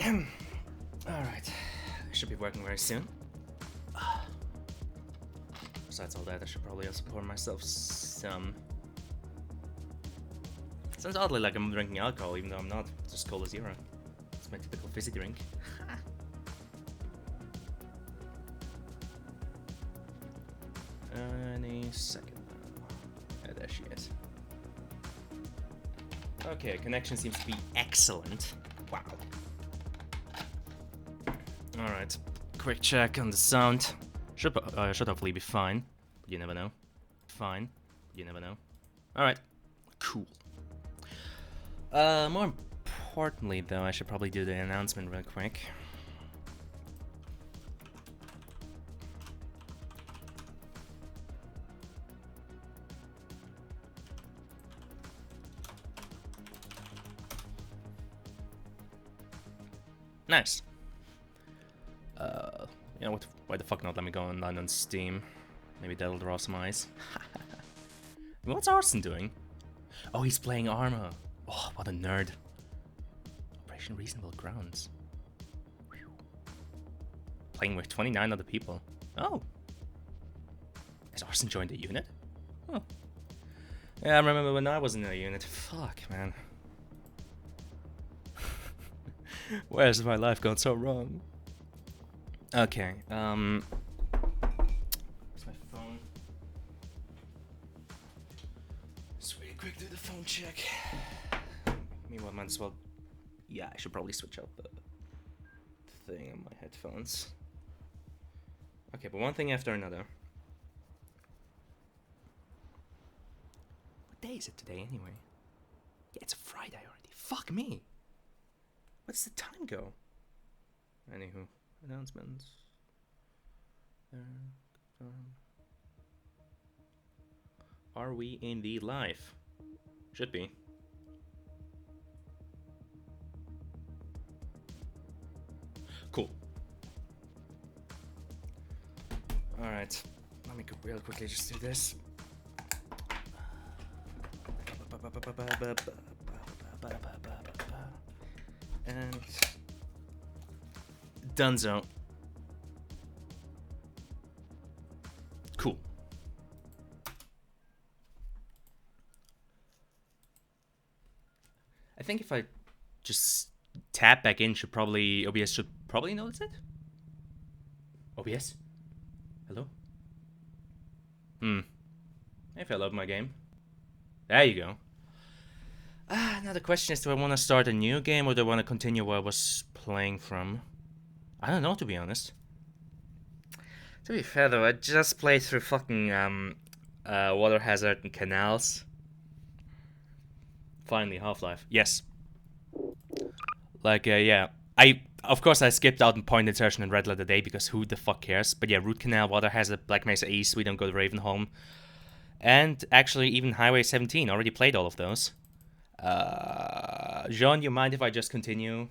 Alright. I should be working very soon. Besides all that, I should probably also pour myself some... Sounds oddly like I'm drinking alcohol, even though I'm not. It's just Cola Zero. It's my typical fizzy drink. Any second now. Yeah, there she is. Okay, connection seems to be excellent. Wow. Alright, quick check on the sound. Should hopefully be fine. But you never know. Fine. But you never know. Alright. Cool. More importantly though, I should probably do the announcement real quick. Nice. You know what? Why the fuck not let me go online on Steam? Maybe that'll draw some eyes. What's Arson doing? Oh, he's playing Arma. Oh, what a nerd. Operation Reasonable Grounds. Whew. Playing with 29 other people. Oh. Has Arson joined the unit? Oh. Yeah, I remember when I was in the unit. Fuck, man. Where's my life gone so wrong? Okay, where's my phone? Just really quick do the phone check. Meanwhile, I might as well... Yeah, I should probably switch out the thing on my headphones. Okay, but one thing after another. What day is it today, anyway? Yeah, it's a Friday already. Fuck me! What's the time go? Anywho, announcements. Are we indeed live? Should be. Cool. Alright, let me real quickly just do this. And Dunzo. Cool. I think if I just tap back in, OBS should probably notice it. OBS? Hello? If I love my game. There you go. Now the question is, do I want to start a new game or do I want to continue where I was playing from? I don't know, to be honest. To be fair though, I just played through fucking Water Hazard and Canals. Finally, Half-Life. Yes. Like, yeah. Of course I skipped out on Point Insertion and Red Letter Day because who the fuck cares? But yeah, Root Canal, Water Hazard, Black Mesa East, We Don't Go to Ravenholm. And actually even Highway 17, already played all of those. Jean, you mind if I just continue?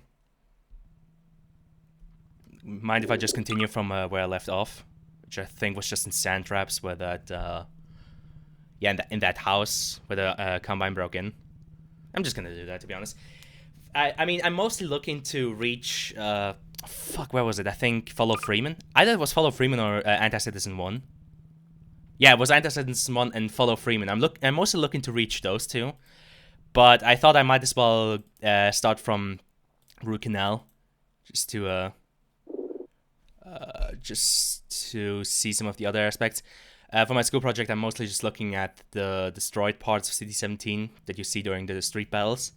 Mind if I just continue from where I left off? Which I think was just in Sand Traps, where that, yeah, in that house where the Combine broke in. I'm just gonna do that, to be honest. I mean, I'm mostly looking to reach, fuck, where was it? I think Follow Freeman? Either it was Follow Freeman or Anti-Citizen 1. Yeah, it was Anti-Citizen 1 and Follow Freeman. I'm mostly looking to reach those two. But I thought I might as well start from Root Canal, just to see some of the other aspects. For my school project, I'm mostly just looking at the destroyed parts of City 17 that you see during the street battles.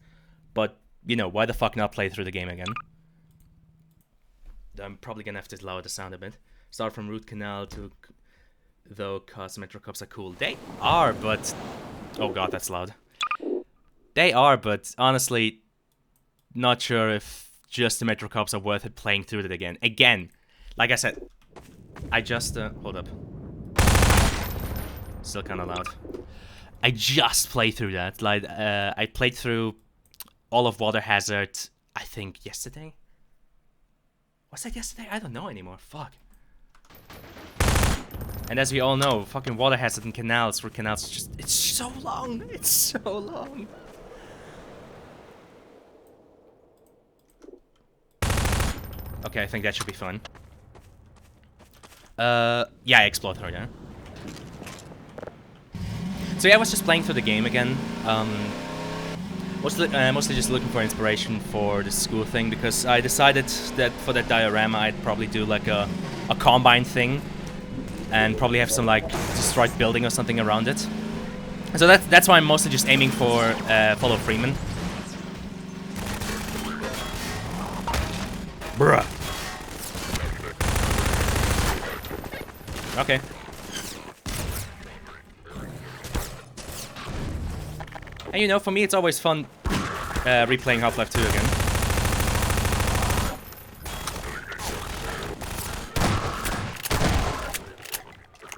But, you know, why the fuck not play through the game again? I'm probably gonna have to lower the sound a bit. Start from Root Canal to... Though, cause Metro Cops are cool. They are, but... Oh god, that's loud. They are, but honestly, not sure if just the Metro Cops are worth it playing through it again. Again, like I said, I just... hold up. Still kind of loud. I just played through that. Like, I played through all of Water Hazard, I think, yesterday? Was that yesterday? I don't know anymore. Fuck. And as we all know, fucking Water Hazard and Canals for Canals, just... It's so long! It's so long! Okay, I think that should be fun. Yeah, explode her, yeah. So yeah, I was just playing through the game again. Mostly just looking for inspiration for the school thing, because I decided that for that diorama I'd probably do like a combine thing, and probably have some like destroyed building or something around it. So that's why I'm mostly just aiming for Follow Freeman. Bruh. Okay. And you know, for me it's always fun replaying Half-Life 2 again.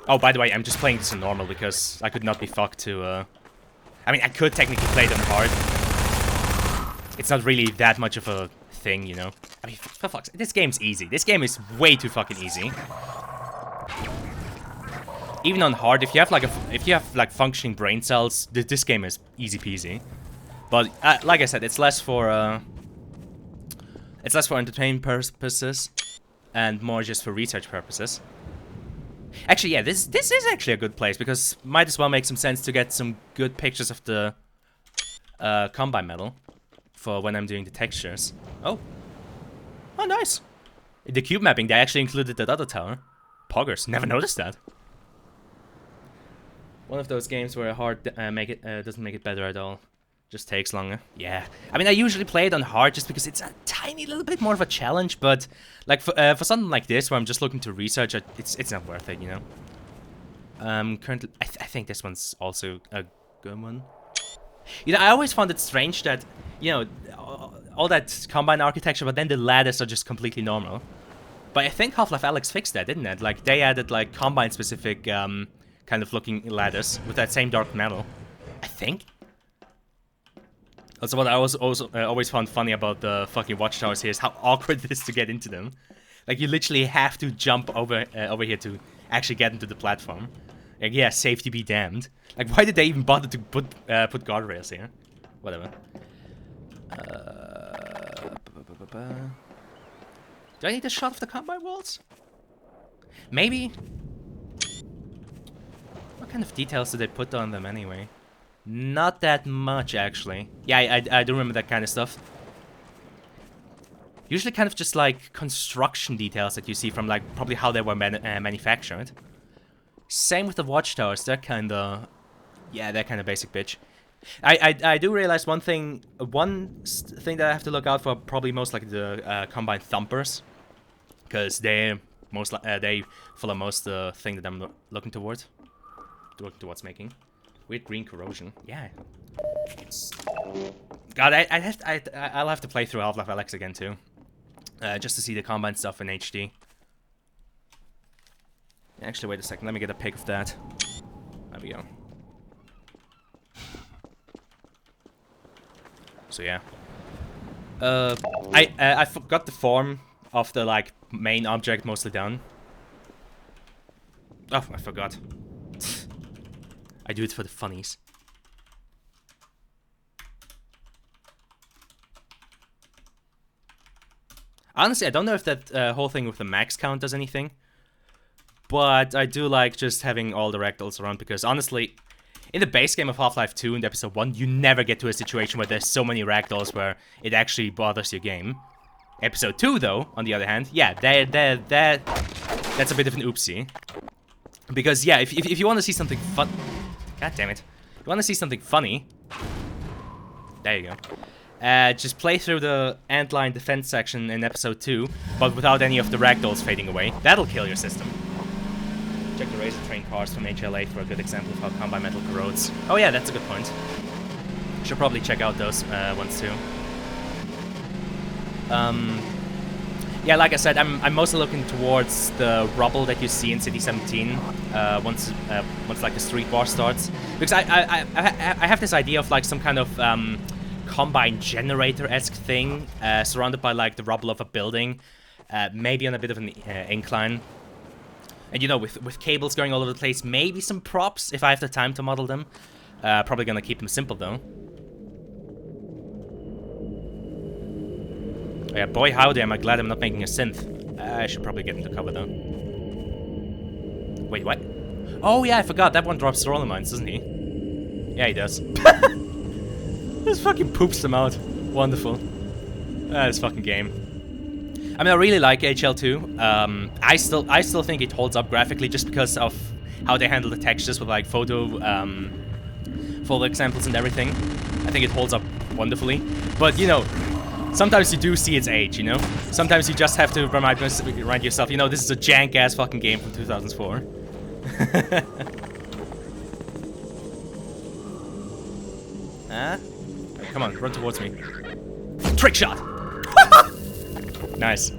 Oh, by the way, I'm just playing this in normal because I could not be fucked to... I mean, I could technically play it on hard. It's not really that much of a thing, you know? I mean, for fuck's sake, this game's easy. This game is way too fucking easy. Even on hard, if you have like functioning brain cells, this game is easy peasy. But like I said, it's less for entertainment purposes and more just for research purposes. Actually, yeah, this is actually a good place, because might as well make some sense to get some good pictures of the Combine Medal for when I'm doing the textures. Oh, nice. The cube mapping, they actually included that other tower. Poggers, never noticed that. One of those games where hard doesn't make it better at all. Just takes longer. Yeah. I mean, I usually play it on hard just because it's a tiny little bit more of a challenge, but like for something like this where I'm just looking to research, it's not worth it, you know. Currently, I think this one's also a good one. You know, I always found it strange that, you know, all that combine architecture, but then the ladders are just completely normal. But I think Half-Life Alyx fixed that, didn't it? Like, they added like combine-specific kind of looking ladders with that same dark metal. I think. Also, what I always found funny about the fucking watchtowers here is how awkward it is to get into them. Like, you literally have to jump over here to actually get into the platform. Like, yeah, safety be damned. Like, why did they even bother to put guardrails here? Whatever. Do I need a shot of the combine walls? Maybe. What kind of details did they put on them anyway? Not that much, actually. Yeah, I do remember that kind of stuff. Usually kind of just like construction details that you see from like probably how they were manufactured. Same with the watchtowers, they're kind of... Yeah, they're kind of basic bitch. I do realize one thing that I have to look out for, probably most like the combined thumpers. Because they follow most the thing that I'm looking towards making. Weird green corrosion. Yeah. God, I'll have to play through Half-Life Alyx again too, just to see the combine stuff in HD. Actually, wait a second. Let me get a pic of that. There we go. So yeah. I forgot the form of the like main object mostly done. Oh, I forgot. I do it for the funnies. Honestly, I don't know if that whole thing with the max count does anything. But I do like just having all the ragdolls around, because honestly, in the base game of Half-Life 2 in episode 1, you never get to a situation where there's so many ragdolls where it actually bothers your game. Episode 2, though, on the other hand, yeah, that's a bit of an oopsie. Because, yeah, if you want to see something fun... God damn it. If you want to see something funny... There you go. Just play through the antline defense section in episode 2, but without any of the ragdolls fading away. That'll kill your system. Check the Razor Train cars from HLA for a good example of how Combine Metal corrodes. Oh yeah, that's a good point. Should probably check out those ones too. Yeah, like I said, I'm mostly looking towards the rubble that you see in City 17 once like the street war starts, because I have this idea of like some kind of Combine generator-esque thing surrounded by like the rubble of a building, maybe on a bit of an incline. And you know, with cables going all over the place, maybe some props if I have the time to model them. Probably gonna keep them simple though. Oh yeah, boy howdy, am I glad I'm not making a synth. I should probably get into cover though. Wait, what? Oh yeah, I forgot, that one drops roller mines, doesn't he? Yeah, he does. Just fucking poops them out. Wonderful. This fucking game. I mean, I really like HL2. I still think it holds up graphically just because of how they handle the textures with like photo examples and everything. I think it holds up wonderfully. But you know, sometimes you do see its age. You know, sometimes you just have to remind yourself. You know, this is a jank ass fucking game from 2004. Huh? Come on, run towards me. Trick shot! Nice.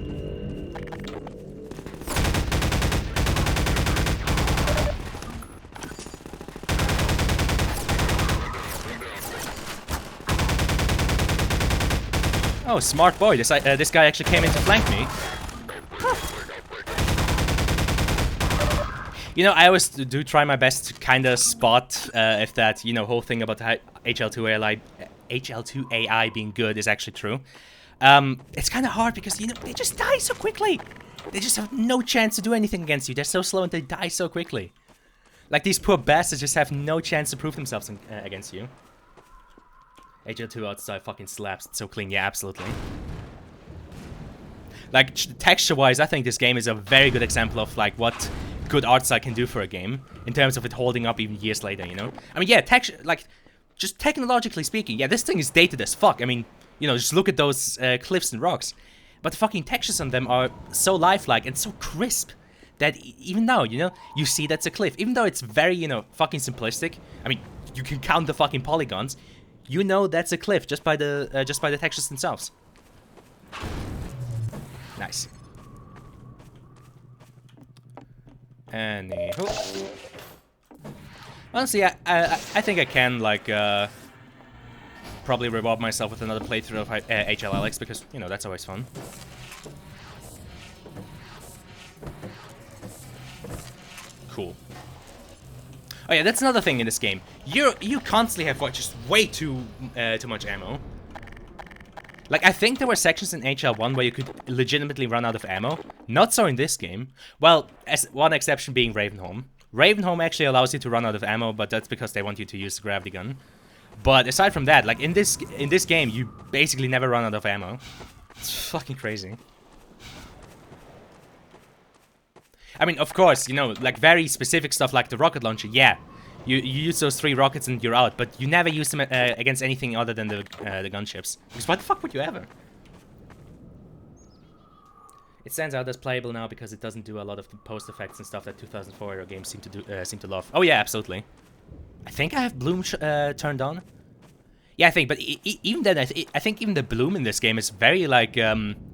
Oh, smart boy. This guy actually came in to flank me. You know, I always do try my best to kind of spot if that, you know, whole thing about the HL2 AI being good is actually true. It's kind of hard because, you know, they just die so quickly. They just have no chance to do anything against you. They're so slow and they die so quickly. Like, these poor bastards just have no chance to prove themselves against you. HL2 outside fucking slaps. It's so clean. Yeah, absolutely. Like, texture-wise, I think this game is a very good example of, like, what good art style can do for a game. In terms of it holding up even years later, you know? I mean, yeah, texture, like, just technologically speaking, yeah, this thing is dated as fuck. I mean, you know, just look at those cliffs and rocks. But the fucking textures on them are so lifelike and so crisp that even now, you know, you see that's a cliff. Even though it's very, you know, fucking simplistic. I mean, you can count the fucking polygons. You know that's a cliff just by the textures themselves. Nice. Anywho. Honestly, I think I can, like, probably reward myself with another playthrough of HLLX because, you know, that's always fun. Cool. Oh yeah, that's another thing in this game. You constantly have just way too much ammo. Like, I think there were sections in HL1 where you could legitimately run out of ammo. Not so in this game. Well, as one exception being Ravenholm. Ravenholm actually allows you to run out of ammo, but that's because they want you to use the gravity gun. But aside from that, like in this game, you basically never run out of ammo. It's fucking crazy. I mean, of course, you know, like very specific stuff like the rocket launcher, yeah. You use those 3 rockets and you're out, but you never use them against anything other than the gunships. Because why the fuck would you ever? It stands out as playable now because it doesn't do a lot of the post effects and stuff that 2004 era games seem to love. Oh yeah, absolutely. I think I have bloom turned on. Yeah, I think, but even then, I think even the bloom in this game is very like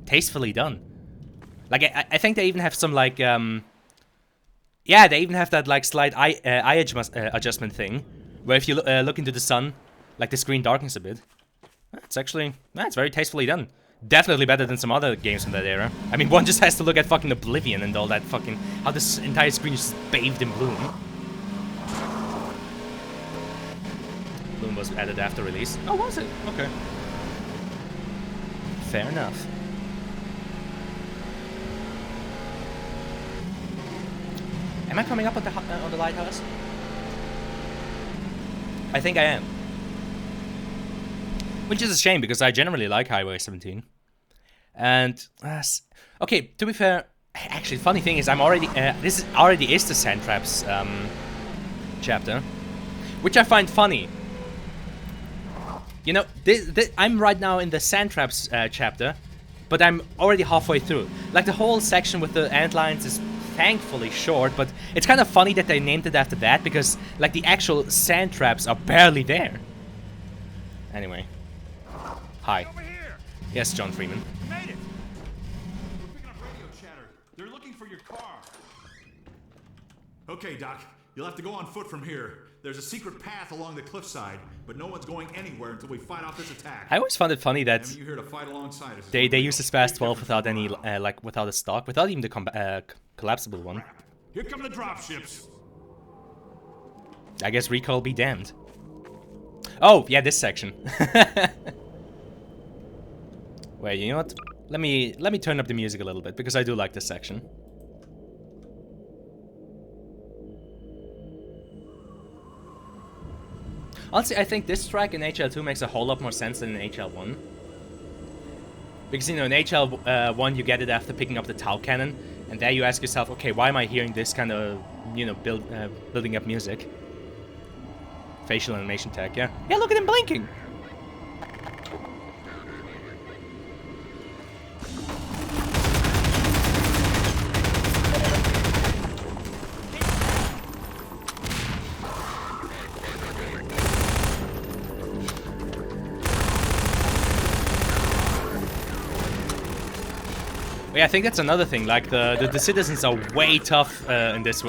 tastefully done. Like I think they even have some like yeah, they even have that like slight eye adjustment thing, where if you look into the sun, like the screen darkens a bit. It's actually, it's very tastefully done. Definitely better than some other games from that era. I mean, one just has to look at fucking Oblivion and all that fucking, how this entire screen is just bathed in bloom. Bloom was added after release. Oh, was it? Okay. Fair enough. Am I coming up on the lighthouse? I think I am. Which is a shame, because I generally like Highway 17. And, okay, to be fair, actually, the funny thing is I'm already, this already is the Sand Traps chapter. Which I find funny. You know, I'm right now in the Sand Traps chapter, but I'm already halfway through. Like, the whole section with the antlions is thankfully short, but it's kind of funny that they named it after that, because, like, the actual sand traps are barely there. Anyway. Hi. Yes, John Freeman. You made it. We're picking up radio chatter. They're looking for your car. Okay, Doc. You'll have to go on foot from here. There's a secret path along the cliffside, but no one's going anywhere until we fight off this attack. I always found it funny that you're here to fight alongside us. they use the SPAS 12 without any like without a stock, without even the collapsible one. Here come the dropships. I guess recall be damned. Oh yeah, this section. Wait, you know what? Let me turn up the music a little bit because I do like this section. Honestly, I think this track in HL2 makes a whole lot more sense than in HL1. Because, you know, in HL1 you get it after picking up the Tau Cannon, and there you ask yourself, okay, why am I hearing this kind of, you know, building up music? Facial animation tag, yeah. Yeah, look at him blinking! Yeah, I think that's another thing. Like the citizens are way tough in this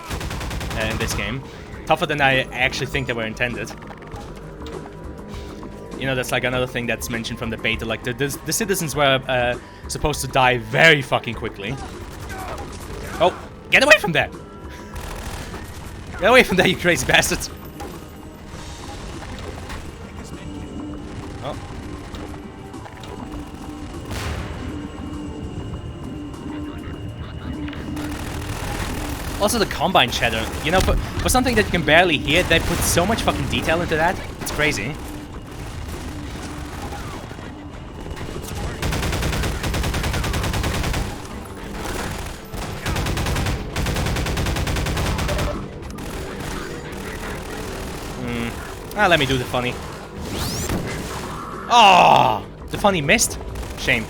game, tougher than I actually think they were intended. You know, that's like another thing that's mentioned from the beta. Like the citizens were supposed to die very fucking quickly. Oh, get away from there! Get away from there, you crazy bastards! Oh. Also the Combine chatter, you know, for something that you can barely hear, they put so much fucking detail into that. It's crazy. Let me do the funny. Oh, the funny missed? Shame.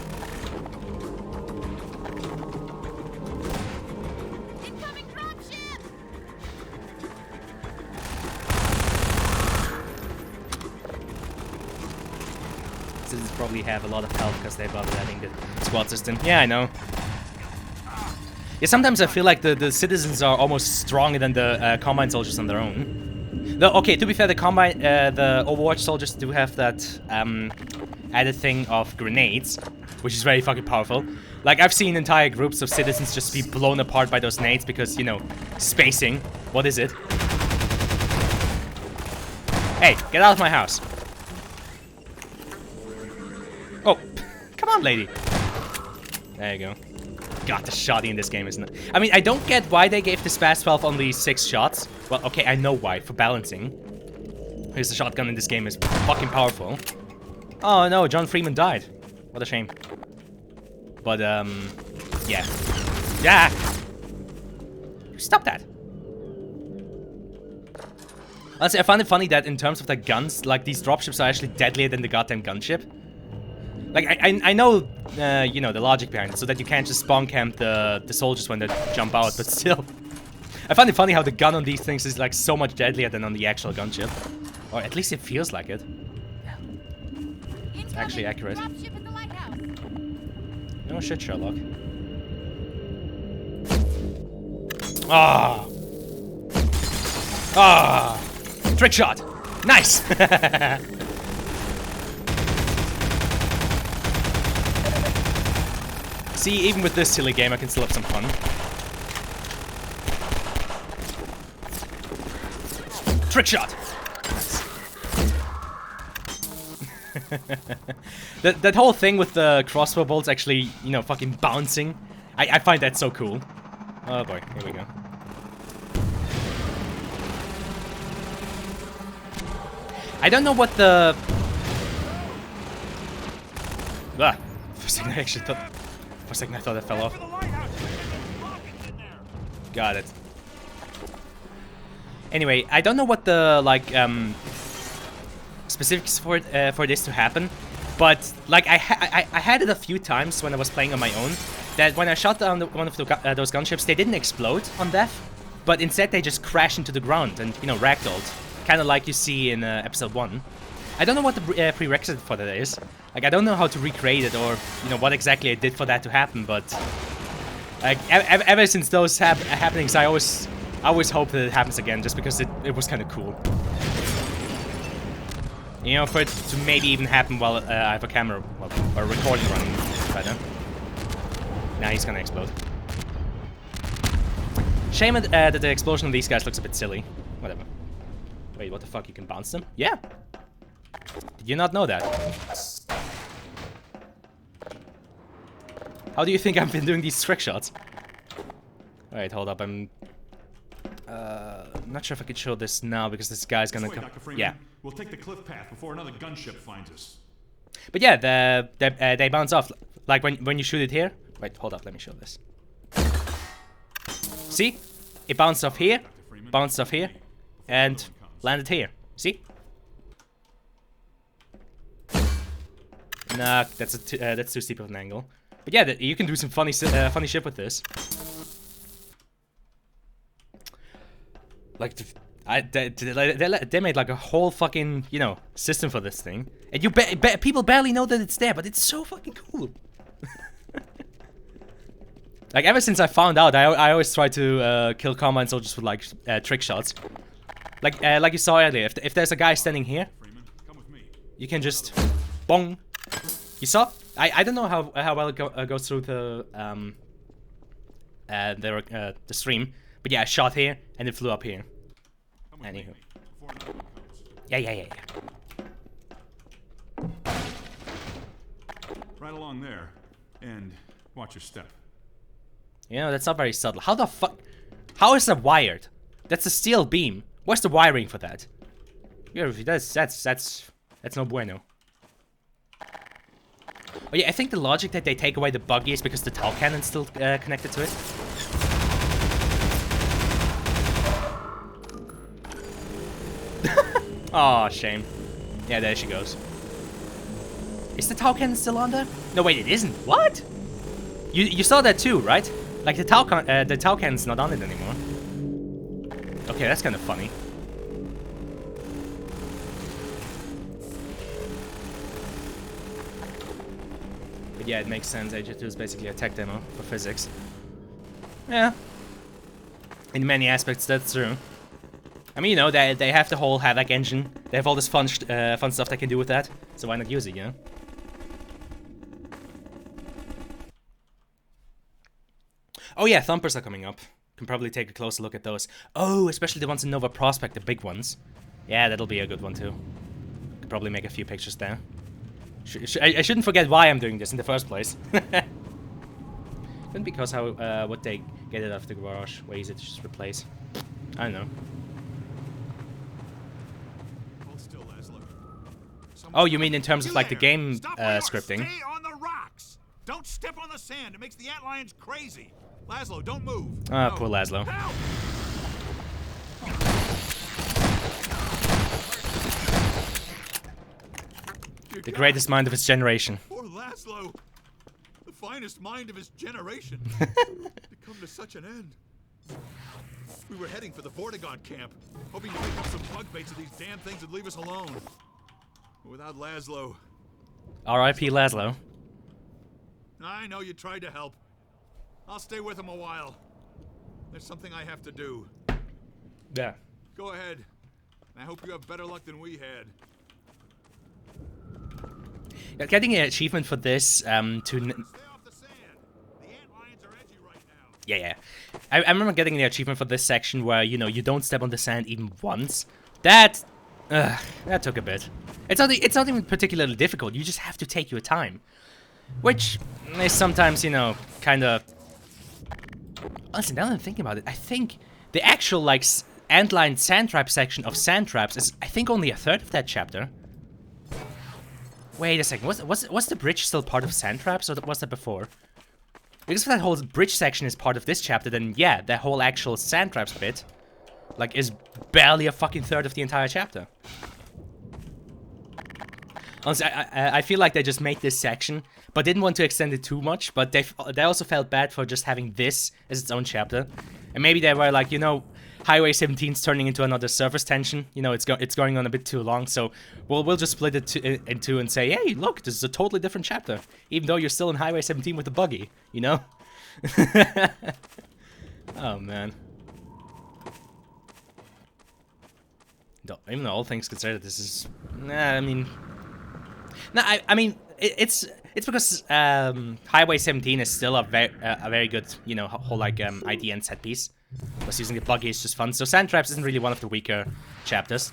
Citizens probably have a lot of health because they're about adding the squad system. Yeah, I know. Yeah, sometimes I feel like the citizens are almost stronger than the Combine soldiers on their own. Though, okay, to be fair, the Overwatch soldiers do have that added thing of grenades, which is very fucking powerful. Like, I've seen entire groups of citizens just be blown apart by those nades because, you know, spacing. What is it? Hey, get out of my house. Oh, come on, lady. There you go. God, the shotty in this game isn't it? I mean, I don't get why they gave the Spaz 12 only 6 shots. Well, okay, I know why, for balancing. Because the shotgun in this game is fucking powerful. Oh no, John Freeman died. What a shame. But, yeah. Yeah! Stop that! Honestly, I find it funny that in terms of the guns, like, these dropships are actually deadlier than the goddamn gunship. Like, I know, you know, the logic behind it, so that you can't just spawn camp the soldiers when they jump out, but still. I find it funny how the gun on these things is, like, so much deadlier than on the actual gunship. Or at least it feels like it. Yeah. It's actually accurate. No shit, Sherlock. Ah! Ah! Trick shot! Nice! See, even with this silly game, I can still have some fun. Trick shot! Nice. that whole thing with the crossbow bolts actually, you know, fucking bouncing. I find that so cool. Oh boy, here we go. I don't know what the... Ah, for a second I actually thought... For a second I thought that fell off. Got it. Anyway, I don't know what the, like, specifics for this to happen, but, like, I had it a few times when I was playing on my own, that when I shot down one of those gunships, they didn't explode on death, but instead they just crashed into the ground and, you know, ragdolled. Kind of like you see in episode 1. I don't know what the prerequisite for that is. Like, I don't know how to recreate it or, you know, what exactly I did for that to happen, but... Like, ever since those happenings, I always hope that it happens again, just because it was kind of cool. You know, for it to maybe even happen while I have a camera, well, or a recording running better. Now he's gonna explode. Shame that the explosion of these guys looks a bit silly. Whatever. Wait, what the fuck? You can bounce them? Yeah! Did you not know that? How do you think I've been doing these trick shots? Alright, hold up, I'm not sure if I could show this now because this guy's gonna come. Dr. Freeman. Yeah. We'll take the cliff path before another gunship finds us. But yeah, they bounce off. Like when you shoot it here. Wait, hold up, let me show this. See? It bounced off here, bounced off here, and landed here. See? Nah, that's too steep of an angle. But yeah, you can do some funny shit with this. Like, they made like a whole fucking, you know, system for this thing, and people barely know that it's there, but it's so fucking cool. Like ever since I found out, I always try to kill Combine soldiers with like trick shots. Like you saw earlier, if there's a guy standing here, you can just bong. You saw? I don't know how well it goes through the stream, but yeah, I shot here and it flew up here. Anywho. Yeah. Right along there, and watch your step. You know, that's not very subtle. How the fuck? How is that wired? That's a steel beam. Where's the wiring for that? Yeah, that's no bueno. Oh yeah, I think the logic that they take away the buggy is because the tau cannon's still connected to it. Aw, shame. Yeah, there she goes. Is the tau cannon still on there? No, wait, it isn't. What? You saw that too, right? Like the tau cannon's not on it anymore. Okay, that's kind of funny. But yeah, it makes sense. AJ2 is basically a tech demo for physics. Yeah. In many aspects, that's true. I mean, you know, they have the whole Havoc engine. They have all this fun stuff they can do with that. So why not use it, you know? Oh yeah, Thumpers are coming up. Can probably take a closer look at those. Oh, especially the ones in Nova Prospect, the big ones. Yeah, that'll be a good one too. Could probably make a few pictures there. I shouldn't forget why I'm doing this in the first place. Couldn't because how would they get it off the garage? Where is it just replace? I don't know. Hold still, Laszlo. Oh, you mean in terms of like the there. game Stop where you are. scripting? Stay on the rocks. Don't step on the sand. It makes the antlions crazy. Laszlo, don't move. Ah, No. poor Laszlo. Help! The greatest mind of his generation. Poor Laszlo. The finest mind of his generation. To come to such an end. We were heading for the Vortigaunt camp, hoping to pick up some bug baits of these damn things would leave us alone. But without Laszlo, R.I.P. Laszlo. I know you tried to help. I'll stay with him a while. There's something I have to do. Yeah. Go ahead. I hope you have better luck than we had. Getting an achievement for this, Stay off the sand. The antlions are edgy right now. Yeah. I remember getting the achievement for this section where, you know, you don't step on the sand even once. That took a bit. It's not even particularly difficult. You just have to take your time. Which is sometimes, you know, kind of... Honestly, now that I'm thinking about it, I think the actual, like, antline sand trap section of Sand Traps is, I think, only a third of that chapter. Wait a second, was the bridge still part of Sand Traps, or was that before? Because if that whole bridge section is part of this chapter, then yeah, the whole actual Sand Traps bit, like, is barely a fucking third of the entire chapter. Honestly, I feel like they just made this section, but didn't want to extend it too much, but they also felt bad for just having this as its own chapter. And maybe they were like, you know, Highway 17's turning into another surface tension. You know, it's going on a bit too long, so we'll just split it in two and say, hey, look, this is a totally different chapter, even though you're still in Highway 17 with the buggy, you know? Oh, man. Even though all things considered, this is... Nah, I mean... No, I mean, it's because Highway 17 is still a very good, you know, whole, like, idea and set piece. Plus, using the buggy is just fun. So Sand Traps isn't really one of the weaker chapters.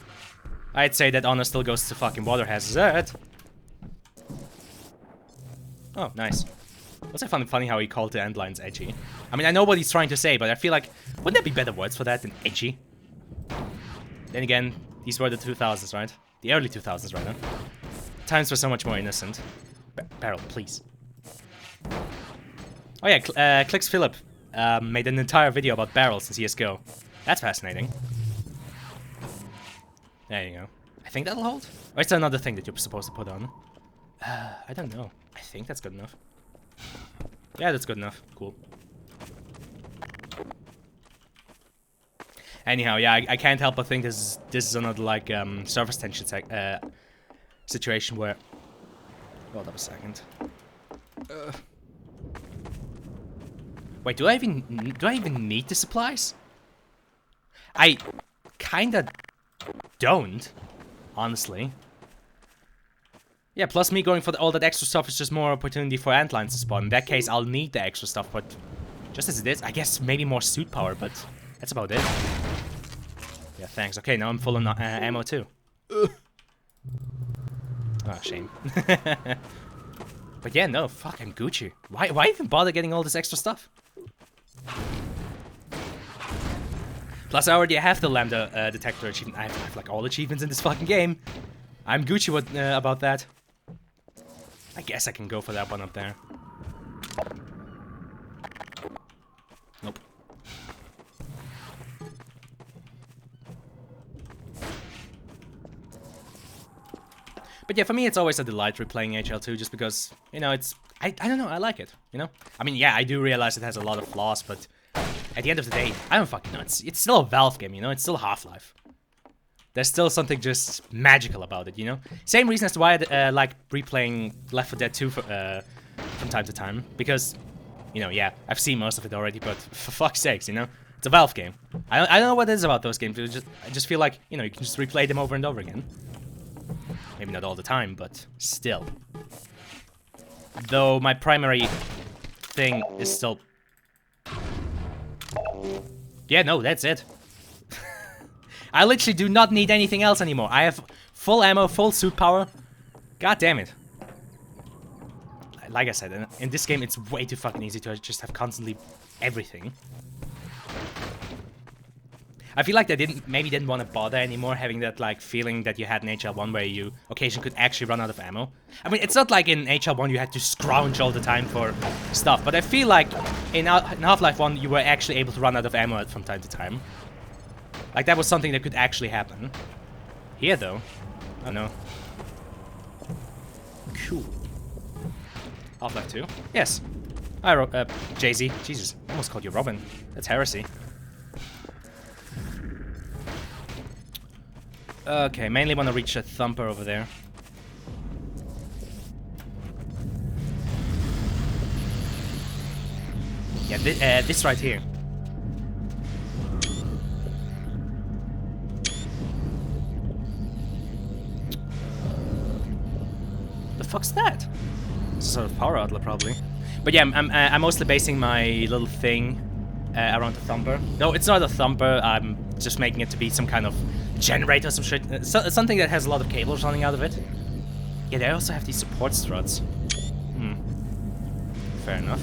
I'd say that honor still goes to fucking Water Hazard. Oh, nice. Also funny how he called the endlines edgy. I mean, I know what he's trying to say, but I feel like, wouldn't there be better words for that than edgy? Then again, these were the 2000s, right? The early 2000s, rather. Times were so much more innocent. Barrel, please. Oh yeah, Clicks Philip made an entire video about barrels in CSGO. That's fascinating. There you go. I think that'll hold? Or is there another thing that you're supposed to put on? I don't know. I think that's good enough. Yeah, that's good enough. Cool. Anyhow, yeah, I can't help but think this is another, like, surface tension situation where... Hold up a second. Wait, do I even need the supplies? I kinda don't, honestly. Yeah, plus me going for all that extra stuff is just more opportunity for antlines to spawn. In that case, I'll need the extra stuff, but just as it is, I guess maybe more suit power, but that's about it. Yeah, thanks. Okay, now I'm full on ammo too. Oh, shame. But yeah, no, fuck, I'm Gucci. Why even bother getting all this extra stuff? Plus, I already have the Lambda detector achievement. I have like all achievements in this fucking game. I'm Gucci about that. I guess I can go for that one up there. Nope. But yeah, for me, it's always a delight replaying HL2 just because, you know, it's... I don't know, I like it, you know? I mean, yeah, I do realize it has a lot of flaws, but at the end of the day, I don't fucking know. It's still a Valve game, you know? It's still Half-Life. There's still something just magical about it, you know? Same reason as to why I like replaying Left 4 Dead 2 from time to time. Because, you know, yeah, I've seen most of it already, but for fuck's sakes, you know? It's a Valve game. I don't know what it is about those games. I just feel like, you know, you can just replay them over and over again. Maybe not all the time, but still. Though my primary thing is still... Yeah, no, that's it. I literally do not need anything else anymore. I have full ammo, full suit power. God damn it. Like I said, in this game, it's way too fucking easy to just have constantly everything. I feel like they maybe didn't want to bother anymore having that, like, feeling that you had in HL1 where you occasionally could actually run out of ammo. I mean, it's not like in HL1 you had to scrounge all the time for stuff, but I feel like in Half-Life 1 you were actually able to run out of ammo from time to time. Like, that was something that could actually happen. Here, though, oh no. Cool. Half-Life 2? Yes. Hi, Jay-Z. Jesus, I almost called you Robin. That's heresy. Okay, mainly want to reach a thumper over there. Yeah, this right here. The fuck's that? It's a sort of power outlet, probably. But yeah, I'm mostly basing my little thing around the thumper. No, it's not a thumper. I'm just making it to be some kind of generator, some shit, something that has a lot of cables running out of it. Yeah, they also have these support struts. Fair enough.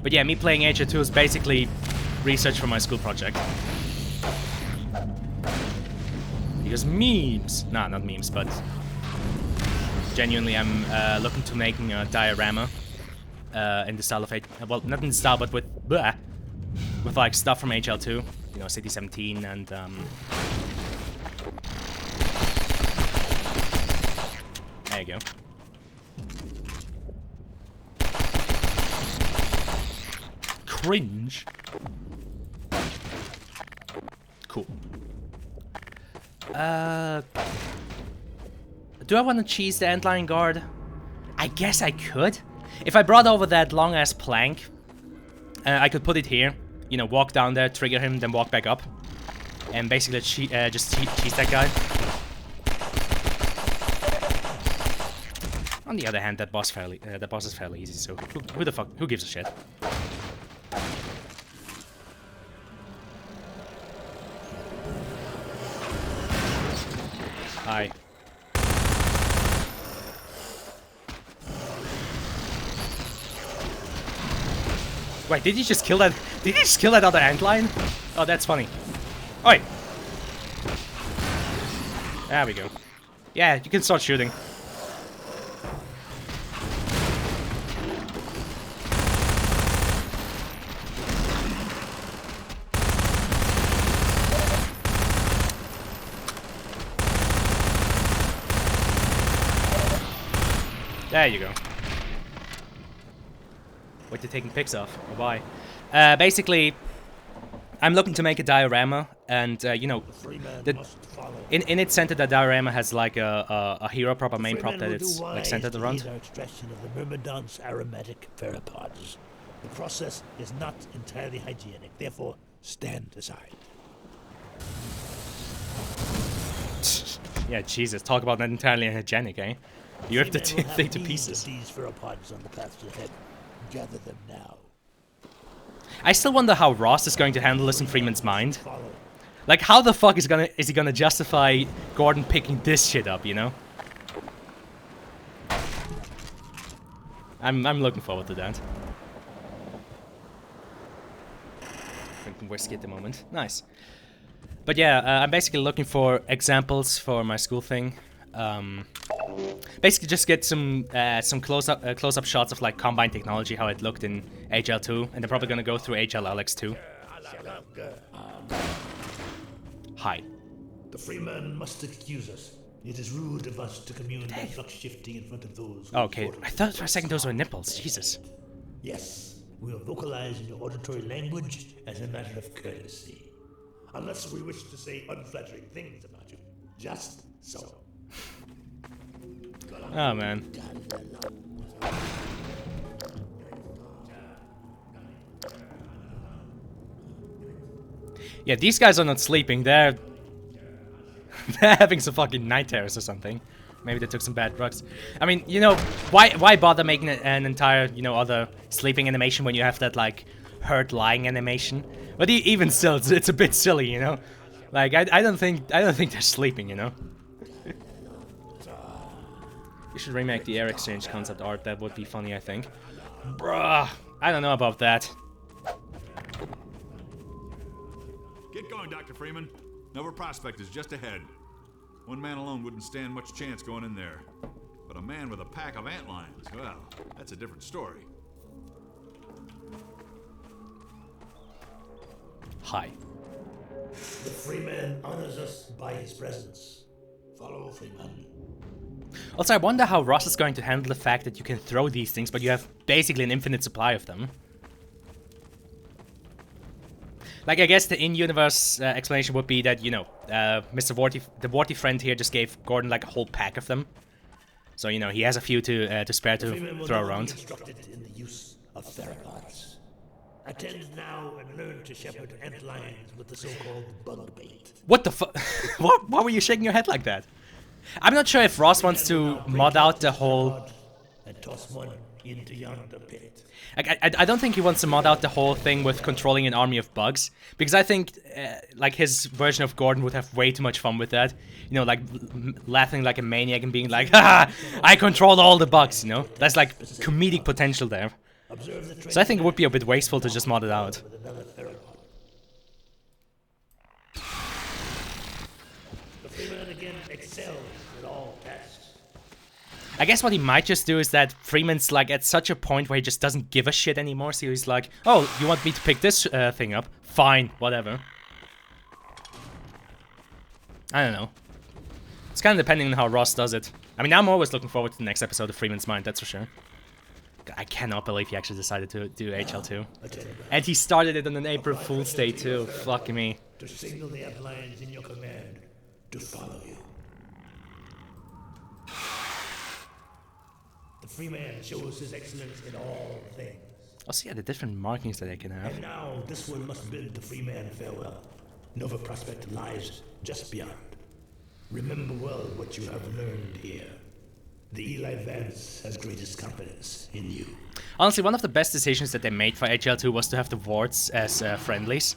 But yeah, me playing HL2 is basically research for my school project. Because memes! Nah, not memes, but genuinely I'm looking to making a diorama in the style of well, not in the style, but with like stuff from HL2, you know, City 17 and there you go. Cringe. Cool. Do I want to cheese the Antlion Guard? I guess I could. If I brought over that long-ass plank, I could put it here, you know, walk down there, trigger him, then walk back up. And basically just cheese that guy. On the other hand, that boss is fairly easy, so who gives a shit? Hi. Wait, did he just kill that? Did he just kill that other antlion? Oh, that's funny. Oi! There we go. Yeah, you can start shooting. There you go. What you're taking pics of? Oh, bye. Basically, I'm looking to make a diorama, and you know, in its center, the diorama has like a hero prop, a main prop that it's like centered around. Our extraction of the Myrmidon's aromatic pheropods. The process is not entirely hygienic, therefore stand aside. Yeah, Jesus, talk about not entirely hygienic, eh? You have the thing to pieces. These pheropods on the path ahead. Gather them now. I still wonder how Ross is going to handle this in Freeman's mind. Like, how the fuck is he gonna justify Gordon picking this shit up, you know? I'm looking forward to that. Drinking whiskey at the moment. Nice. But yeah, I'm basically looking for examples for my school thing. Basically just get some close-up shots of like Combine technology, how it looked in HL2, and they're probably gonna go through HLLX too. Hi. The Freeman must excuse us. It is rude of us to commune by flux shifting in front of those. Okay, I thought for a second those were nipples. Jesus. Yes, we will vocalize in your auditory language as a matter of courtesy. Unless we wish to say unflattering things about you. Just so. Oh man. Yeah, these guys are not sleeping. They're having some fucking night terrors or something. Maybe they took some bad drugs. I mean, you know, why bother making an entire, you know, other sleeping animation when you have that like hurt lying animation? But even still, it's a bit silly, you know. Like I don't think they're sleeping, you know. You should remake the air exchange concept art. That would be funny, I think. Bruh, I don't know about that. Get going, Dr. Freeman. Nova Prospect is just ahead. One man alone wouldn't stand much chance going in there. But a man with a pack of antlions, well, that's a different story. Hi. The Freeman honors us by his presence. Follow Freeman. Also, I wonder how Ross is going to handle the fact that you can throw these things, but you have basically an infinite supply of them. Like, I guess the in-universe explanation would be that, you know, Mr. Vorty, the Vorty friend here just gave Gordon like a whole pack of them. So, you know, he has a few to spare to throw around. Instructed in the use of theropods. Attend now and learn to shepherd antlions with the so-called bug bait. What the fuck? Why were you shaking your head like that? I'm not sure if Ross wants to mod out the whole... And toss one into yonder pit. I don't think he wants to mod out the whole thing with controlling an army of bugs, because I think like his version of Gordon would have way too much fun with that. You know, like laughing like a maniac and being like, "Ha! I control all the bugs." You know, that's like comedic potential there. So I think it would be a bit wasteful to just mod it out. The Freeman again excels in all tests. I guess what he might just do is that Freeman's like at such a point where he just doesn't give a shit anymore, so he's like, oh, you want me to pick this thing up? Fine, whatever. I don't know. It's kind of depending on how Ross does it. I mean, I'm always looking forward to the next episode of Freeman's Mind, that's for sure. I cannot believe he actually decided to do HL2. And he started it on an April Fool's Day too, fuck me. To signal the antlions in your command to follow you. The Freeman shows his excellence in all things. Oh, see, yeah, the different markings that I can have. And now this one must bid the Freeman farewell. Nova Prospect lies just beyond. Remember well what you have learned here. The Eli Vance has greatest confidence in you. Honestly, one of the best decisions that they made for HL2 was to have the wards as friendlies.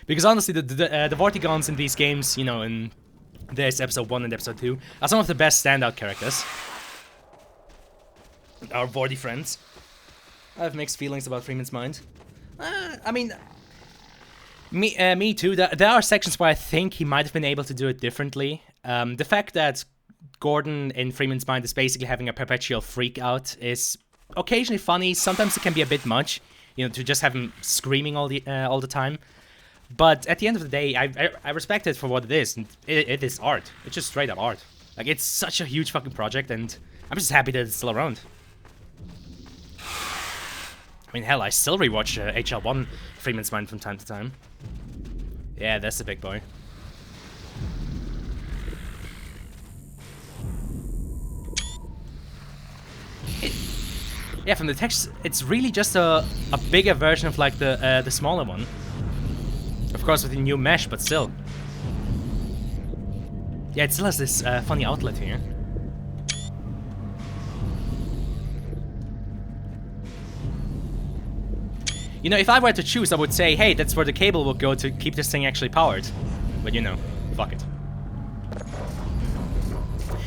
Because honestly, the Vortigons in these games, you know, in There's episode 1 and episode 2 are some of the best standout characters. Our Vordy friends. I have mixed feelings about Freeman's Mind. I mean, me too. There are sections where I think he might have been able to do it differently. The fact that Gordon in Freeman's Mind is basically having a perpetual freak out is occasionally funny. Sometimes it can be a bit much, you know, to just have him screaming all the time. But at the end of the day, I respect it for what it is. And it is art. It's just straight up art. Like, it's such a huge fucking project, and I'm just happy that it's still around. I mean, hell, I still rewatch HL1 Freeman's Mind from time to time. Yeah, that's the big boy. Yeah, from the text, it's really just a bigger version of like the smaller one. Of course, with the new mesh, but still. Yeah, it still has this funny outlet here. You know, if I were to choose, I would say, hey, that's where the cable will go to keep this thing actually powered. But you know, fuck it.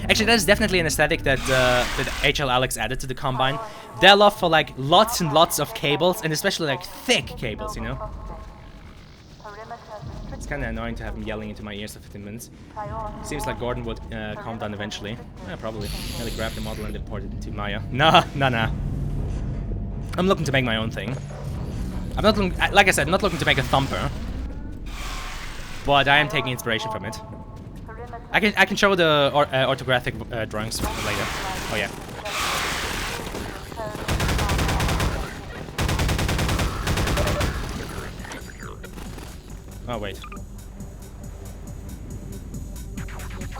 Actually, that's definitely an aesthetic that HL Alex added to the Combine. Their love for like lots and lots of cables, and especially like thick cables, you know? It's kind of annoying to have him yelling into my ears for 15 minutes. Seems like Gordon would calm down eventually. Yeah, probably. Really grab the model and import it into Maya. Nah. I'm looking to make my own thing. I'm not looking, like I said, I'm not looking to make a thumper. But I am taking inspiration from it. I can show the orthographic drawings later. Oh yeah. Oh wait.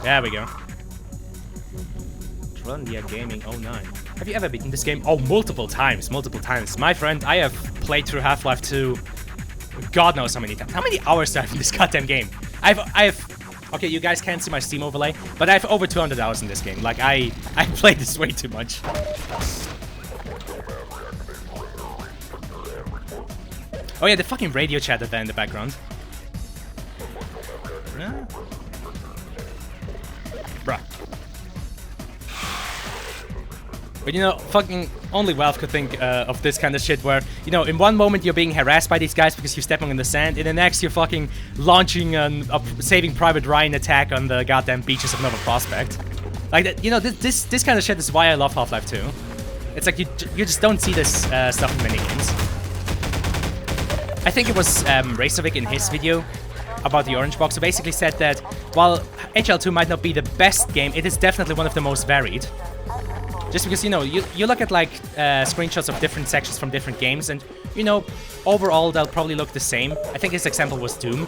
There we go. Trundia Gaming 09. Have you ever beaten this game? Oh, multiple times. My friend, I have played through Half-Life 2 God knows how many times. How many hours do I have in this goddamn game? Okay, you guys can't see my Steam overlay, but I have over 200 hours in this game. Like, I played this way too much. Oh yeah, the fucking radio chatter there in the background. Bruh. But you know, fucking only Valve could think of this kind of shit where, you know, in one moment you're being harassed by these guys because you're stepping in the sand, in the next you're fucking launching a Saving Private Ryan attack on the goddamn beaches of Nova Prospect. Like, that, you know, this kind of shit is why I love Half-Life 2. It's like you just don't see this stuff in many games. I think it was Razovic in his video about the Orange Box, who basically said that while HL2 might not be the best game, it is definitely one of the most varied. Just because, you know, you look at like screenshots of different sections from different games, and, you know, overall they'll probably look the same. I think his example was Doom.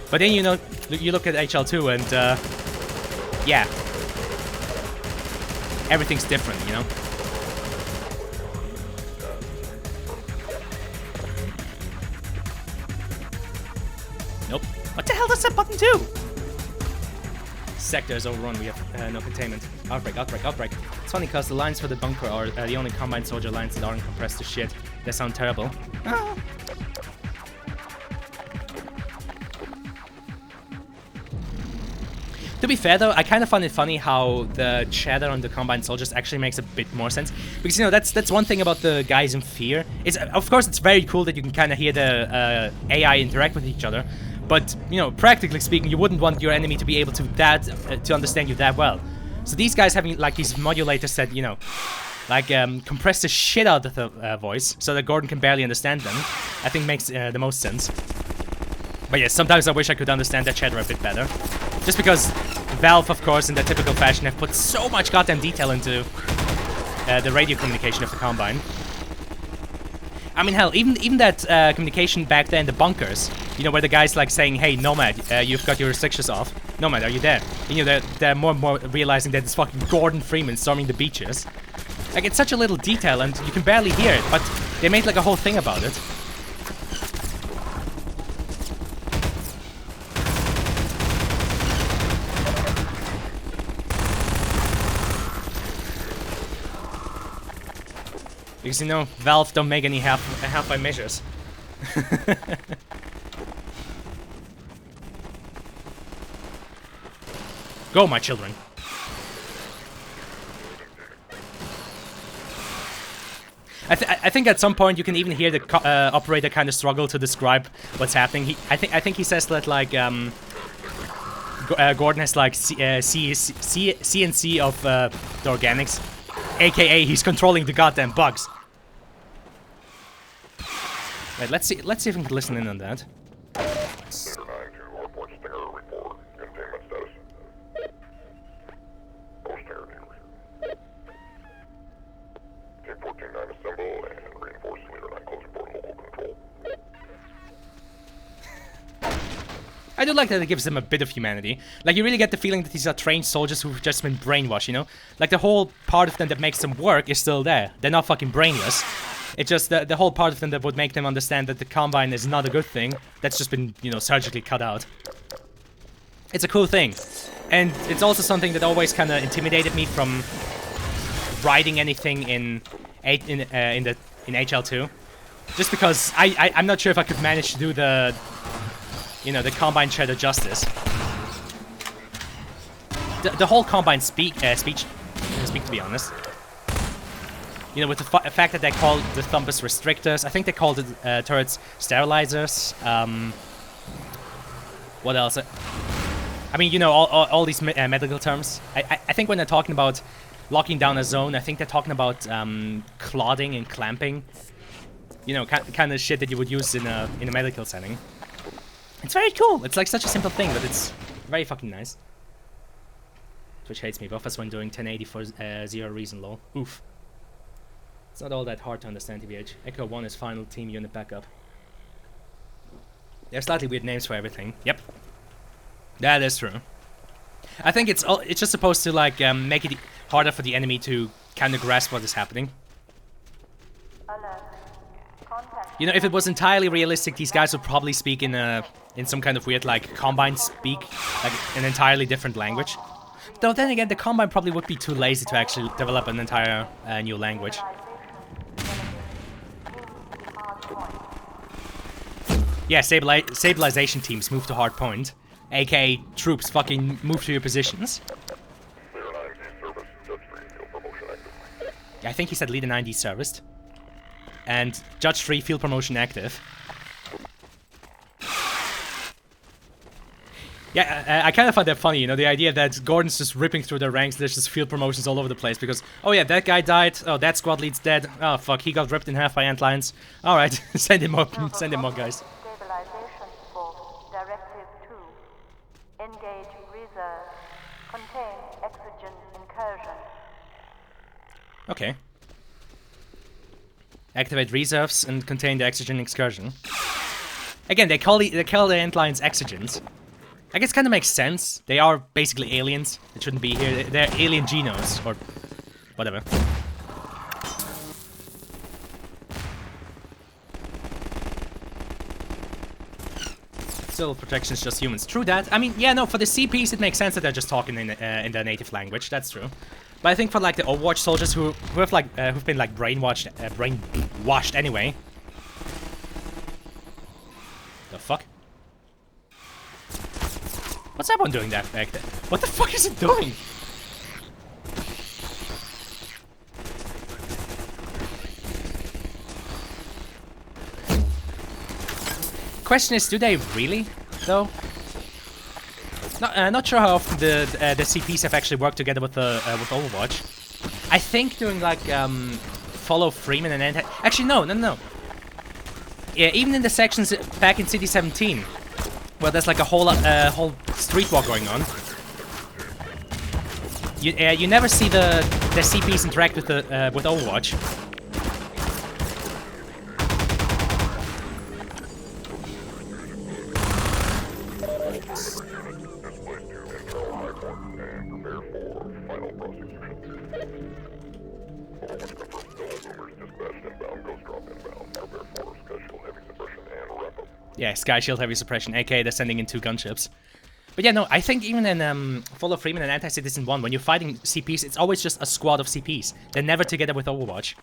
But then, you know, you look at HL2 and, yeah. Everything's different, you know? Nope. What the hell does that button do? Sector is overrun, we have no containment. Outbreak. It's funny because the lines for the bunker are the only combined soldier lines that aren't compressed to shit. They sound terrible. Ah. To be fair though, I kind of find it funny how the chatter on the combined soldiers actually makes a bit more sense. Because, you know, that's one thing about the guys in Fear. Of course, it's very cool that you can kind of hear the AI interact with each other. But, you know, practically speaking, you wouldn't want your enemy to be able to understand you that well. So these guys having, like, these modulators that, you know, like, compress the shit out of the voice so that Gordon can barely understand them, I think makes the most sense. But yeah, sometimes I wish I could understand that chatter a bit better. Just because Valve, of course, in their typical fashion, have put so much goddamn detail into the radio communication of the Combine. I mean, hell, even that communication back there in the bunkers, you know, where the guy's like saying, hey, Nomad, you've got your restrictions off. Nomad, are you there? And, you know, they're more and more realizing that it's fucking Gordon Freeman storming the beaches. Like, it's such a little detail, and you can barely hear it, but they made like a whole thing about it. Because, you know, Valve don't make any half-by measures. Go, my children. I think at some point you can even hear the operator kind of struggle to describe what's happening. I think he says that like Gordon has like CNC of the organics, aka he's controlling the goddamn bugs. Wait, let's see if we can listen in on that. I do like that it gives them a bit of humanity. Like, you really get the feeling that these are trained soldiers who've just been brainwashed, you know? Like, the whole part of them that makes them work is still there. They're not fucking brainless. It's just the whole part of them that would make them understand that the Combine is not a good thing. That's just been, you know, surgically cut out. It's a cool thing. And it's also something that always kind of intimidated me from writing anything in HL2. Just because I'm not sure if I could manage to do the... you know, the Combine Cheddar justice. The whole Combine speech, to be honest. You know, with the fact that they called the Thumpers restrictors, I think they called the turrets sterilizers. What else? I mean, you know, all these medical terms. I think when they're talking about locking down a zone, I think they're talking about clodding and clamping. You know, kind of shit that you would use in a medical setting. It's very cool. It's like such a simple thing, but it's very fucking nice. Twitch hates me. Buffers when doing 1080 for 0 reason, lol. Oof. It's not all that hard to understand, TBH. Echo 1 is final team unit backup. There are slightly weird names for everything. Yep. That is true. I think it's just supposed to like make it harder for the enemy to kind of grasp what is happening. You know, if it was entirely realistic, these guys would probably speak in some kind of weird, like, Combine speak, like, an entirely different language. Though then again, the Combine probably would be too lazy to actually develop an entire new language. Yeah, stabilization teams move to hard point, aka troops fucking move to your positions. Yeah, I think he said Leader 9D serviced. And Judge 3 field promotion active. Yeah, I kind of find that funny, you know, the idea that Gordon's just ripping through the ranks, there's just field promotions all over the place because, oh yeah, that guy died, oh, that squad lead's dead, oh fuck, he got ripped in half by antlions. Alright, send him up, send him up, guys. Stabilization force, Directive 2. Engage reserve. Contain exogen incursion. Okay. Activate reserves and contain the exogen excursion. Again, they call the antlions exogens. I guess it kind of makes sense. They are basically aliens. They shouldn't be here. They're alien genomes, or whatever. Still, protection is just humans. True that. I mean, yeah, no, for the CPs, it makes sense that they're just talking in their native language. That's true. But I think for like the Overwatch soldiers who have like who've been like brainwashed anyway. The fuck? What's that one doing that back there? What the fuck is it doing? Question is, do they really though? Not sure how often the CPs have actually worked together with Overwatch. I think doing like follow Freeman and actually no. Yeah, even in the sections back in City 17, where there's like a whole street war going on, you never see the CPs interact with Overwatch. Yeah, Sky Shield Heavy Suppression, aka they're sending in 2 gunships. But yeah, no, I think even in Follow Freeman and Anti-Citizen 1, when you're fighting CPs, it's always just a squad of CPs. They're never together with Overwatch.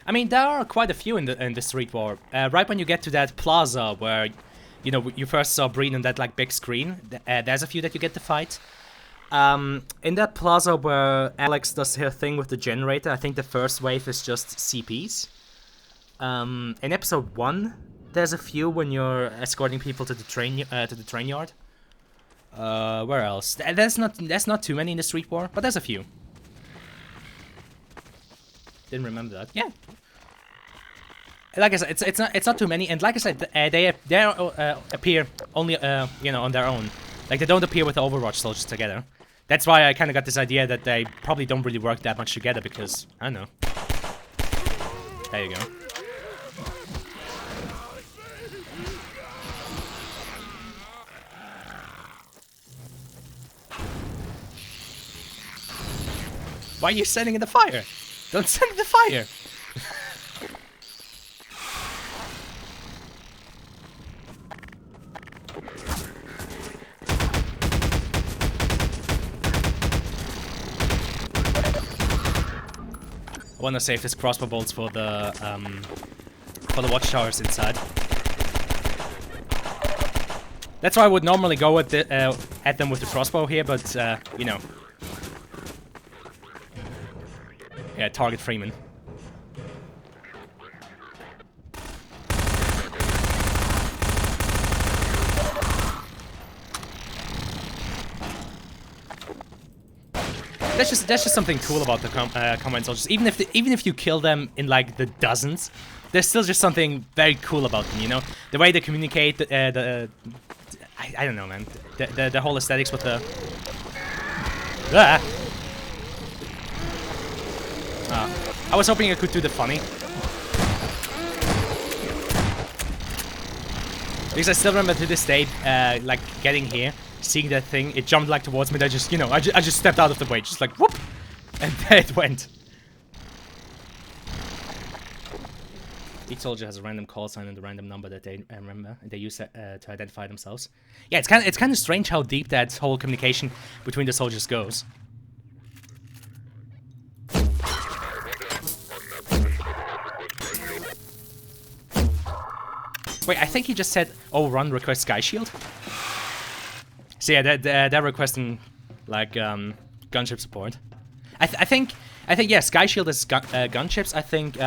I mean, there are quite a few in the street war. Right when you get to that plaza where you know, you first saw Breen on that like big screen. There's a few that you get to fight. In that plaza where Alex does her thing with the generator, I think the first wave is just CPs. In episode 1, there's a few when you're escorting people to the train yard. Where else? There's not too many in the Street War, but there's a few. Didn't remember that. Yeah. Like I said, it's not too many, and like I said, they appear only you know, on their own. Like they don't appear with the Overwatch soldiers together. That's why I kind of got this idea that they probably don't really work that much together because I don't know. There you go. Why are you sending in the fire? Don't send in the fire! I want to save this crossbow bolts for the watchtowers inside. That's why I would normally go at them with the crossbow here, but you know. Yeah, target Freeman. That's just something cool about the combine soldiers. Even if you kill them in like the dozens, there's still just something very cool about them. You know, the way they communicate, I don't know, man. The whole aesthetics with the. I was hoping I could do the funny. Because I still remember to this day, like getting here, seeing that thing, it jumped like towards me. I just, you know, I just stepped out of the way, just like whoop, and there it went. Each soldier has a random call sign and a random number that they remember, and they use that to identify themselves. Yeah, it's kind of strange how deep that whole communication between the soldiers goes. Wait, I think he just said, "Oh, run, request Sky Shield." So yeah, they're requesting like gunship support. I think yeah, Sky Shield is gunships. I think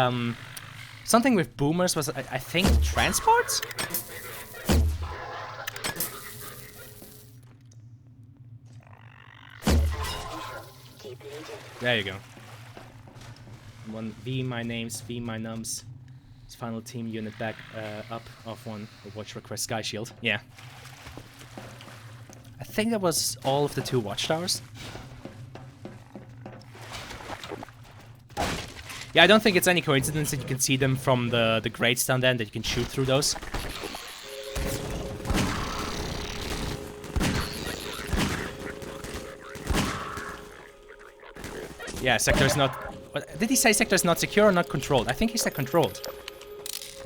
something with boomers was I think transports. There you go. One V my names, V my nums. Final team unit back up of one. Watch request Sky Shield. Yeah. I think that was all of the 2 watchtowers. Yeah, I don't think it's any coincidence that you can see them from the grates down there and that you can shoot through those. Yeah, sector is not... What, did he say sector is not secure or not controlled? I think he said controlled.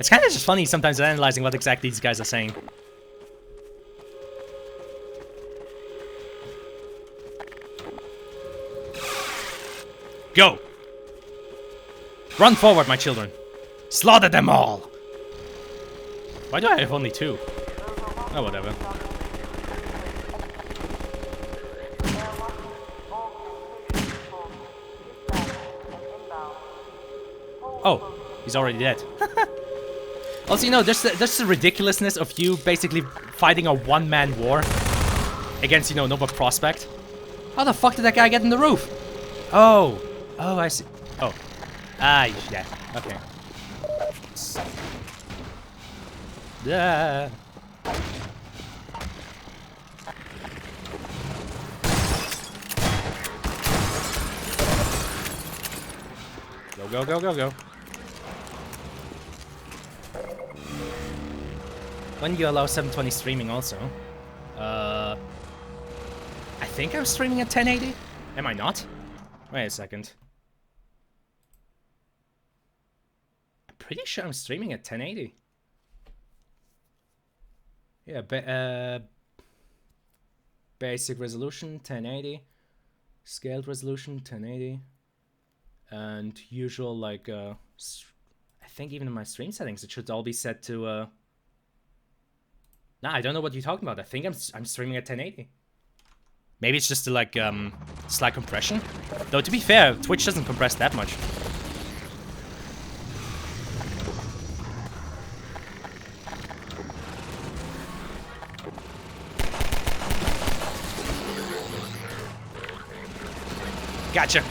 It's kind of just funny sometimes analyzing what exactly these guys are saying. Go! Run forward, my children! Slaughter them all! Why do I have only 2? Oh, whatever. Oh, he's already dead. Also, you know, there's the ridiculousness of you basically fighting a one-man war against, you know, Nova Prospect. How the fuck did that guy get in the roof? Oh. Oh, I see. Oh. Ah, yeah. Okay. Yeah. Go, go, go, go, go. When you allow 720 streaming also? I think I'm streaming at 1080? Am I not? Wait a second. I'm pretty sure I'm streaming at 1080. Yeah, basic resolution 1080, scaled resolution 1080, and usual like I think even in my stream settings it should all be set to Nah, I don't know what you're talking about. I think I'm streaming at 1080. Maybe it's just like slight compression. Though to be fair, Twitch doesn't compress that much. Gotcha.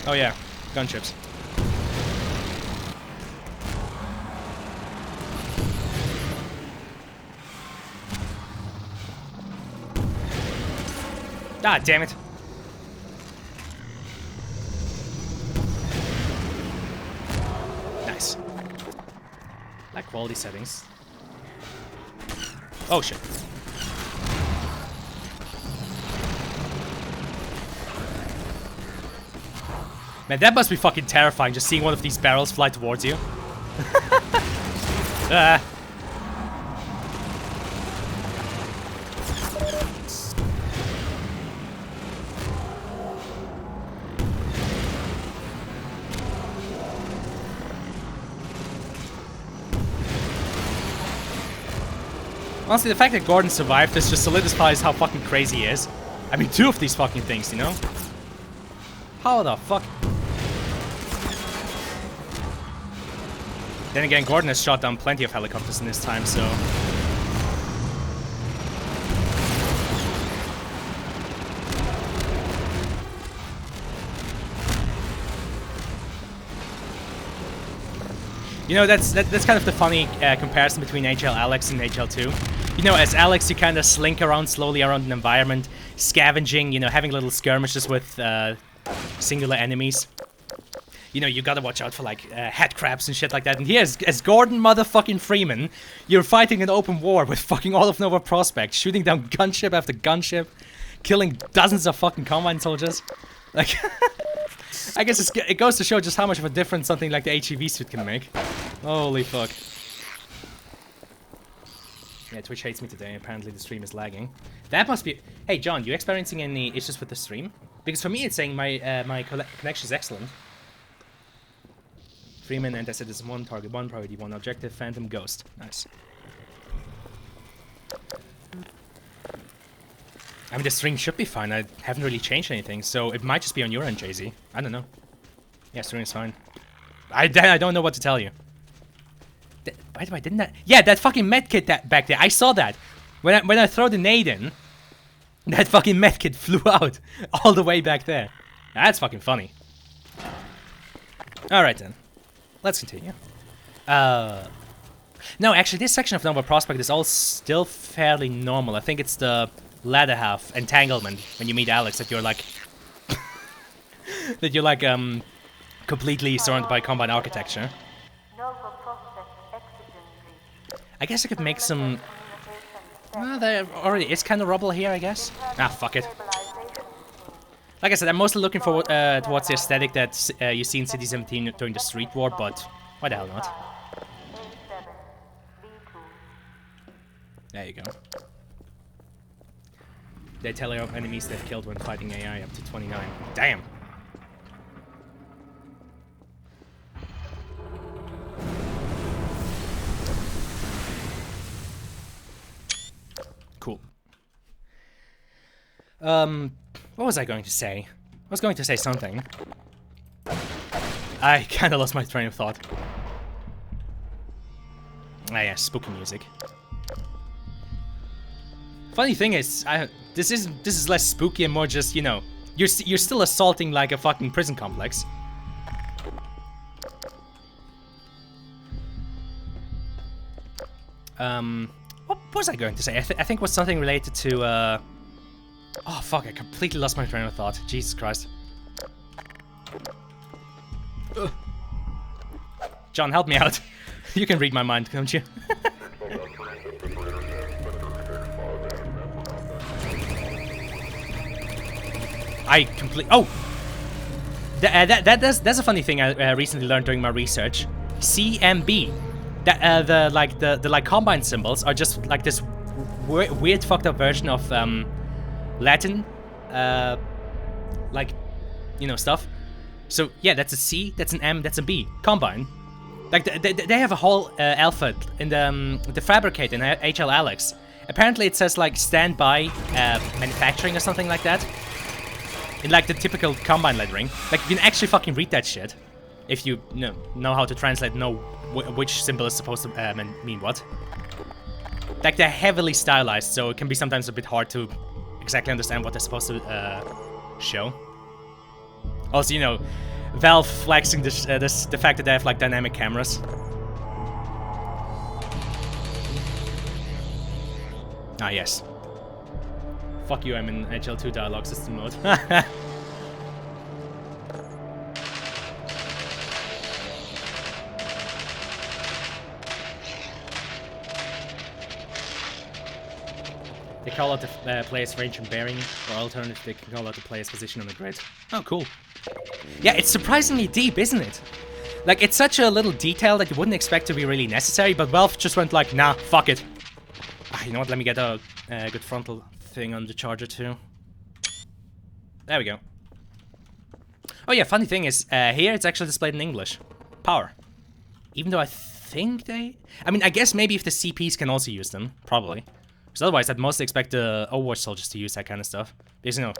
Oh yeah, gunships. Ah, damn it. Nice. Like quality settings. Oh shit. Man, that must be fucking terrifying, just seeing one of these barrels fly towards you. Ah. Honestly, the fact that Gordon survived this just solidifies how fucking crazy he is. I mean, 2 of these fucking things, you know? How the fuck? Then again, Gordon has shot down plenty of helicopters in his time, so... You know, that's kind of the funny comparison between HL Alex and HL 2. You know, as Alex, you kind of slink around slowly around an environment, scavenging, you know, having little skirmishes with singular enemies. You know, you gotta watch out for, like, head crabs and shit like that. And here, as Gordon motherfucking Freeman, you're fighting an open war with fucking all of Nova Prospekt, shooting down gunship after gunship, killing dozens of fucking Combine soldiers. Like... I guess it goes to show just how much of a difference something like the HEV suit can make. Holy fuck. Yeah, Twitch hates me today. Apparently the stream is lagging. That must be... Hey, John, you experiencing any issues with the stream? Because for me, it's saying my connection is excellent. Freeman, anti-citizen 1, target 1, priority 1, objective, Phantom, Ghost. Nice. I mean, the stream should be fine. I haven't really changed anything, so it might just be on your end, JZ. I don't know. Yeah, stream is fine. I don't know what to tell you. By the way, didn't that... Yeah, that fucking medkit back there. I saw that. When I throw the nade in, that fucking medkit flew out all the way back there. That's fucking funny. Alright then. Let's continue. No, actually, this section of Nova Prospekt is all still fairly normal. I think it's the... ladder half, entanglement, when you meet Alex, that you're like... that you're like, completely surrounded by Combine architecture. I guess I could make some... Well, there already is kind of rubble here, I guess. Ah, fuck it. Like I said, I'm mostly looking forward towards the aesthetic that you see in City 17 during the Street War, but why the hell not? There you go. They tally of enemies they've killed when fighting AI up to 29. Damn! Cool. What was I going to say? I was going to say something. I kinda lost my train of thought. Ah yeah, spooky music. Funny thing is, this is less spooky and more just, you know, you're still assaulting like a fucking prison complex. What was I going to say? I think it was something related to, oh fuck, I completely lost my train of thought. Jesus Christ. Ugh. John, help me out. You can read my mind, can't you? Oh! That's a funny thing I recently learned during my research. CMB. That the like Combine symbols are just like this weird fucked up version of Latin, like, you know, stuff. So yeah, that's a C, that's an M, that's a B. Combine. Like, they have a whole alpha in the Fabricate in HL Alex. Apparently it says, like, standby manufacturing or something like that. In, like, the typical Combine lettering. Like, you can actually fucking read that shit. If you know how to translate, know which symbol is supposed to mean what. Like, they're heavily stylized, so it can be sometimes a bit hard to exactly understand what they're supposed to show. Also, you know, Valve flexing the fact that they have, like, dynamic cameras. Ah, yes. Fuck you, I'm in HL2 dialogue system mode. They call out the player's range and bearing, or alternatively, they can call out the player's position on the grid. Oh, cool. Yeah, it's surprisingly deep, isn't it? Like, it's such a little detail that you wouldn't expect to be really necessary, but Valve just went like, nah, fuck it. Ah, you know what, let me get a good frontal thing on the charger too. There we go. Oh yeah, funny thing is, here it's actually displayed in English. Power. Even though I think they... I mean, I guess maybe if the CPs can also use them, probably. Because otherwise, I'd mostly expect the Overwatch soldiers to use that kind of stuff. Because, you know,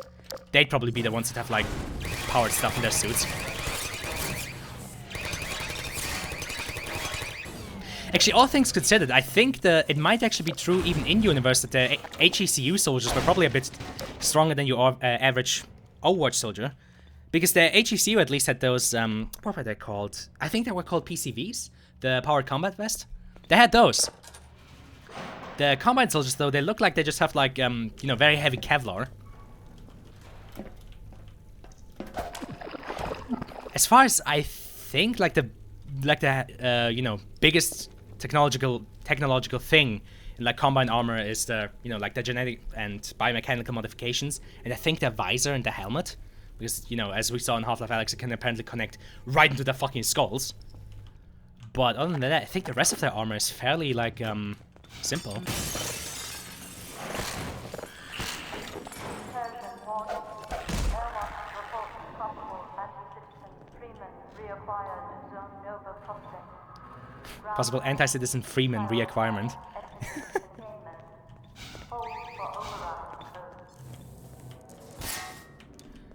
they'd probably be the ones that have, like, powered stuff in their suits. Actually, all things considered, I think it might actually be true even in universe that the HECU soldiers were probably a bit stronger than your average Overwatch soldier. Because the HECU at least had those, what were they called? I think they were called PCVs? The Powered Combat Vest? They had those. The Combine soldiers, though, they look like they just have, like, you know, very heavy Kevlar. As far as I think, like the you know, biggest technological thing in, like, Combine armor is the, you know, like the genetic and biomechanical modifications, and I think the visor and the helmet, because, you know, as we saw in Half-Life Alyx, it can apparently connect right into their fucking skulls. But other than that, I think the rest of their armor is fairly, like, simple. Possible anti-citizen Freeman reacquirement.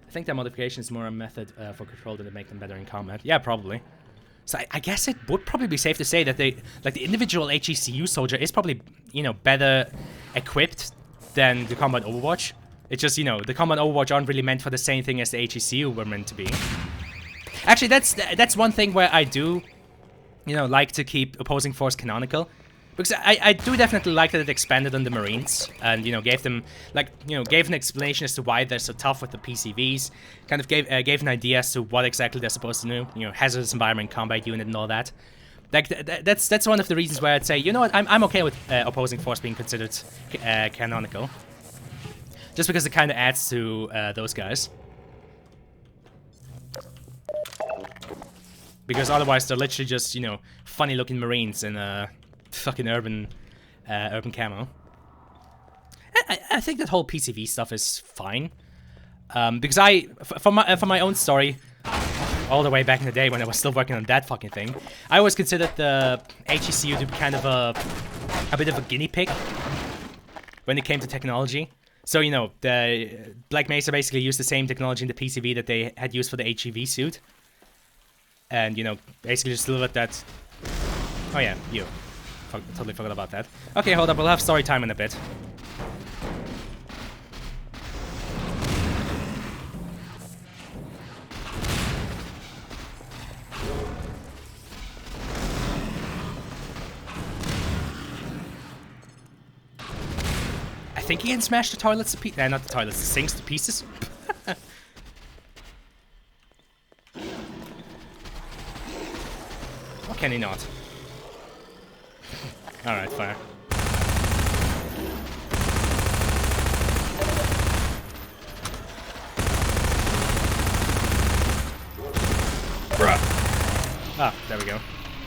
I think that modification is more a method for control than to make them better in combat. Yeah, probably. So I guess it would probably be safe to say that they, like, the individual HECU soldier is probably, you know, better equipped than the Combat Overwatch. It's just, you know, the Combat Overwatch aren't really meant for the same thing as the HECU were meant to be. Actually, that's one thing where I do, you know, like to keep Opposing Force canonical. Because I do definitely like that it expanded on the Marines and, you know, gave them, like, you know, gave an explanation as to why they're so tough with the PCVs. Kind of gave an idea as to what exactly they're supposed to do. You know, hazardous environment, combat unit, and all that. Like, that's one of the reasons where I'd say, you know what, I'm okay with Opposing Force being considered canonical. Just because it kind of adds to those guys. Because otherwise they're literally just, you know, funny-looking Marines in a fucking urban camo. I think that whole PCV stuff is fine. Because for my own story, all the way back in the day when I was still working on that fucking thing, I always considered the HECU to be kind of a bit of a guinea pig when it came to technology. So, you know, the Black Mesa basically used the same technology in the PCV that they had used for the HEV suit. And, you know, basically just delivered that... Oh yeah, you. Totally forgot about that. Okay, hold up, we'll have story time in a bit. I think he can smash the toilets to pieces. Not the toilets, the sinks to pieces. Or can he not? Alright, fire. Bruh. Ah, there we go.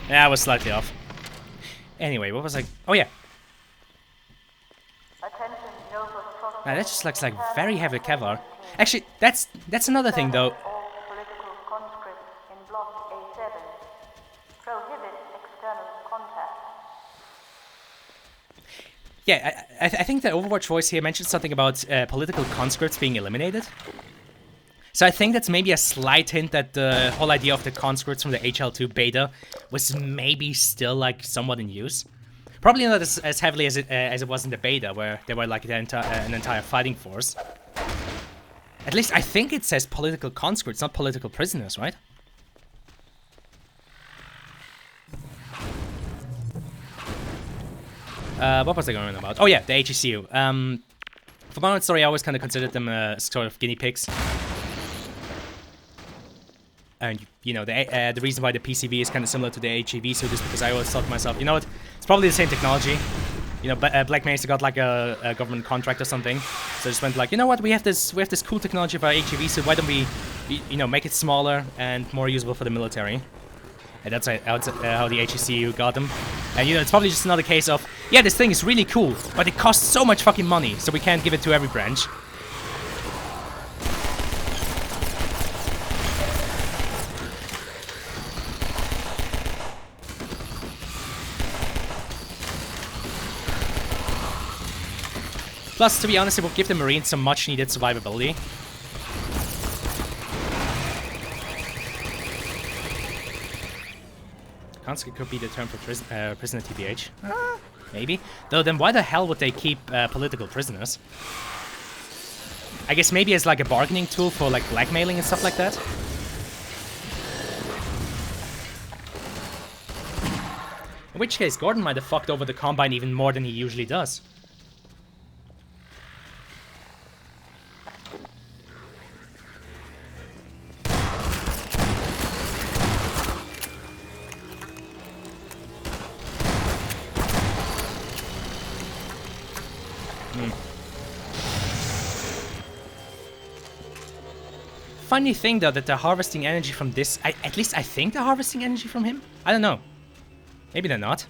Yeah, I was slightly off. Anyway, what was I... Oh, yeah. Now, that just looks like very heavy Kevlar. Actually, that's another thing, though. All political conscripts in Block A7. Prohibit Yeah, I think the Overwatch voice here mentioned something about political conscripts being eliminated. So I think that's maybe a slight hint that the whole idea of the conscripts from the HL2 beta was maybe still like somewhat in use. Probably not as heavily as it was in the beta, where they were like an entire fighting force. At least I think it says political conscripts, not political prisoners, right? What was I going on about? Oh yeah, the HECU. For my own story, I always kind of considered them sort of guinea pigs. And, you know, the reason why the PCV is kind of similar to the HEV suit is because I always thought to myself, you know what, it's probably the same technology. You know, Black Mesa got like a government contract or something. So I just went like, you know what, we have this cool technology for our HEV suit, why don't we, you know, make it smaller and more usable for the military. And that's how the HECU got them. And, you know, it's probably just another case of, yeah, this thing is really cool, but it costs so much fucking money, so we can't give it to every branch. Plus, to be honest, it will give the Marines some much-needed survivability. Conscript could be the term for prisoner TBH. Maybe. Though then why the hell would they keep political prisoners? I guess maybe as like a bargaining tool for like blackmailing and stuff like that. In which case, Gordon might have fucked over the Combine even more than he usually does. Funny thing though that they're harvesting energy from this. At least I think they're harvesting energy from him. I don't know. Maybe they're not.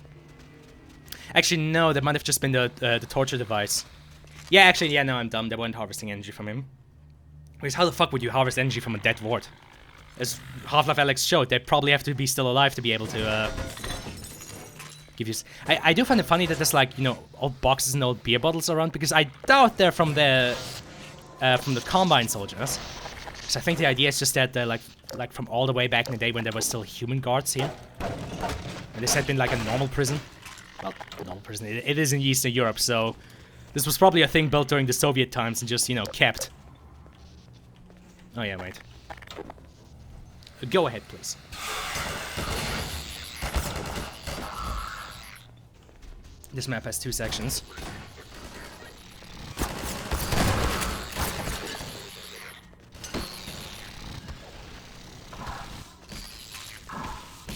Actually, no. That might have just been the torture device. Yeah, actually, yeah. No, I'm dumb. They weren't harvesting energy from him. Because how the fuck would you harvest energy from a dead ward? As Half-Life Alyx showed, they probably have to be still alive to be able to give you. I do find it funny that there's like, you know, old boxes and old beer bottles around, because I doubt they're from the Combine soldiers. So I think the idea is just that they're like from all the way back in the day when there were still human guards here. And this had been like a normal prison. Well, normal prison. It is in Eastern Europe, so this was probably a thing built during the Soviet times and just, you know, kept. Oh yeah, wait. Go ahead, please. This map has 2 sections.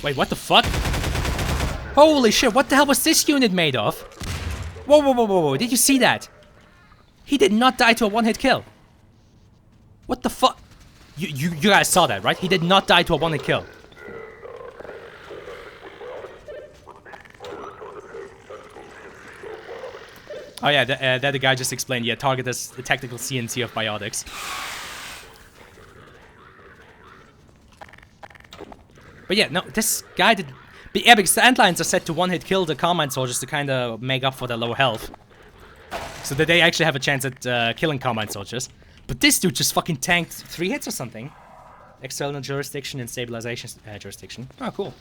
Wait, what the fuck? Holy shit, what the hell was this unit made of? Whoa, whoa, whoa, whoa, whoa, did you see that? He did not die to a one-hit kill. What the fuck? You guys saw that, right? He did not die to a one-hit kill. Oh yeah, that the guy just explained, yeah, target as the tactical CNC of biotics. But yeah, no, this guy did... Yeah, because the Antlines are set to one-hit kill the Carmine soldiers to kind of make up for their low health. So that they actually have a chance at killing Carmine soldiers. But this dude just fucking tanked 3 hits or something. External jurisdiction and stabilization jurisdiction. Oh, cool.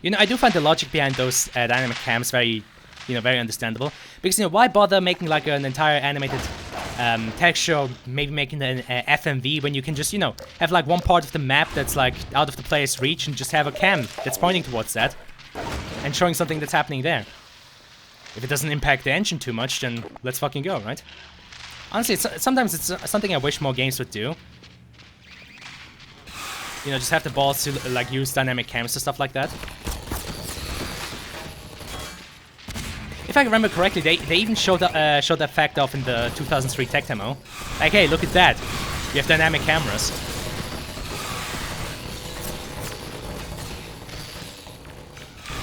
You know, I do find the logic behind those dynamic cams very, you know, very understandable. Because, you know, why bother making like an entire animated texture, maybe making an FMV when you can just, you know, have like one part of the map that's like out of the player's reach and just have a cam that's pointing towards that and showing something that's happening there. If it doesn't impact the engine too much, then let's fucking go, right? Honestly, sometimes it's something I wish more games would do. You know, just have the balls to like use dynamic cams and stuff like that. If I remember correctly, they even showed that fact off in the 2003 tech demo. Like, hey, look at that. You have dynamic cameras.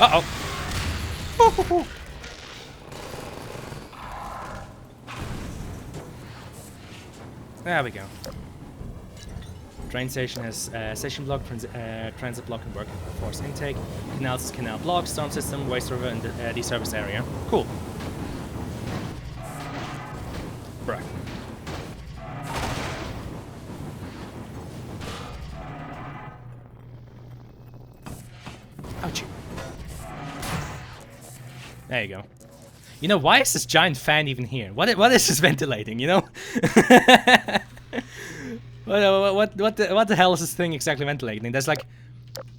Uh-oh. There we go. Train station has station block, transit block, and working force intake. Canals is canal block, storm system, waste river, and the service area. Cool. Bruh. Ouchie. There you go. You know, why is this giant fan even here? What is this ventilating, you know? what the hell is this thing exactly ventilating? There's like...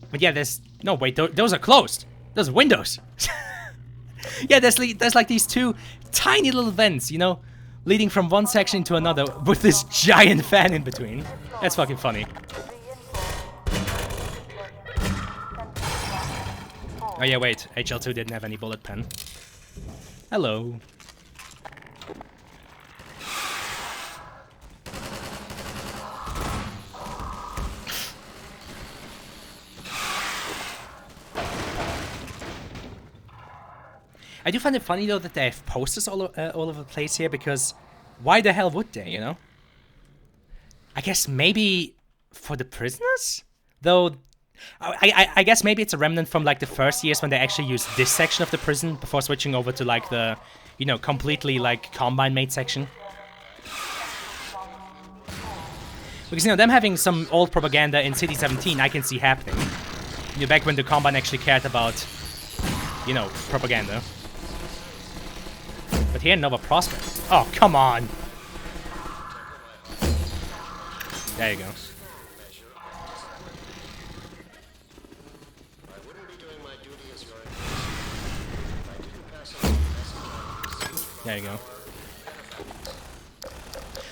But yeah, there's... No, wait, those are closed. Those are windows. Yeah, there's like these two tiny little vents, you know? Leading from one section to another with this giant fan in between. That's fucking funny. Oh yeah, wait. HL2 didn't have any bullet pen. Hello. I do find it funny though that they have posters all over the place here, because why the hell would they, you know? I guess maybe for the prisoners? Though, I guess maybe it's a remnant from like the first years when they actually used this section of the prison before switching over to like the, you know, completely like Combine made section. Because, you know, them having some old propaganda in City 17 I can see happening. You know, back when the Combine actually cared about, you know, propaganda. But here, Nova Prospect. Oh, come on! There you go. There you go.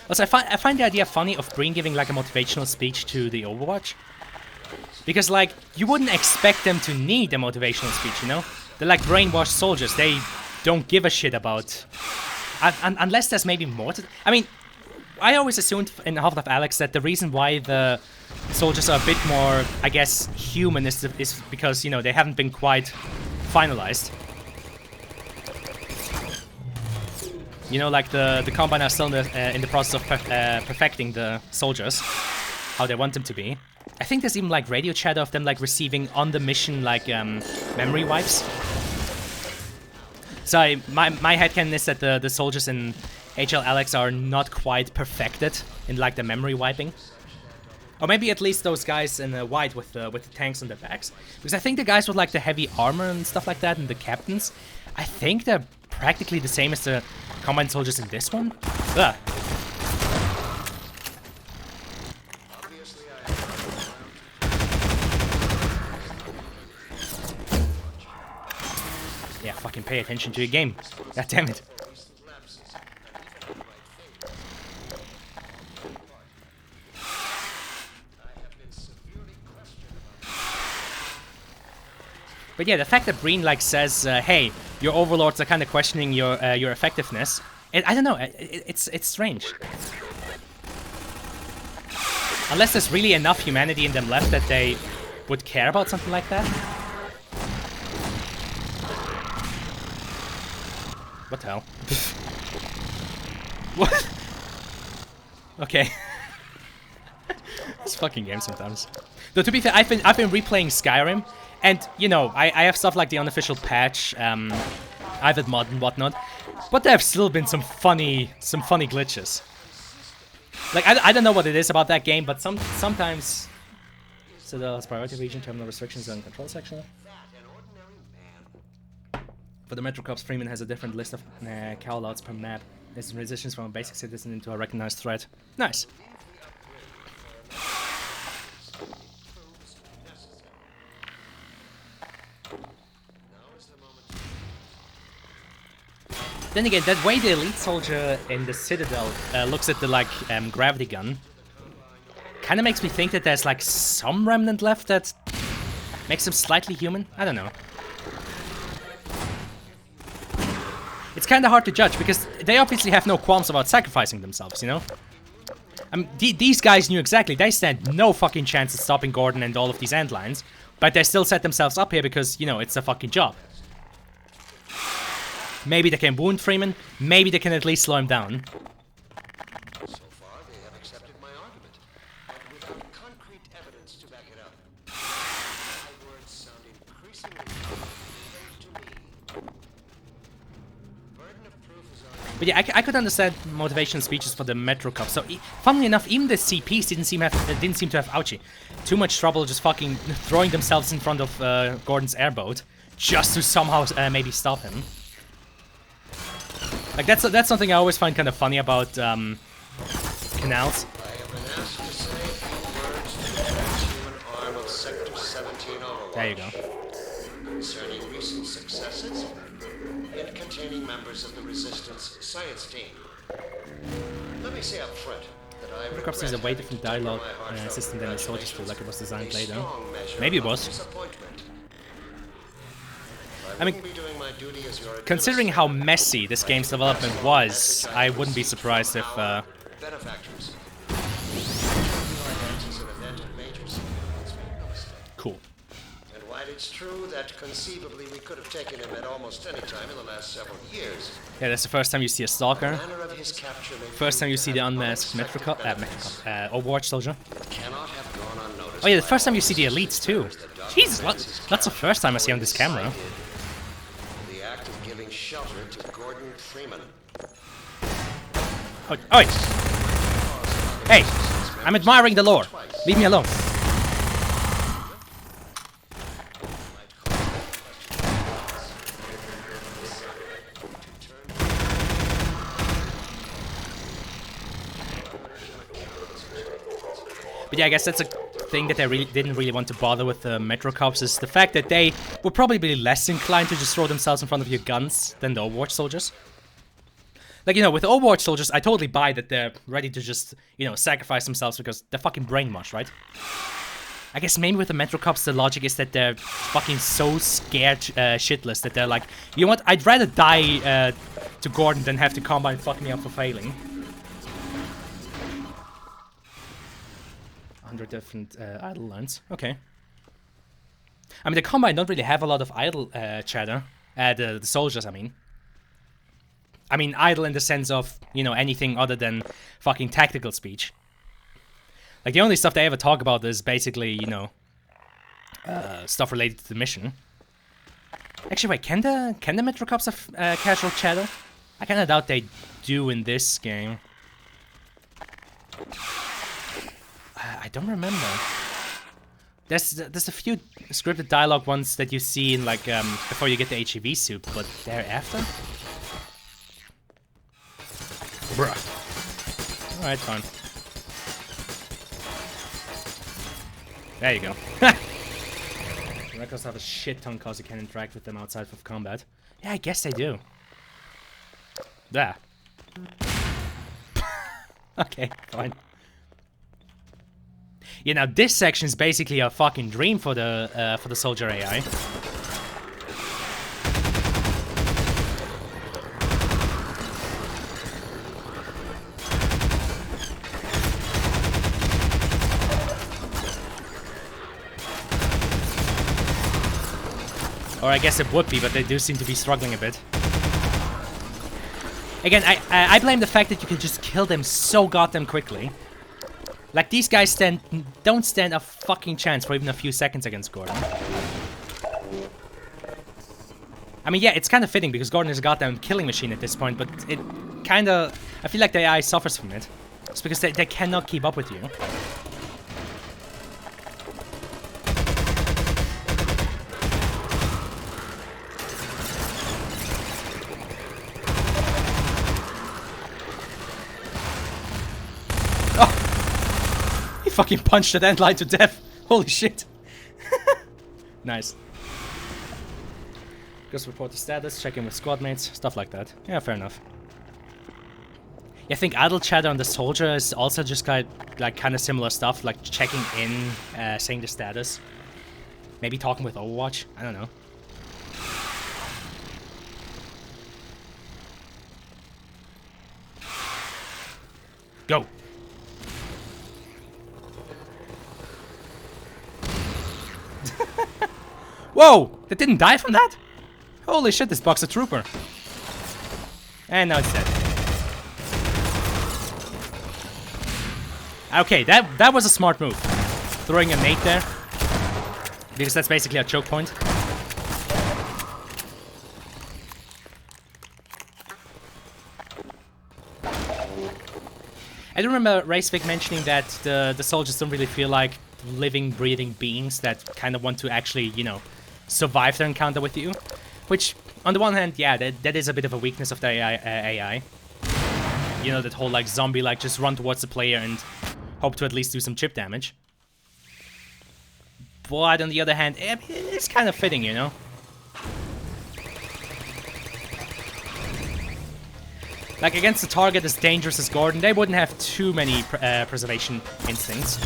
Also, I find the idea funny of Breen giving like a motivational speech to the Overwatch. Because, like, you wouldn't expect them to need a motivational speech, you know? They're like brainwashed soldiers. They don't give a shit about... unless there's maybe more to... I mean, I always assumed in Half-Life Alyx that the reason why the soldiers are a bit more, I guess, human is because, you know, they haven't been quite finalized. You know, like the Combine are still in the process of perfecting the soldiers, how they want them to be. I think there's even like radio chatter of them like receiving on the mission like memory wipes. So my headcanon is that the soldiers in HL Alyx are not quite perfected in like the memory wiping. Or maybe at least those guys in white with the tanks on their backs. Because I think the guys with like the heavy armor and stuff like that and the captains, I think they're practically the same as the Combine soldiers in this one. Ugh. Yeah, fucking pay attention to your game. God damn it. But yeah, the fact that Breen like says, "Hey, your overlords are kind of questioning your effectiveness," I don't know. It's strange. Unless there's really enough humanity in them left that they would care about something like that. What the hell? What? Okay. This fucking game sometimes. Though to be fair, I've been replaying Skyrim. And, you know, I have stuff like the unofficial patch, I've mod and whatnot, but there have still been some funny glitches. Like, I don't know what it is about that game, but sometimes... Citadel's priority region, terminal restrictions, and control section. For the Metro Corps, Freeman has a different list of call-outs per map. There's transitions from a basic citizen into a recognized threat. Nice. Then again, that way the elite soldier in the Citadel looks at the, like, gravity gun kind of makes me think that there's, like, some remnant left that makes him slightly human. I don't know. It's kind of hard to judge, because they obviously have no qualms about sacrificing themselves, you know? I mean, these guys knew exactly, they stand no fucking chance of stopping Gordon and all of these Endlines, but they still set themselves up here because, you know, it's a fucking job. Maybe they can wound Freeman, maybe they can at least slow him down. concrete evidence to back it up. My words sound increasingly to me. Burden of proof is on. But yeah, I could understand motivational speeches for the Metro Cup. So, funnily enough, even the CPs didn't seem to have ouchie. Too much trouble just fucking throwing themselves in front of Gordon's airboat just to somehow maybe stop him. Like that's something I always find kind of funny about canals. I have been asked to say a few words to the transhuman arm of Sector 17 Overwatch. There you go. Concerning recent successes in containing members of the Resistance science team. Let me say up front that I regret Perhaps there's a way having different to temper dialogue my heartfelt system than the Soldiers 2, like it was designed a later. strong measure Maybe it of was. disappointment. I mean, wouldn't be doing my duty as your considering how messy this game's development was, I wouldn't be surprised if benefactors. This is an event of major significance, make no mistake. cool. And while it's true that conceivably we could have taken him at almost any time in the last several years, Yeah, that's the first time you see a Stalker. the manner of his capture may First time you see the prove to unmasked have unexpected Overwatch Soldier. benefits. Cannot have gone unnoticed Oh yeah, the by first time all you see the elites too. Jesus, that's the first time I see on this camera. The act of giving shelter to Gordon Freeman. Oh, oi! Hey, I'm admiring the lore. Leave me alone. But yeah, I guess that's a thing that they didn't really want to bother with the Metro Cops, is the fact that they would probably be less inclined to just throw themselves in front of your guns than the Overwatch soldiers. Like, you know, with Overwatch soldiers, I totally buy that they're ready to just, you know, sacrifice themselves because they're fucking brainwashed, right? I guess maybe with the Metro Cops, the logic is that they're fucking so scared shitless that they're like, you know what, I'd rather die to Gordon than have the Combine fuck me up for failing. 100 different idle lines. Okay. I mean, the Combine don't really have a lot of idle chatter. The soldiers, I mean. I mean, idle in the sense of, you know, anything other than fucking tactical speech. Like, the only stuff they ever talk about is basically, you know, stuff related to the mission. Actually, wait, can the Metro Cops have casual chatter? I kind of doubt they do in this game. I don't remember. There's a few scripted dialogue ones that you see in, like, before you get the HEV suit, but thereafter? Bruh. Alright, fine. There you go. Records have a shit ton cause you can interact with them outside of combat. Yeah, I guess they do. There. Okay, fine. Yeah, now this section is basically a fucking dream for the soldier AI. Or I guess it would be, but they do seem to be struggling a bit. Again, I blame the fact that you can just kill them so goddamn quickly. Like, these guys don't stand a fucking chance for even a few seconds against Gordon. I mean, yeah, it's kind of fitting because Gordon is a goddamn killing machine at this point, but it kind of... I feel like the AI suffers from it. It's because they cannot keep up with you. Fucking punched that antlion to death. Holy shit. Nice. Just report the status, check in with squad mates, stuff like that. Yeah, fair enough. Yeah, I think idle chatter on the soldier is also just kind of similar stuff, like checking in, saying the status. Maybe talking with Overwatch. I don't know. Go. Whoa! That didn't die from that? Holy shit, this buck's a trooper. And now it's dead. Okay, that was a smart move. throwing a nade there. Because that's basically a choke point. I do remember Racevic mentioning that the soldiers don't really feel like living, breathing beings that kind of want to actually, you know, survive their encounter with you. Which, on the one hand, yeah, that is a bit of a weakness of the AI. You know, that whole, like, zombie, like, just run towards the player and hope to at least do some chip damage. But on the other hand, it's kind of fitting, you know? Like, against a target as dangerous as Gordon, they wouldn't have too many preservation instincts.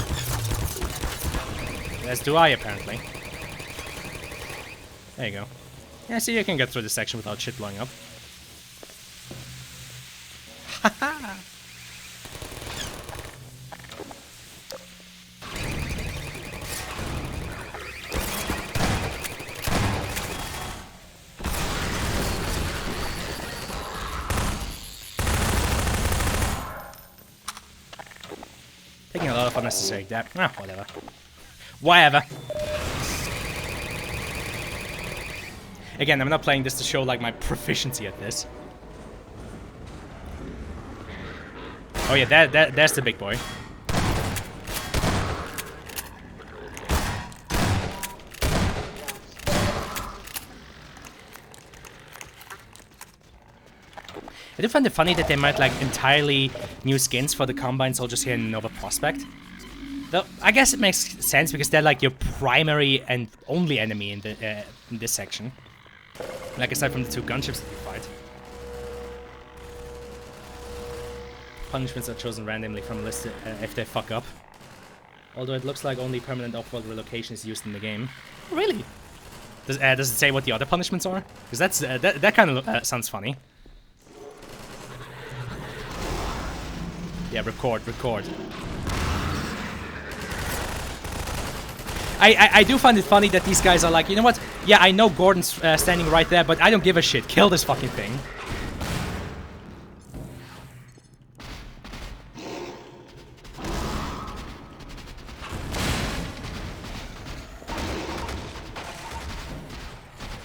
As do I, apparently. There you go. Yeah, see, you can get through this section without shit blowing up. Haha! Taking a lot of unnecessary damage. Ah, whatever. Whatever. Again, I'm not playing this to show, like, my proficiency at this. Oh yeah, that's the big boy. I do find it funny that they might like entirely new skins for the Combine soldiers here in Nova Prospect. Though I guess it makes sense because they're like your primary and only enemy in this section. Like aside from the two gunships that you fight. Punishments are chosen randomly from a list if they fuck up. Although it looks like only permanent off-world relocation is used in the game. Really? Does it say what the other punishments are? Because that's that kind of sounds funny. Yeah, record. I do find it funny that these guys are like, you know what? Yeah, I know Gordon's standing right there, but I don't give a shit. Kill this fucking thing.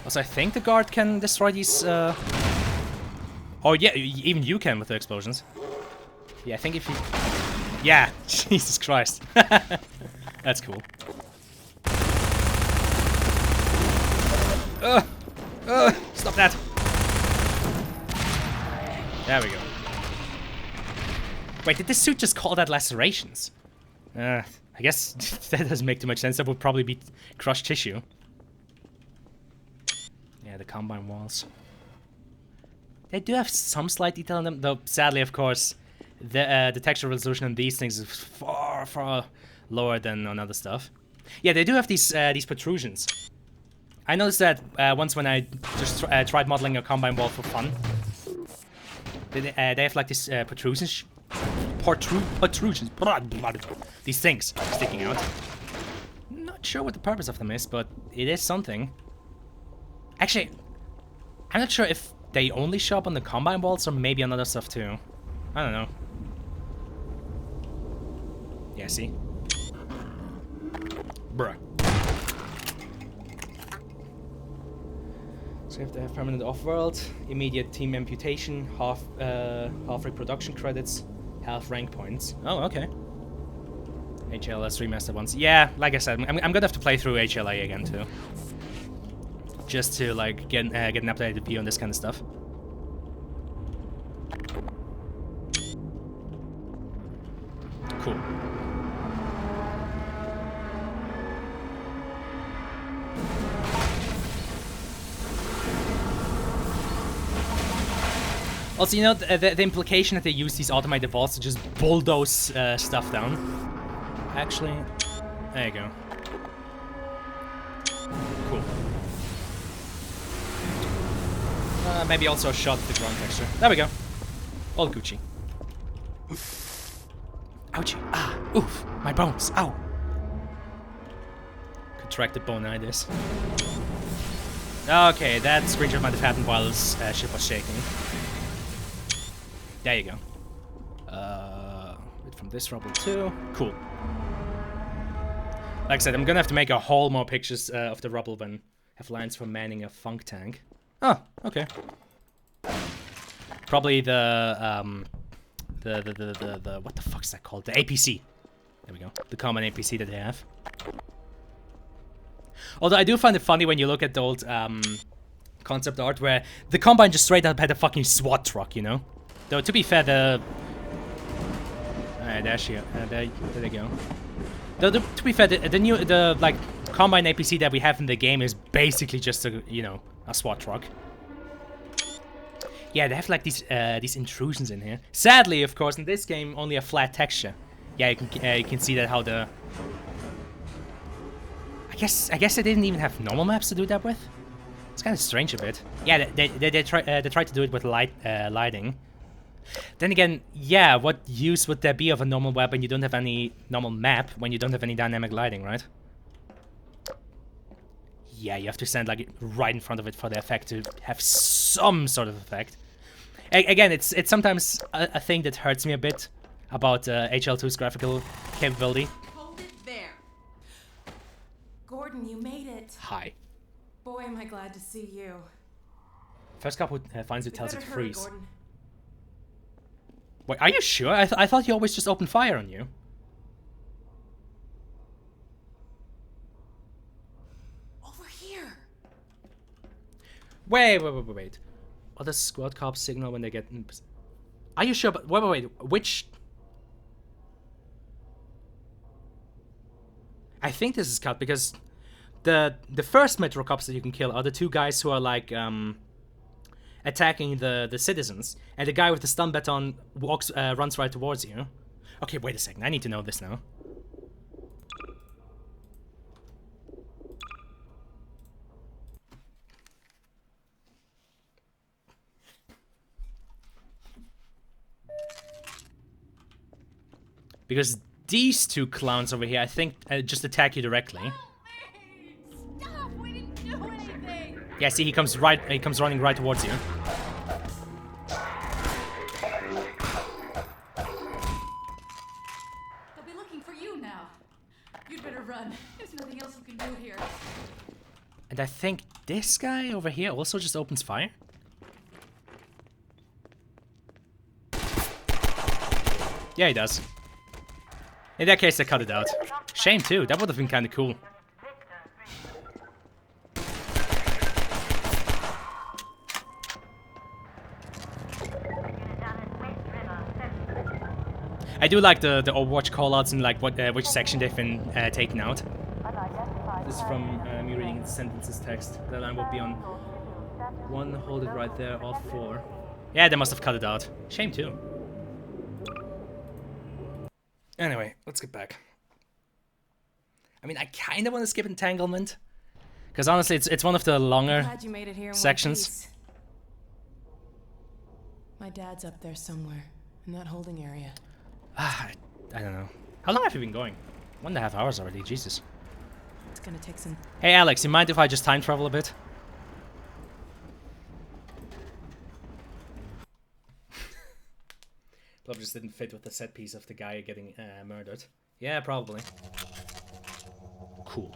Also, I think the guard can destroy these, Oh, yeah, even you can with the explosions. Yeah, I think if you... Yeah, Jesus Christ. That's cool. Stop that. There we go. Wait, did this suit just call that lacerations? I guess that doesn't make too much sense. That would probably be crushed tissue. Yeah, the Combine walls. They do have some slight detail in them, though sadly, of course, the texture resolution on these things is far lower than on other stuff. Yeah, they do have these protrusions. I noticed that once when I just tried modeling a Combine wall for fun. They have like these protrusions. These things sticking out. Not sure what the purpose of them is, but it is something. Actually, I'm not sure if they only show up on the Combine walls or maybe on other stuff too. I don't know. Yeah, see? Bruh. So you have to have permanent off-world, immediate team amputation, half reproduction credits, half rank points. Oh, okay. HLS remastered once. Yeah, like I said, I'm gonna have to play through HLA again too. Just to like get an updated view on this kind of stuff. Cool. Also, you know, the implication that they use these automated vaults to just bulldoze stuff down. Actually, there you go. Cool. Maybe also a shot at the ground texture. There we go. All Gucci. Ouchie. Ah, oof. My bones. Ow. Contracted bonitis. Okay, that screenshot might have happened while his ship was shaking. There you go. Bit from this rubble too. Cool. Like I said, I'm gonna have to make a whole more pictures of the rubble when have lines for manning a funk tank. Oh, okay. Probably the what the fuck's that called? The APC. There we go. The common APC that they have. Although I do find it funny when you look at the old concept art where the Combine just straight up had a fucking SWAT truck, you know? Though to be fair, the there they go. Though to be fair, the like Combine APC that we have in the game is basically just a a SWAT truck. Yeah, they have like these intrusions in here. Sadly, of course, in this game only a flat texture. Yeah, you can see that how the. I guess they didn't even have normal maps to do that with. It's kind of strange a bit. Yeah, they tried to do it with lighting. Then again, yeah, what use would there be of a normal map when you don't have any normal map when you don't have any dynamic lighting, right? Yeah, you have to stand like right in front of it for the effect to have some sort of effect. Again, it's sometimes a thing that hurts me a bit about HL2's graphical capability. Hold it there. Gordon, you made it. Hi. Boy, am I glad to see you. First cop who finds it tells it to Better hurry, freeze. Gordon. Wait, are you sure? I thought you always just opened fire on you. Over here. Wait. Other squad cops signal when they get in. Are you sure? But wait. Which? I think this is cut because the first Metro cops that you can kill are the two guys who are like attacking the citizens, and the guy with the stun baton runs right towards you. Okay, wait a second. I need to know this now. Because these two clowns over here, I think, just attack you directly. Stop! We didn't do anything. Yeah, see, he comes running right towards you. They'll be looking for you now. You'd better run. There's nothing else we can do here. And I think this guy over here also just opens fire. Yeah, he does. In that case, I cut it out. Shame too, that would have been kind of cool. I do like the Overwatch callouts and like which section they've been taken out. This is from me reading the sentences text. That line will be on one, hold it right there, all four. Yeah, they must have cut it out. Shame too. Anyway, let's get back. I mean, I kind of want to skip Entanglement. Because honestly, it's one of the longer Glad you made it here in one sections. piece. My dad's up there somewhere, in that holding area. I don't know. How long have you been going? 1.5 hours already, Jesus. It's gonna take some... Hey Alex, you mind if I just time travel a bit? Love just didn't fit with the set piece of the guy getting murdered. Yeah, probably. Cool.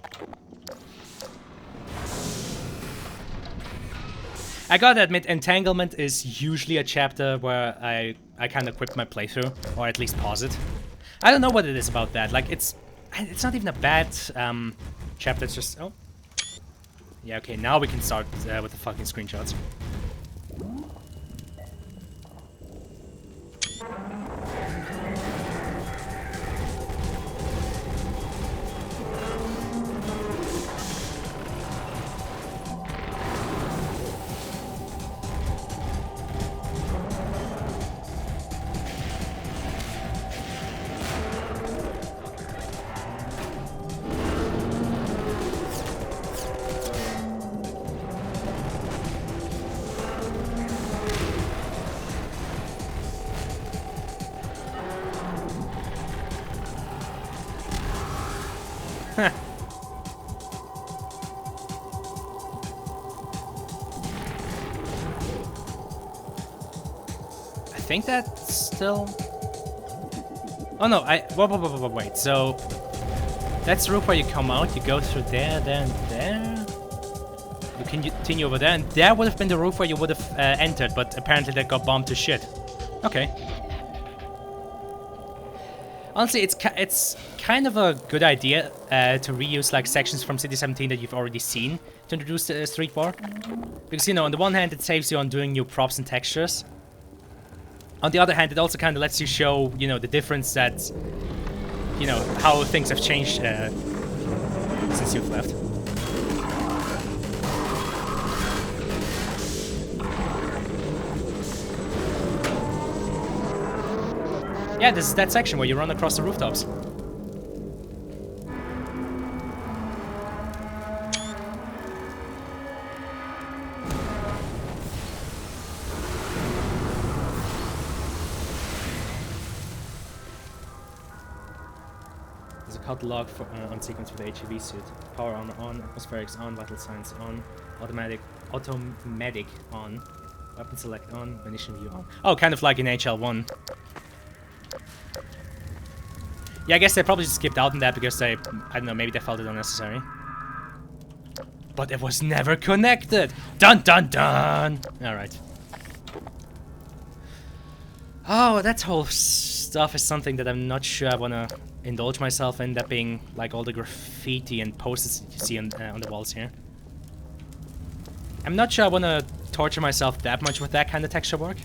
I gotta admit, Entanglement is usually a chapter where I kind of quit my playthrough, or at least pause it. I don't know what it is about that. Like, it's not even a bad chapter. It's just yeah. Okay, now we can start with the fucking screenshots. I think that's still... Oh no, wait, so... That's the roof where you come out. You go through there, there, and there. You can continue over there, and there would have been the roof where you would have entered, but apparently that got bombed to shit. Okay. Honestly, it's kind of a good idea to reuse like sections from City 17 that you've already seen to introduce the Street War. Because, you know, on the one hand, it saves you on doing new props and textures. On the other hand, it also kind of lets you show, you know, the difference that, you know, how things have changed since you've left. Yeah, this is that section where you run across the rooftops. There's a catalog for, on sequence for the HEV suit. Power armor on, atmospherics on, vital signs on, automatic on, weapon select on, munition view on. Oh, kind of like in HL1. Yeah, I guess they probably just skipped out on that because they, I don't know, maybe they felt it unnecessary. But it was never connected! Dun dun dun! Alright. Oh, that whole stuff is something that I'm not sure I wanna indulge myself in, that being like all the graffiti and posters you see on the walls here. I'm not sure I wanna torture myself that much with that kind of texture work.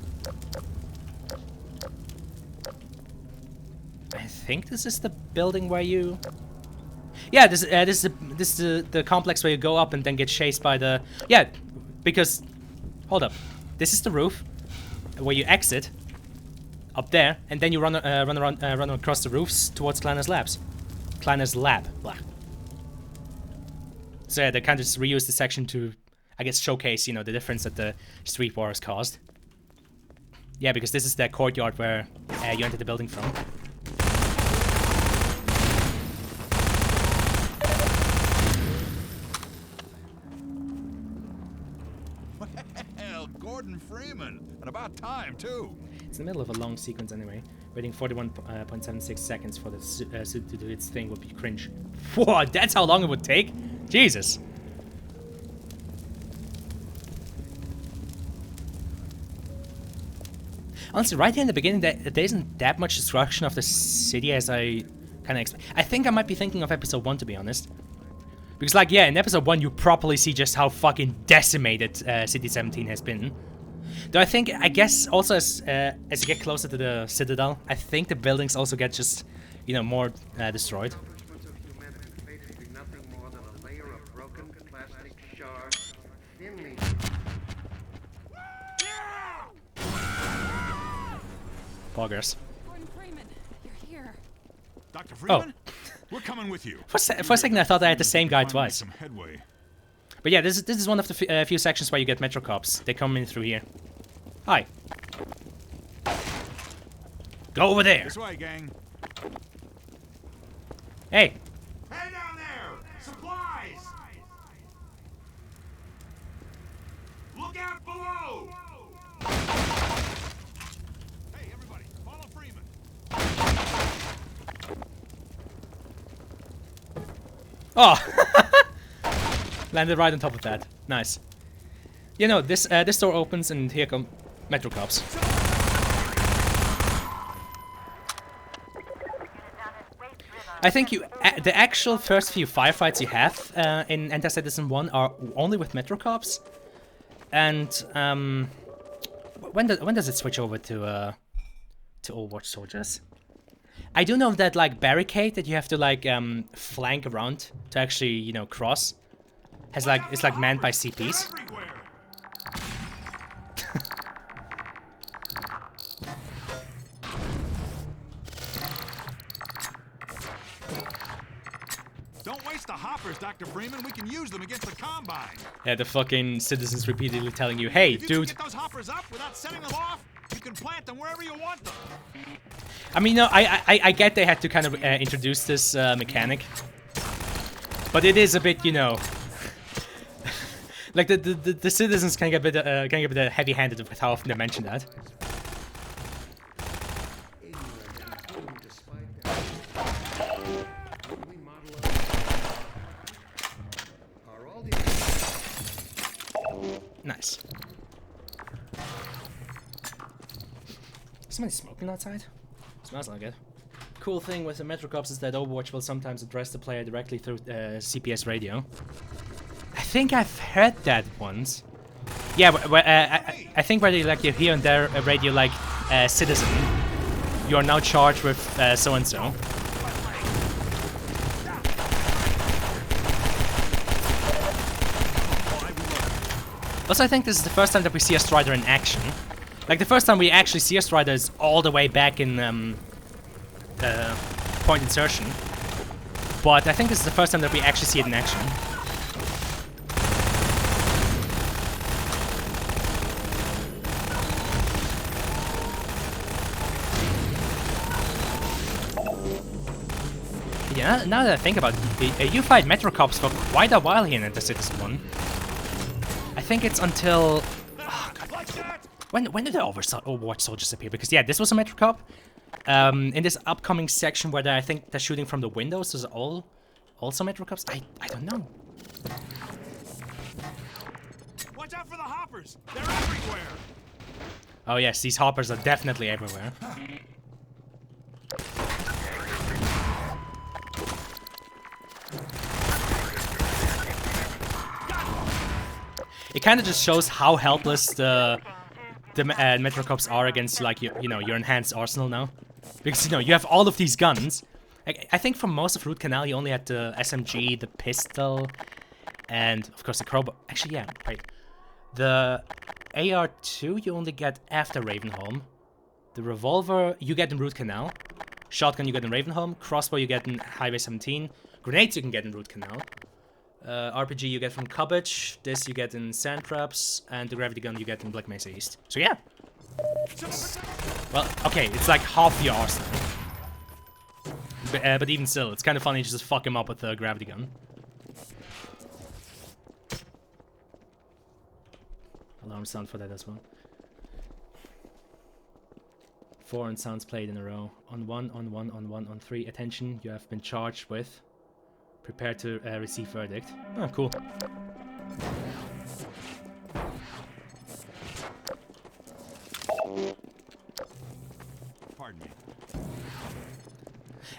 I think this is the building where you... Yeah, this is the complex where you go up and then get chased by the... Yeah, because... Hold up. This is the roof where you exit up there, and then you run across the roofs towards Klanner's labs. Klanner's lab. Blah. So yeah, they kind of just reuse the section to, I guess, showcase, you know, the difference that the Street War has caused. Yeah, because this is the courtyard where you enter the building from. Gordon Freeman, and about time too. It's in the middle of a long sequence anyway. Waiting 41.76 seconds for the suit to do its thing would be cringe. Whoa, that's how long it would take? Jesus. Honestly, right here in the beginning, there isn't that much destruction of the city as I kind of expect. I think I might be thinking of episode 1, to be honest. Because, like, yeah, in episode 1, you properly see just how fucking decimated City 17 has been. Though I guess, also as you get closer to the Citadel, I think the buildings also get just, you know, more destroyed. Poggers. Gordon Freeman, you're here. Dr. Freeman? Oh. We're coming with you. For a second, I thought I had the same guy twice. Some headway. But yeah, this is one of the few sections where you get Metro Cops. They come in through here. Hi. Go over there. This way, gang. Hey. Hey down there! Supplies! Look out below! Hey, everybody, follow Freeman. Oh! Landed right on top of that. Nice. You know, this door opens and here come Metro Cops. I think the actual first few firefights you have in Anti-Citizen 1 are only with Metro Cops. And when does it switch over to Overwatch soldiers? I do know that like barricade that you have to like flank around to actually, you know, cross is like manned by CPs. Don't waste the hoppers, Dr. Freeman. We can use them against the Combine. Yeah, the fucking citizens repeatedly telling you, hey, if you dude. Can get those hoppers up without setting them off, you can plant them wherever you want them. I mean, no, I get they had to kind of introduce this mechanic, but it is a bit, you know, like the citizens can get a bit heavy-handed with how often they mention that. Nice. Somebody smoking outside? Smells like it. Cool thing with the Metro Cops is that Overwatch will sometimes address the player directly through CPS radio. I think I've heard that once. Yeah, I think where they like you hear on their radio like citizen, you are now charged with so and so. Also, I think this is the first time that we see a Strider in action. Like the first time we actually see a Strider is all the way back in point insertion. But I think this is the first time that we actually see it in action. Yeah, now that I think about it, you fight Metro Cops for quite a while here in the Citizen 1. I think it's until... Oh, God. When did the Overwatch soldiers appear? Because yeah, this was a Metro Cop. In this upcoming section where I think they're shooting from the windows, is all also Metro Cops? I don't know. Watch out for the hoppers! They're everywhere! Oh yes, these hoppers are definitely everywhere. It kind of just shows how helpless the Metro Cops are against like your enhanced arsenal now, because you have all of these guns. I think for most of Root Canal you only had the SMG, the pistol, and of course the crowbar. Actually, yeah, wait. The AR-2 you only get after Ravenholm. The revolver you get in Root Canal. Shotgun you get in Ravenholm. Crossbow you get in Highway 17. Grenades you can get in Root Canal. RPG you get from Cubbage, this you get in Sand Traps, and the Gravity Gun you get in Black Mesa East. So yeah. Well, okay, it's like half the arsenal. But even still, it's kind of funny to just fuck him up with the Gravity Gun. Alarm sound for that as well. 4 and sounds played in a row. On 1, on 1, on 1, on 3. Attention, you have been charged with... Prepare to receive verdict. Oh, cool. Pardon me.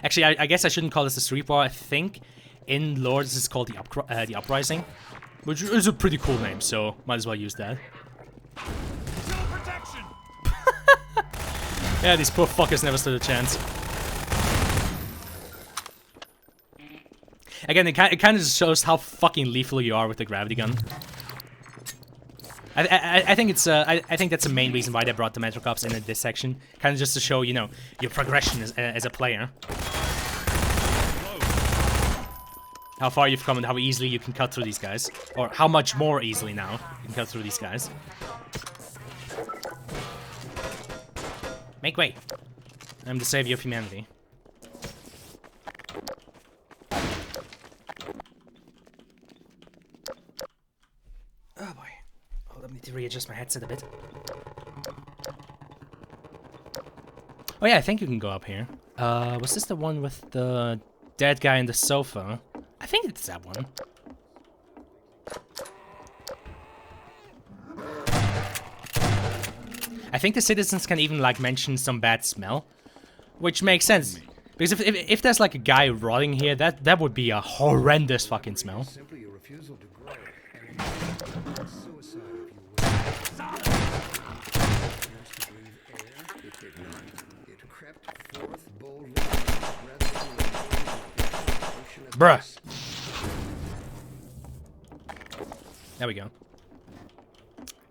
Actually, I guess I shouldn't call this a street war. I think in lore this is called the Uprising, which is a pretty cool name, so might as well use that. Protection! Yeah, these poor fuckers never stood a chance. Again, it kind of just shows how fucking lethal you are with the Gravity Gun. I think it's I think that's the main reason why they brought the Metro Cops in this section, kind of just to show your progression as a player, how far you've come and how easily you can cut through these guys, or how much more easily now you can cut through these guys. Make way! I'm the savior of humanity. Oh boy. Hold on, I need to readjust my headset a bit. Oh yeah, I think you can go up here. Was this the one with the dead guy in the sofa? I think it's that one. I think the citizens can even like mention some bad smell, which makes sense. Because if there's like a guy rotting here, that would be a horrendous fucking smell. Simply your refusal to grow. Suicide if you will. To breathe air, it did not. It crept forth boldly, rather than Bruh. There we go.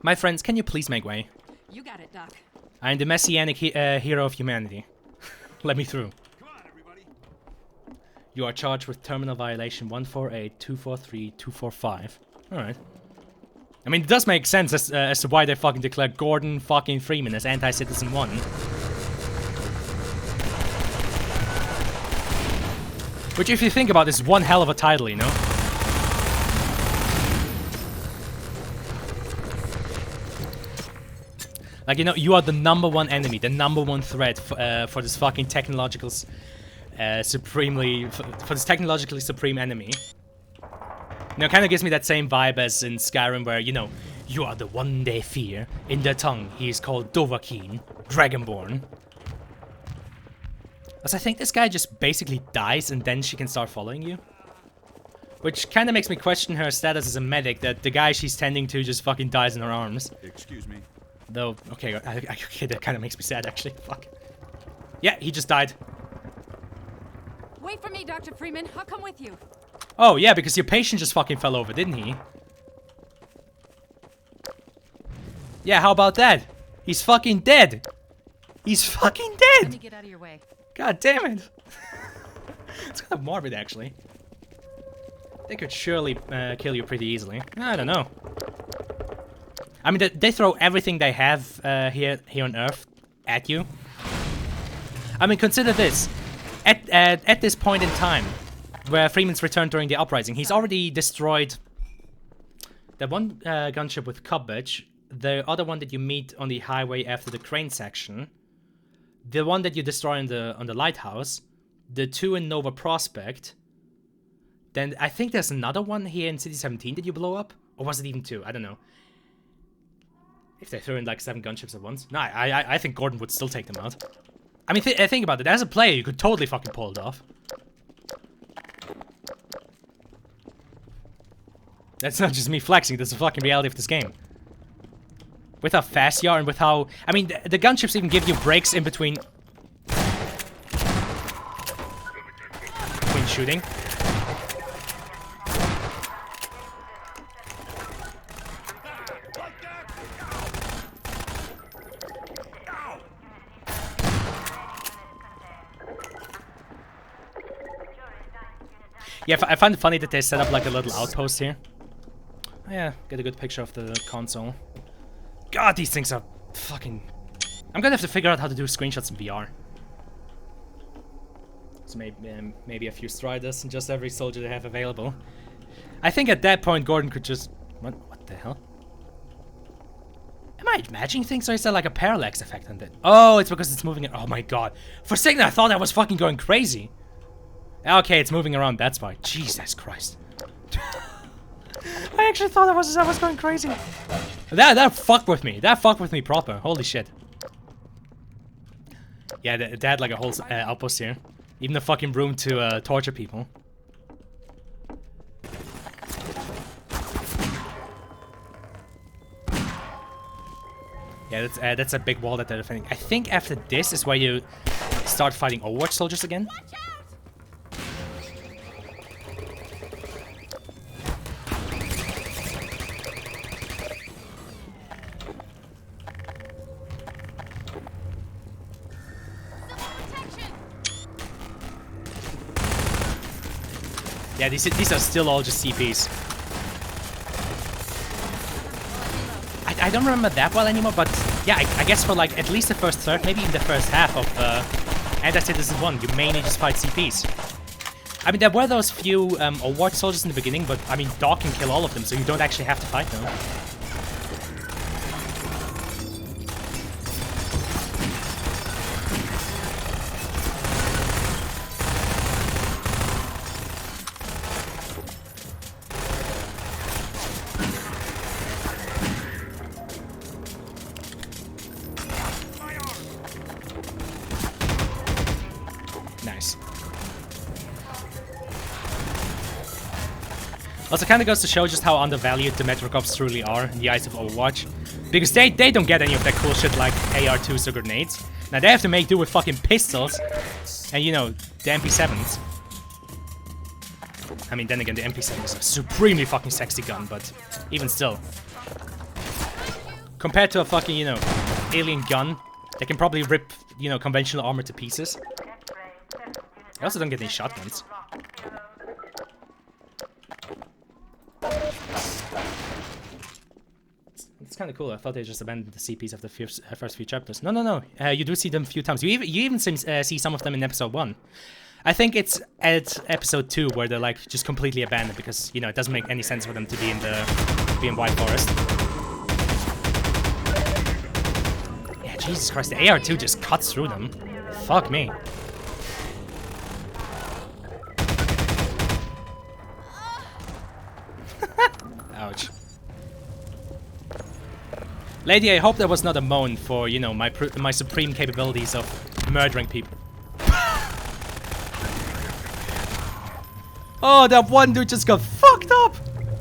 My friends, can you please make way? You got it, Doc. I am the messianic hero of humanity. Let me through. Come on, everybody. You are charged with terminal violation 148-243-245. Alright. I mean, it does make sense as to why they fucking declared Gordon fucking Freeman as Anti-Citizen 1. Which, if you think about it, is one hell of a title, you know? Like, you are the #1 enemy, the #1 threat for this fucking technological, for this technologically supreme enemy. Kind of gives me that same vibe as in Skyrim, where, You are the one they fear. In their tongue, he is called Dovahkiin, Dragonborn. As I think this guy just basically dies and then she can start following you. Which kind of makes me question her status as a medic, that the guy she's tending to just fucking dies in her arms. Excuse me. Though, okay, okay, that kind of makes me sad actually. Fuck. Yeah, he just died. Wait for me, Dr. Freeman. I'll come with you. Oh, yeah, because your patient just fucking fell over, didn't he? Yeah, how about that? He's fucking dead. He's fucking Let dead. me get out of your way. God damn it. It's kind of morbid, actually. They could surely kill you pretty easily. I don't know. I mean, they throw everything they have here on Earth at you. I mean, consider this. At this point in time, where Freeman's returned during the uprising, he's already destroyed the one gunship with Cubbage, the other one that you meet on the highway after the crane section, the one that you destroy on the lighthouse, the two in Nova Prospect. Then I think there's another one here in City 17 that you blow up, or was it even 2? I don't know. If they throw in like 7 gunships at once, no, I think Gordon would still take them out. I mean, think about it. As a player, you could totally fucking pull it off. That's not just me flexing. That's the fucking reality of this game. With how fast you are and with how... I mean, the gunships even give you breaks in between shooting. Yeah, I find it funny that they set up like a little outpost here. Oh, yeah, get a good picture of the console. God, these things are fucking... I'm gonna have to figure out how to do screenshots in VR. So maybe a few Striders and just every soldier they have available. I think at that point Gordon could just... What the hell? Am I imagining things, or is there like a parallax effect on it? Oh, it's because it's moving... Oh my god. For a second I thought I was fucking going crazy. Okay, it's moving around, that's why. Jesus Christ. I actually thought I was going crazy. That fucked with me. That fucked with me proper. Holy shit. Yeah, they had like a whole outpost here. Even a fucking room to torture people. Yeah, that's a big wall that they're defending. I think after this is where you start fighting Overwatch soldiers again. Yeah, these are still all just CPs. I don't remember that well anymore, but yeah, I guess for like at least the first third, maybe even the first half of Anti-Citizen 1, you mainly just fight CPs. I mean, there were those few Overwatch soldiers in the beginning, but I mean, Dog can kill all of them, so you don't actually have to fight them. Also, kind of goes to show just how undervalued the Metric Ops truly are in the eyes of Overwatch. Because they don't get any of that cool shit like AR-2s or grenades. Now, they have to make do with fucking pistols and, you know, the MP7s. I mean, then again, the MP7 is a supremely fucking sexy gun, but even still. Compared to a fucking, you know, alien gun, they can probably rip, you know, conventional armor to pieces. I also don't get any shotguns. It's kind of cool. I thought they just abandoned the CPs of the first few chapters. No. You do see them a few times. You even see some of them in episode 1. I think it's at episode 2 where they're like just completely abandoned because, you know, it doesn't make any sense for them to be in White Forest. Yeah, Jesus Christ, the AR-2 just cuts through them. Fuck me. Ouch. Lady, I hope that was not a moan for, you know, my supreme capabilities of murdering people. Oh, that one dude just got fucked up!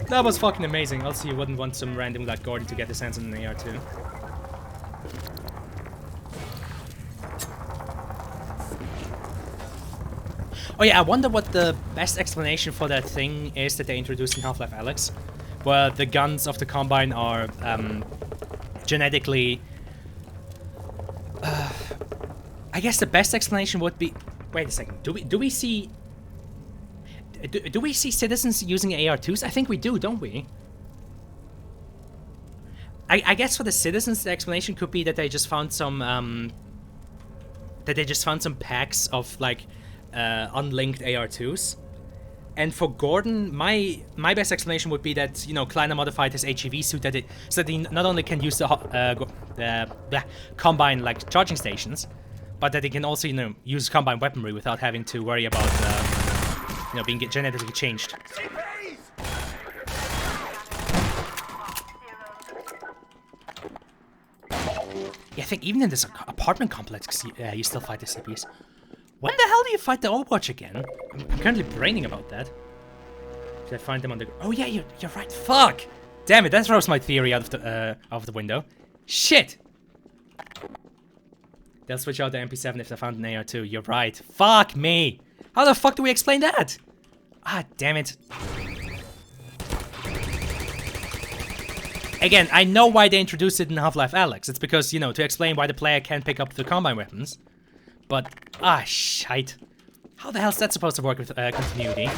That was fucking amazing. Also, you wouldn't want some random like Gordon to get his hands on an AR-2. Oh yeah, I wonder what the best explanation for that thing is that they introduced in Half-Life Alyx, where the guns of the Combine are genetically... I guess the best explanation would be... Wait a second, do we see... Do we see citizens using AR-2s? I think we do, don't we? I guess for the citizens, the explanation could be that they just found some packs of like unlinked AR-2s. And for Gordon, my best explanation would be that, you know, Kleiner modified his HEV suit so that he not only can use the Combine like charging stations, but that he can also, you know, use Combine weaponry without having to worry about you know, being genetically changed. Yeah, I think even in this apartment complex, you still fight the CPs. When the hell do you fight the Overwatch again? I'm currently braining about that. Did I find them on the... Oh yeah, you're right. Fuck! Damn it, that throws my theory out of the window. Shit! They'll switch out the MP7 if they found an AR-2. You're right. Fuck me! How the fuck do we explain that? Ah, damn it. Again, I know why they introduced it in Half-Life Alyx. It's because, you know, to explain why the player can't pick up the Combine weapons. But, shite. How the hell is that supposed to work with continuity?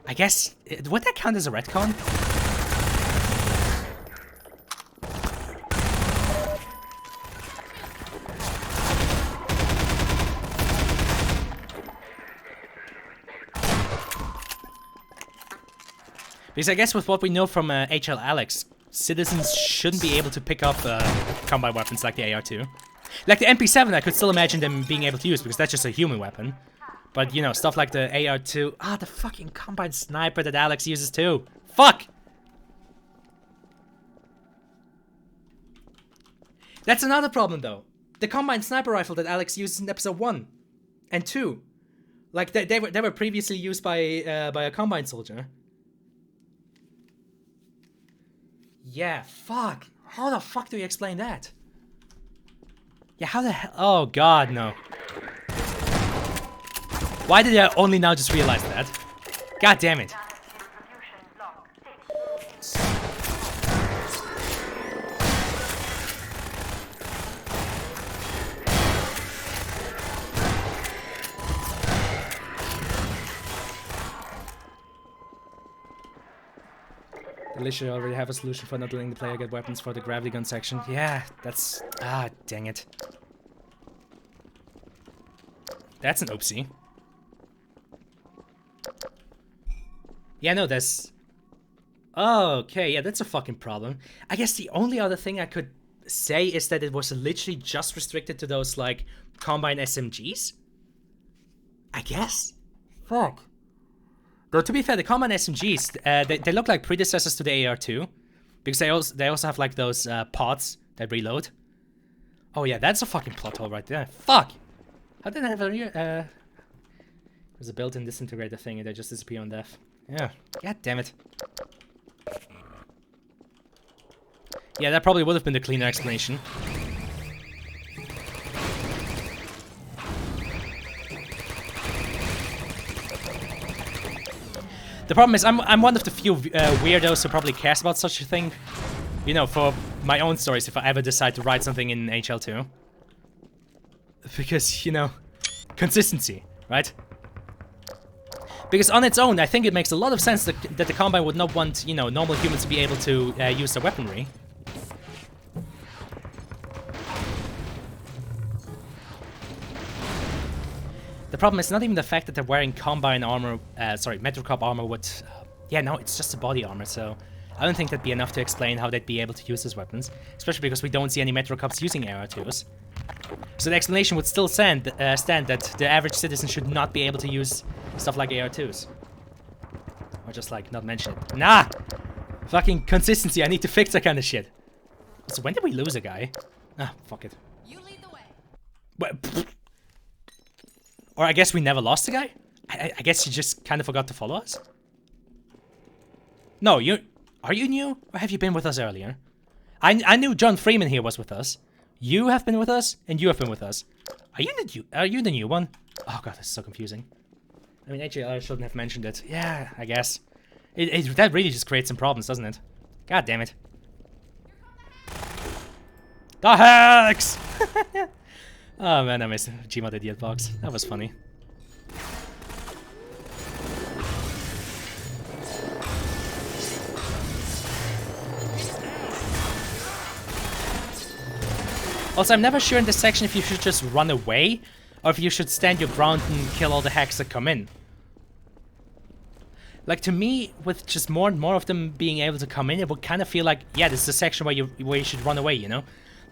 I guess, would that count as a retcon? Because I guess with what we know from HL Alyx, citizens shouldn't be able to pick up Combine weapons like the AR-2. Like the MP7, I could still imagine them being able to use, because that's just a human weapon. But, you know, stuff like the AR-2... Ah, the fucking Combine Sniper that Alyx uses too. Fuck! That's another problem, though. The Combine Sniper Rifle that Alyx uses in Episode 1 and 2. Like, they were previously used by a Combine soldier. Yeah, fuck. How the fuck do we explain that? Yeah, how the hell? Oh god, no. Why did I only now just realize that? God damn it. Alicia already have a solution for not letting the player get weapons for the gravity gun section. Yeah, that's... Ah, dang it. That's an oopsie. Yeah, no, there's... Oh, okay, yeah, that's a fucking problem. I guess the only other thing I could say is that it was literally just restricted to those, like, Combine SMGs? I guess? Fuck. Though, to be fair, the Combine SMGs, they look like predecessors to the AR-2. Because they also have, like, those pods that reload. Oh, yeah, that's a fucking plot hole right there. Fuck! How did I have a... There's a built-in disintegrator thing and they just disappear on death. Yeah. God damn it. Yeah, that probably would have been the cleaner explanation. The problem is, I'm one of the few weirdos who probably cares about such a thing. You know, for my own stories, if I ever decide to write something in HL2. Because, you know, consistency, right? Because on its own, I think it makes a lot of sense that the Combine would not want, you know, normal humans to be able to use their weaponry. The problem is not even the fact that they're wearing Combine armor, Metrocop armor with... yeah, no, it's just a body armor, so... I don't think that'd be enough to explain how they'd be able to use these weapons. Especially because we don't see any Metrocops using AR-2s. So the explanation would still stand that the average citizen should not be able to use stuff like AR-2s. Or just, like, not mention it. Nah! Fucking consistency, I need to fix that kind of shit. So when did we lose a guy? Ah, fuck it. You lead the way. Well, or I guess we never lost a guy? I guess you just kind of forgot to follow us? No, are you new? Or have you been with us earlier? I knew John Freeman here was with us. You have been with us, and you have been with us. Are you the new one? Oh god, this is so confusing. I mean, actually, I shouldn't have mentioned it. Yeah, I guess. That really just creates some problems, doesn't it? God damn it. The Hex! Oh man, I missed Gmod Idiot Box. That was funny. Also, I'm never sure in this section if you should just run away, or if you should stand your ground and kill all the hacks that come in. Like, to me, with just more and more of them being able to come in, it would kind of feel like, yeah, this is a section where you should run away, you know?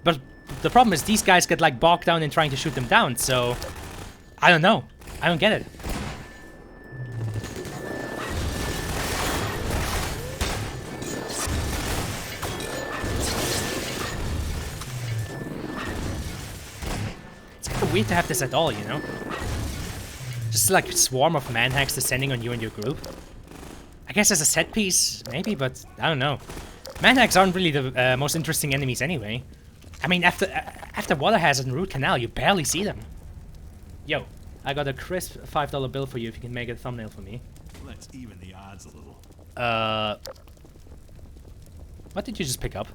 But the problem is these guys get, like, bogged down in trying to shoot them down, so... I don't know. I don't get it. It's kind of weird to have this at all, you know? Just like a swarm of manhacks descending on you and your group. I guess as a set piece, maybe, but I don't know. Manhacks aren't really the most interesting enemies anyway. I mean, after Water Hazard and Root Canal, you barely see them. Yo, I got a crisp $5 bill for you if you can make a thumbnail for me. Let's even the odds a little. What did you just pick up?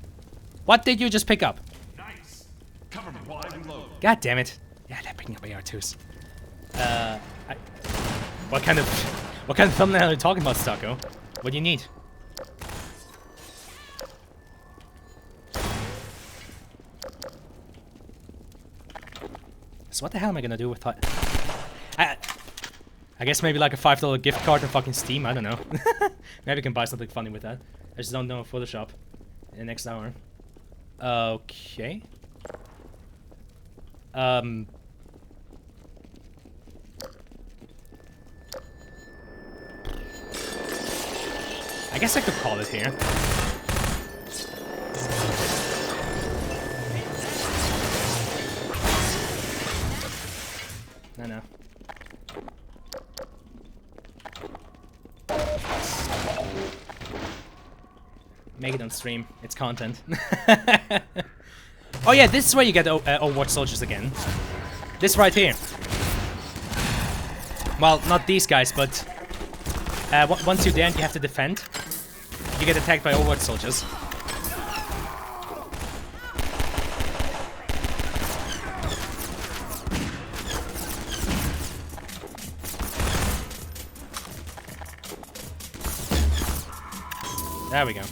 What did you just pick up? Nice. Cover me while I reload. God damn it. Yeah, they're picking up AR2s. What kind of thumbnail are you talking about, Stucco? What do you need? So what the hell am I gonna do with that? I guess maybe like a $5 gift card on fucking Steam, I don't know. Maybe I can buy something funny with that. I just don't know Photoshop in the next hour. Okay. I guess I could call it here. No. Make it on stream. It's content. Oh yeah, this is where you get Overwatch soldiers again. This right here. Well, not these guys, but once you're there and you have to defend, you get attacked by Overwatch soldiers. There we go.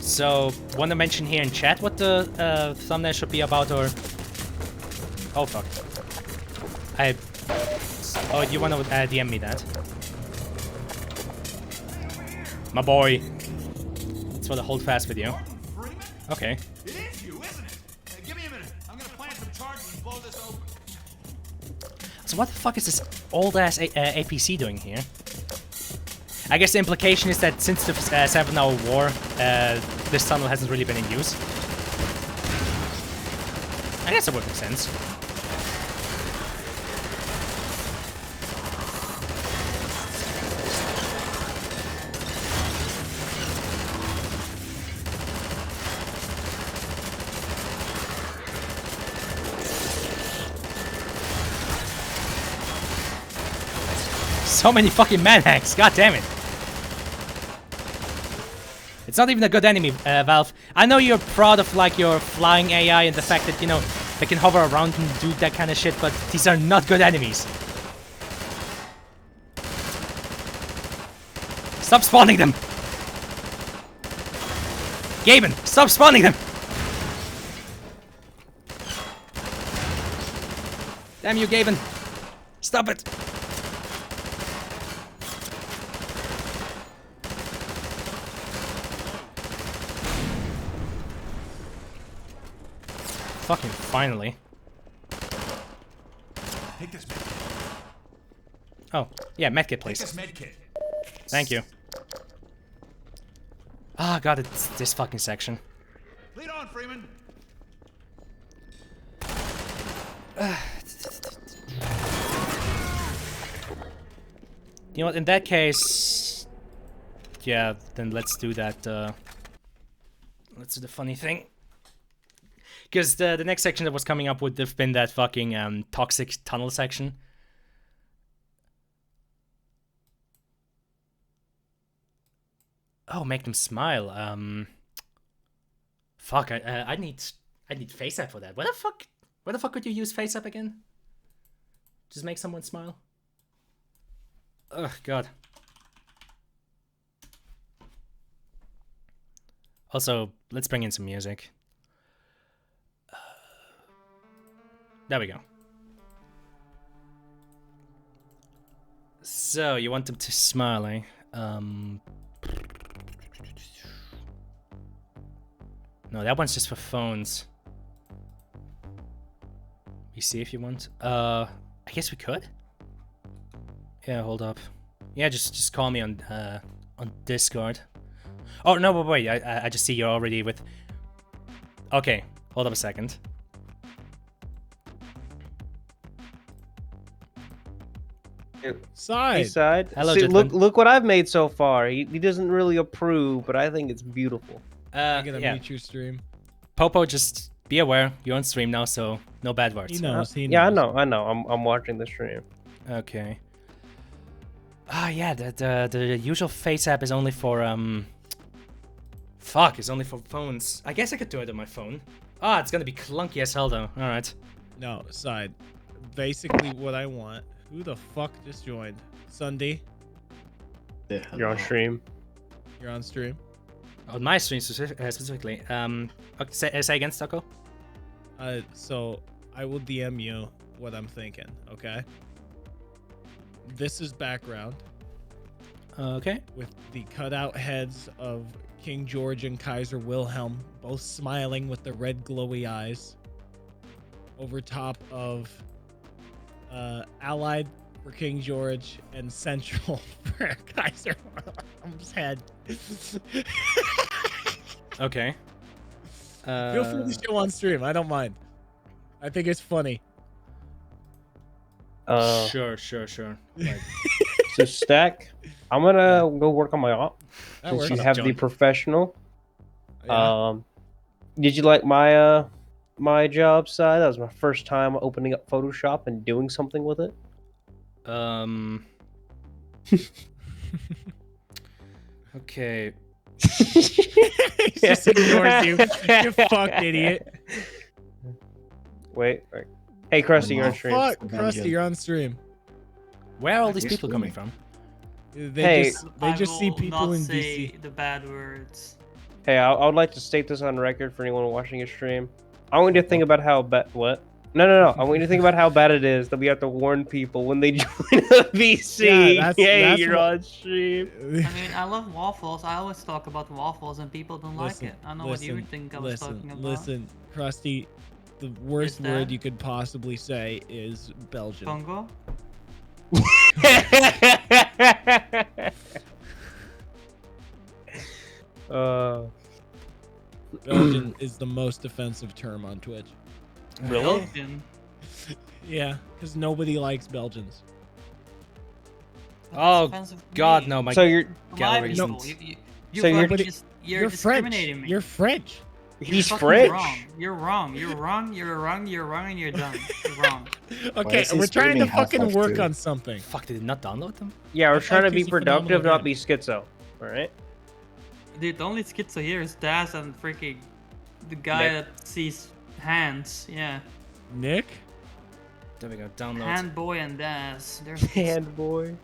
So, want to mention here in chat what the thumbnail should be about, or... Oh, fuck. Oh, you want to DM me that? My boy. It's for the hold fast video. Okay. It is you, isn't it? Hey, give me a minute. I'm gonna plant some charges and blow this open. So what the fuck is this old-ass APC doing here? I guess the implication is that since the 7-hour war, this tunnel hasn't really been in use. I guess that would make sense. So many fucking manhacks, god damn it. It's not even a good enemy, Valve. I know you're proud of like your flying AI and the fact that, you know, they can hover around and do that kind of shit, but these are not good enemies. Stop spawning them! Gaben, stop spawning them! Damn you, Gaben. Stop it! Fucking finally. Take this medkit. Oh, yeah, medkit, please. Take this medkit. Thank you. Ah, god, it's this fucking section. Lead on, Freeman. You know what? In that case, yeah. Then let's do that. Let's do the funny thing. Because the next section that was coming up would have been that fucking toxic tunnel section. Oh, make them smile. Fuck. I need FaceApp for that. Where the fuck could you use FaceApp again? Just make someone smile. Ugh, God. Also, let's bring in some music. There we go. So, you want them to smile, eh? No, that one's just for phones. You see if you want. I guess we could. Yeah, hold up. Yeah, just call me on Discord. Oh no, but wait, I just see you're already with. Okay, hold up a second. Side. Hey, Side. Hello, See, gentlemen. look what I've made so far. He doesn't really approve, but I think it's beautiful. I'm gonna Yeah. mute your stream. Popo, just be aware you're on stream now, so no bad words. He knows. He knows. Yeah, I know. I'm watching the stream. Okay. Ah, yeah. The usual face app is only for Fuck, it's only for phones. I guess I could do it on my phone. Ah, it's gonna be clunky as hell though. All right. No, Side. Basically, what I want. Who the fuck just joined? Sunday. You're on stream. You're on stream. On my stream specifically. Okay, say again, Stucco. So I will DM you what I'm thinking. Okay. This is background Okay. with the cutout heads of King George and Kaiser Wilhelm, both smiling with the red glowy eyes. Over top of Allied for King George and Central for Kaiser Wilhelm's head. Okay. Feel free to show on stream. I don't mind. I think it's funny. Sure. Like, So Stack, I'm gonna go work on my op. That Since works. you Shut up, have the John. professional. Yeah. Did you like my my job side? That was my first time opening up Photoshop and doing something with it. Okay. He just ignores you. You fucked idiot. Wait. Hey, Krusty, you're on stream. Fuck, Krusty, you're on stream. Where are all these people coming from? They Hey. just see people in say DC. the bad words. Hey, I would like to state this on record for anyone watching a stream. I want you to think about how bad. What? No. I want you to think about how bad it is that we have to warn people when they join a VC. Yeah, Hey, that's you're what- on stream. I mean, I love waffles. I always talk about waffles and people don't Listen, like it. I don't know what you think I was talking about. Listen, Krusty, the worst Is word that- you could possibly say is Belgian. Congo? Belgian is the most offensive term on Twitch. Belgian. Yeah, because nobody likes Belgians. That's Oh, offensive to God, me. no, my So you're My gallery people, isn't. you So you're- fucking you're French. discriminating me. You're French. he's fucking French. Wrong. You're wrong. You're wrong. You're wrong. You're wrong, and you're done. You're wrong. Okay, is he we're trying to streaming fucking Half-Life work 2? on something. Fuck, did it not download them? Yeah, we're Half-Life trying to 2 be is a phenomenal productive, not game. be schizo. All right. Dude, the only schizo here is Daz and freaking the guy Nick. that sees hands. Yeah, Nick? There we go. Download. Hand boy and Daz. They're Hand boy.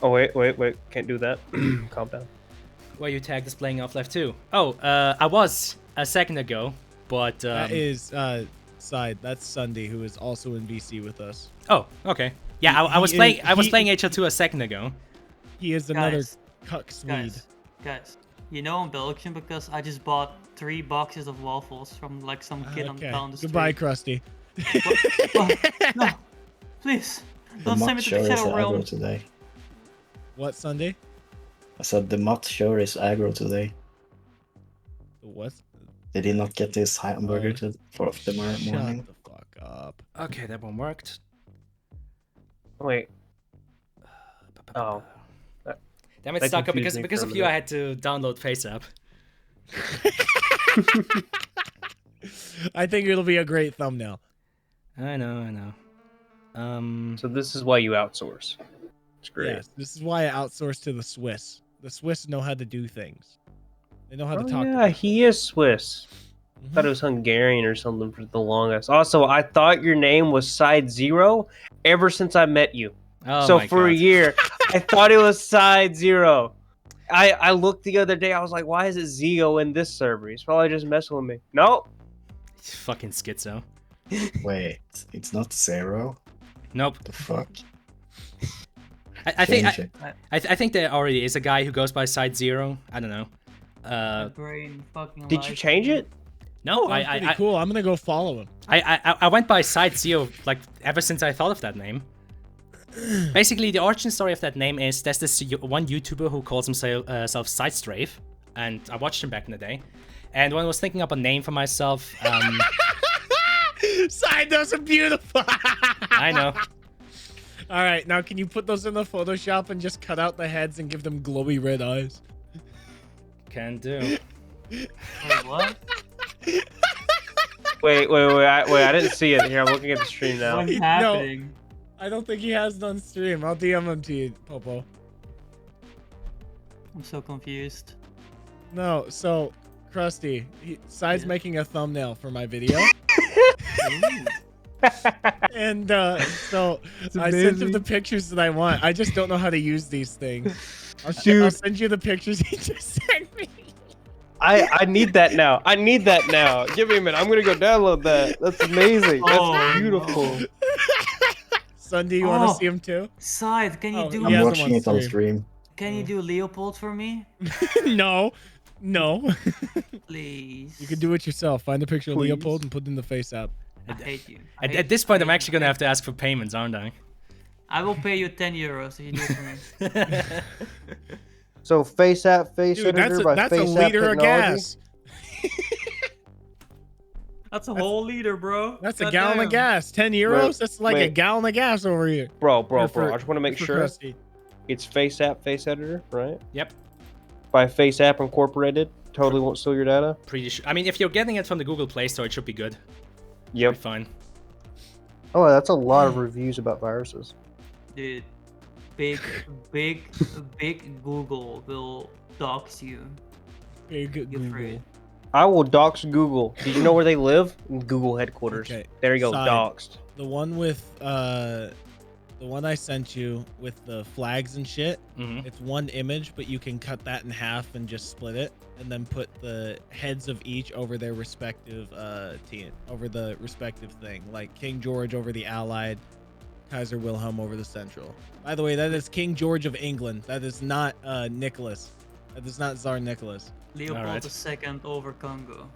Oh wait! Can't do that. Calm down. Where you tagged us playing Half-Life 2. Oh, I was a second ago, but That is Side. That's Sunday, who is also in VC with us. oh, okay. Yeah, I was he playing. is- I was he- playing HL2 a second ago. He is another Guys, cuck Swede. guys. You know I'm Belgian because I just bought 3 boxes of waffles from like some kid on Okay. down the street. Goodbye, Krusty. No, please. The Don't send mock me to show the is Shadow at Agro Realm. today. What, Sunday? I said the Mutt sure is aggro today. What? Did he not get his hamburger for the morning? Shut the fuck up. Okay, that one worked. Wait. Oh. Damn it, That stuck up confused me because for a of you. I minute. had to download FaceApp. I think it'll be a great thumbnail. I know. So this is why you outsource. It's great. Yes, this is why I outsource to the Swiss. The Swiss know how to do things. They know how to Oh, talk. yeah, he is Swiss. Mhm. Thought it was Hungarian or something for the longest. Also, I thought your name was Side Zero ever since I met you. Oh So my for a God. year, I thought it was Side Zero. I looked the other day. I was like, why is it Zio in this server? He's probably just messing with me. Nope. Fucking schizo. Wait, it's not 0? Nope. The fuck? I think Change it. I think there already is a guy who goes by Side Zero. I don't know. My brain fucking Did you lies change to me. it? No, Sounds pretty cool. I'm gonna go follow him. I went by Side Zero like ever since I thought of that name. Basically, the origin story of that name is there's this one YouTuber who calls himself Side Strafe, and I watched him back in the day. And when I was thinking up a name for myself, Side, those are beautiful. I know. All right, now can you put those in the Photoshop and just cut out the heads and give them glowy red eyes? Can do. Wait, what? Wait, I didn't see it. Here, I'm looking at the stream now. What's happening? I don't think he has it on stream. I'll DM him to you, Popo. I'm so confused. No, so Krusty, Side's making a thumbnail for my video. And so I sent him the pictures that I want. I just don't know how to use these things. I'll send you the pictures he just sent me. I need that now. I need that now. Give me a minute. I'm gonna go download that. That's amazing. That's Oh, beautiful. Son, do you want to see him too? Side, can you Oh, do he has I'm them watching it on stream. Can you do Leopold for me? No. Please. You can do it yourself. Find a picture of Please. Leopold and put it in the face app. I hate you. At this point, I'm actually gonna have to ask for payments, aren't I? I will pay you 10 euros if you do it for me. So face app, face Dude, editor by that's a face app liter of technology. gas. That's a whole liter, bro. That's a gallon of gas. 10 euros? That's like a wait. gallon of gas over here. Bro. Or I just want to make for sure Krusty. it's face app, face editor, right? Yep. By face app incorporated. Totally won't steal your data. Pretty sure. I mean, if you're getting it from the Google Play Store, it should be good. Yep. Be fine. Oh, that's a lot of reviews about viruses. Dude, big Google will dox you. Big You're Google. afraid. I will dox Google. Did you know where they live? In Google headquarters. Okay, There you go, side. doxed. The one with the one I sent you with the flags and shit. Mhm. It's one image, but you can cut that in half and just split it, and then put the heads of each over their respective team, over the respective thing. Like King George over the Allied, Kaiser Wilhelm over the Central. By the way, that is King George of England. That is not Nicholas. That is not Tsar Nicholas. Leopold Alright. II over Congo.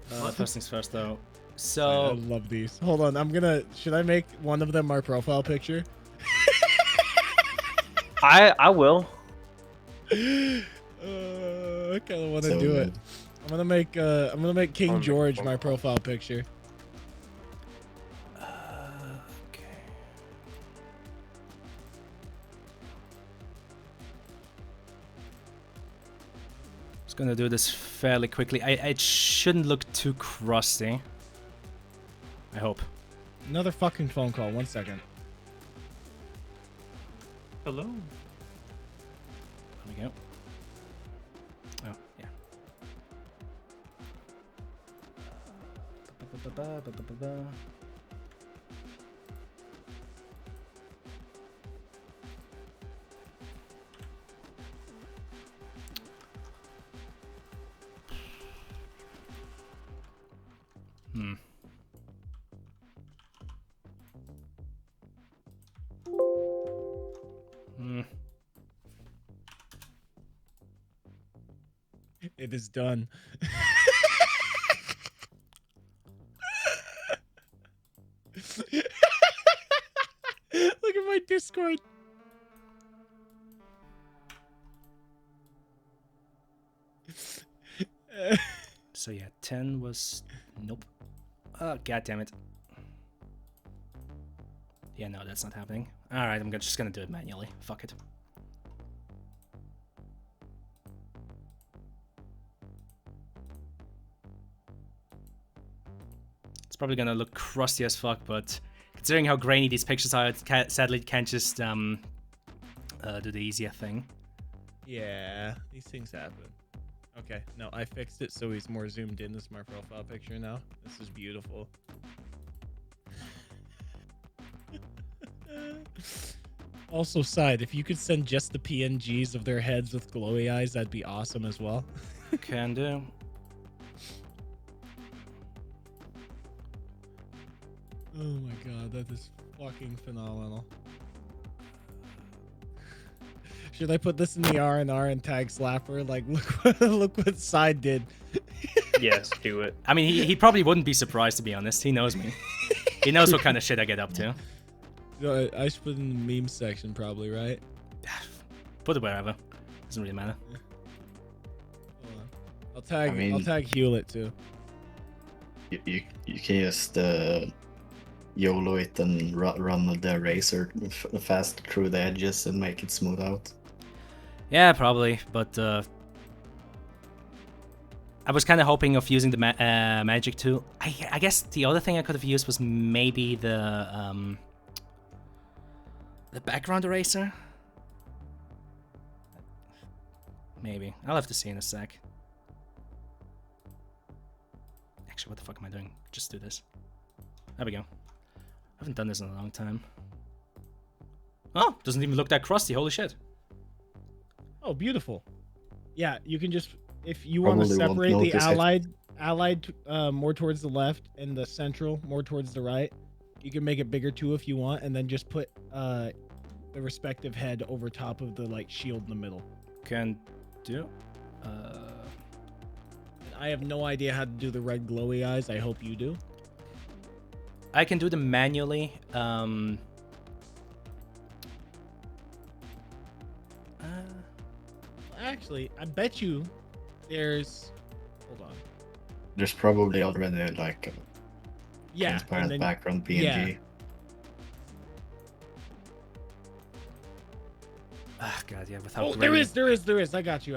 First things first, though. I So love these. Hold on, should I make one of them our profile picture? I will. I kind of want to So do it. good. I'm gonna make King I'll make George one. my profile picture. okay. Just gonna do this fairly quickly. It shouldn't look too crusty. I hope. Another fucking phone call. 1 second. Hello. There we go. Oh, yeah. Ba-ba-ba-ba-ba-ba-ba. Hmm. Hmm. It is done. Look at my Discord. So yeah, 10 was... Nope. Oh, god damn it. Yeah, no, that's not happening. Alright, just gonna do it manually. Fuck it. It's probably gonna look crusty as fuck, but considering how grainy these pictures are, sadly can't just do the easier thing. Yeah, these things happen. Okay, no, I fixed it so he's more zoomed in. This is my profile picture now. This is beautiful. Also, side, if you could send just the PNGs of their heads with glowy eyes, that'd be awesome as well. Can do. Oh my god, that is fucking phenomenal. Should I put this in the R&R and tag Slapper? Like, look what Side did. Yes, do it. I mean, he probably wouldn't be surprised, to be honest. He knows me. He knows what kind of shit I get up to. No, I should put it in the meme section, probably, right? Put it wherever. Doesn't really matter. Hold on. I'll tag Hewlett too. You can just YOLO it and run the eraser fast through the edges and make it smooth out. Yeah, probably, but I was kind of hoping of using the magic tool. I guess the other thing I could have used was maybe the background eraser. Maybe. I'll have to see in a sec. Actually, what the fuck am I doing? Just do this. There we go. I haven't done this in a long time. Oh, doesn't even look that crusty. Holy shit. Oh, beautiful. Yeah, you can just, if you want to Probably won't separate the notice allied more towards the left and the central more towards the right, you can make it bigger too if you want, and then just put the respective head over top of the like shield in the middle. Can do. I have no idea how to do the red glowy eyes. I hope you do. I can do them manually. Actually, I bet you there's. Hold on. There's probably already like a Yeah. transparent and then- background PNG. yeah. Ah, god, yeah. Without. Oh, there is. I got you.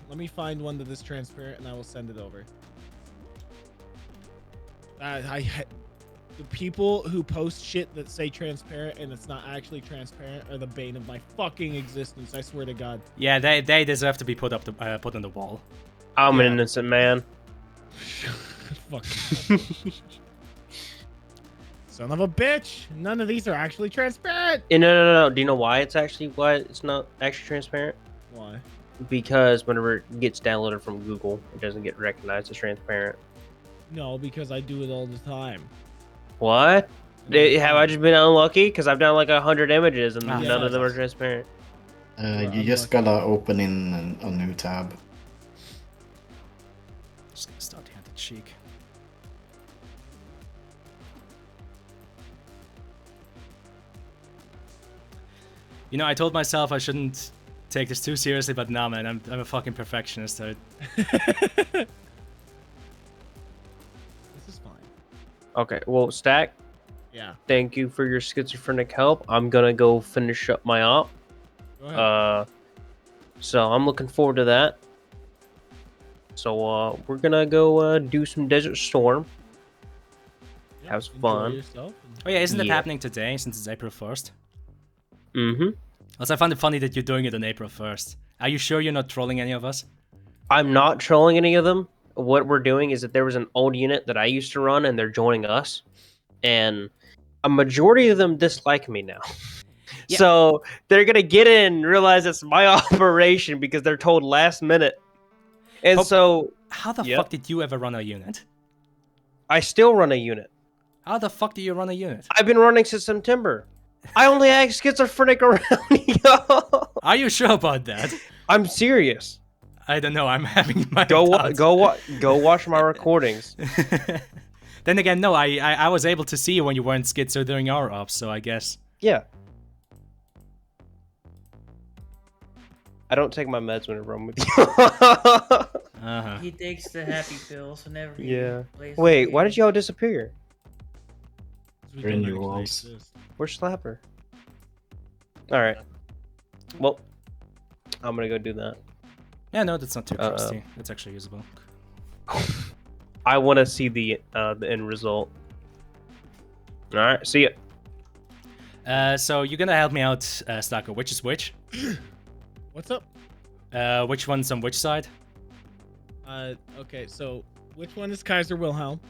Let me find one that is transparent, and I will send it over. The people who post shit that say transparent and it's not actually transparent are the bane of my fucking existence. I swear to God. Yeah, they deserve to be put on the wall. I'm an innocent man. Fuck. Son of a bitch! None of these are actually transparent. No. Do you know why it's not actually transparent? Why? Because whenever it gets downloaded from Google, it doesn't get recognized as transparent. No, because I do it all the time. What? Have I just been unlucky? Because I've done like 100 images and Ah, none of them yeah. are transparent. You just gotta open in a new tab. Just gonna start here at the cheek. You know, I told myself I shouldn't take this too seriously, but nah, man, I'm a fucking perfectionist. So This is fine. Okay, well, Stack, Yeah. thank you for your schizophrenic help. I'm gonna go finish up my op. Go ahead. So I'm looking forward to that. So we're gonna go do some Desert Storm. Yeah, have enjoy fun. yourself. oh yeah, isn't it Yeah. happening today since it's April 1st? Mm-hmm. Also, I found it funny that you're doing it on April 1st. Are you sure you're not trolling any of us? I'm not trolling any of them. What we're doing is that there was an old unit that I used to run, and they're joining us, and a majority of them dislike me now. Yeah. So they're gonna get in and realize it's my operation because they're told last minute. And But- so How the Yep. fuck did you ever run a unit? I still run a unit. How the fuck do you run a unit? I've been running since September. I only act schizophrenic around yo. Are you sure about that? I'm serious. I don't know. I'm having my Go doubts. go watch my recordings. Then again, no. I was able to see you when you weren't schizo during our ops, so I guess. Yeah. I don't take my meds when I run with you. Uh-huh. He takes the happy pills whenever he Yeah. plays the Wait, why game. did y'all disappear? We They're don't in your actually walls. exist. Where's Slapper? Alright. Well, I'm gonna go do that. Yeah, no, that's not too Uh-oh. crusty. It's actually usable. I want to see the end result. Alright, see ya. So you're gonna help me out, Stalker. Which is which? What's up? Which one's on which side? Okay, so which one is Kaiser Wilhelm?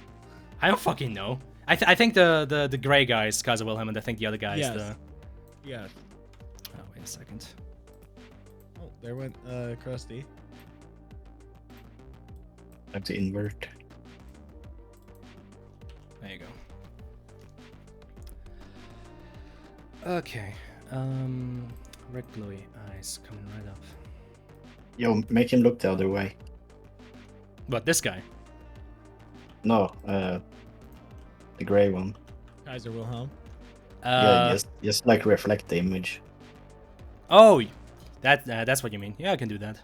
I don't fucking know. I think the gray guy is Kaiser Wilhelm, and I think the other guy is Yes. the. Yeah. Oh, wait a second. Oh, there went Krusty. I have to invert. There you go. Okay. Red glowy eyes coming right up. Yo, make him look the other way. What, this guy? No, the gray one. Kaiser Wilhelm. Yeah, just like reflect the image. Oh, that's what you mean. Yeah, I can do that.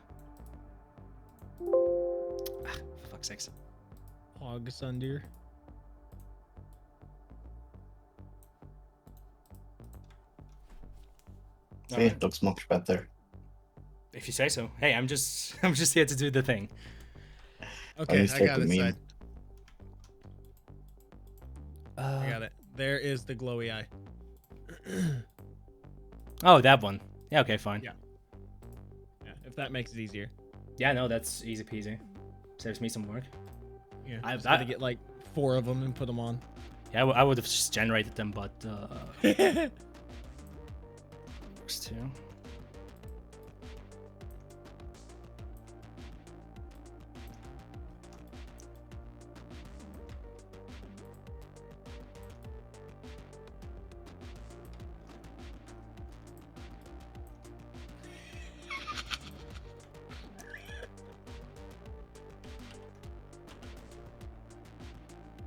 Ah, for fuck's sakes. Hogsunder. See, Alright. it looks much better. If you say so. Hey, I'm just here to do the thing. Okay, just I take got the it. meme. Side. I got it. There is the glowy eye. Oh, that one. Yeah, okay, fine. Yeah. Yeah, if that makes it easier. Yeah, no, that's easy peasy. Saves me some work. Yeah, I- I just gotta get like 4 of them and put them on. Yeah, I would have just generated them, but works too.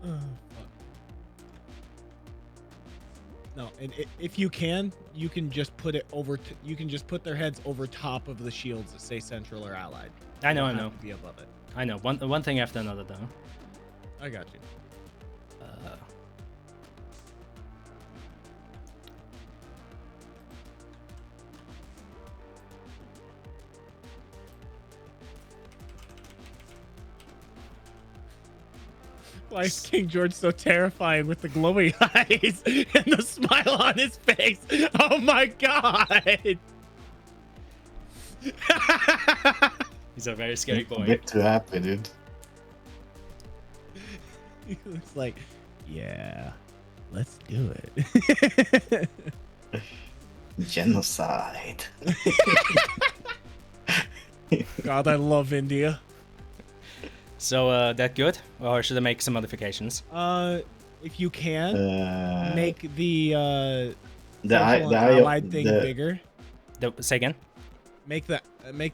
Fuck. No, and if you can just put it over. You can just put their heads over top of the shields that say Central or Allied. I know, You I don't know. have to be above it. I know. One thing after another, though. I got you. Why is King George so terrifying with the glowing eyes and the smile on his face? Oh my god! He's a very scary A boy. bit too happy, dude. He looks like, yeah, let's do it. Genocide. God, I love India. So, that good? Or should I make some modifications? If you can, make the the Central and Allied thing bigger. Say again? Make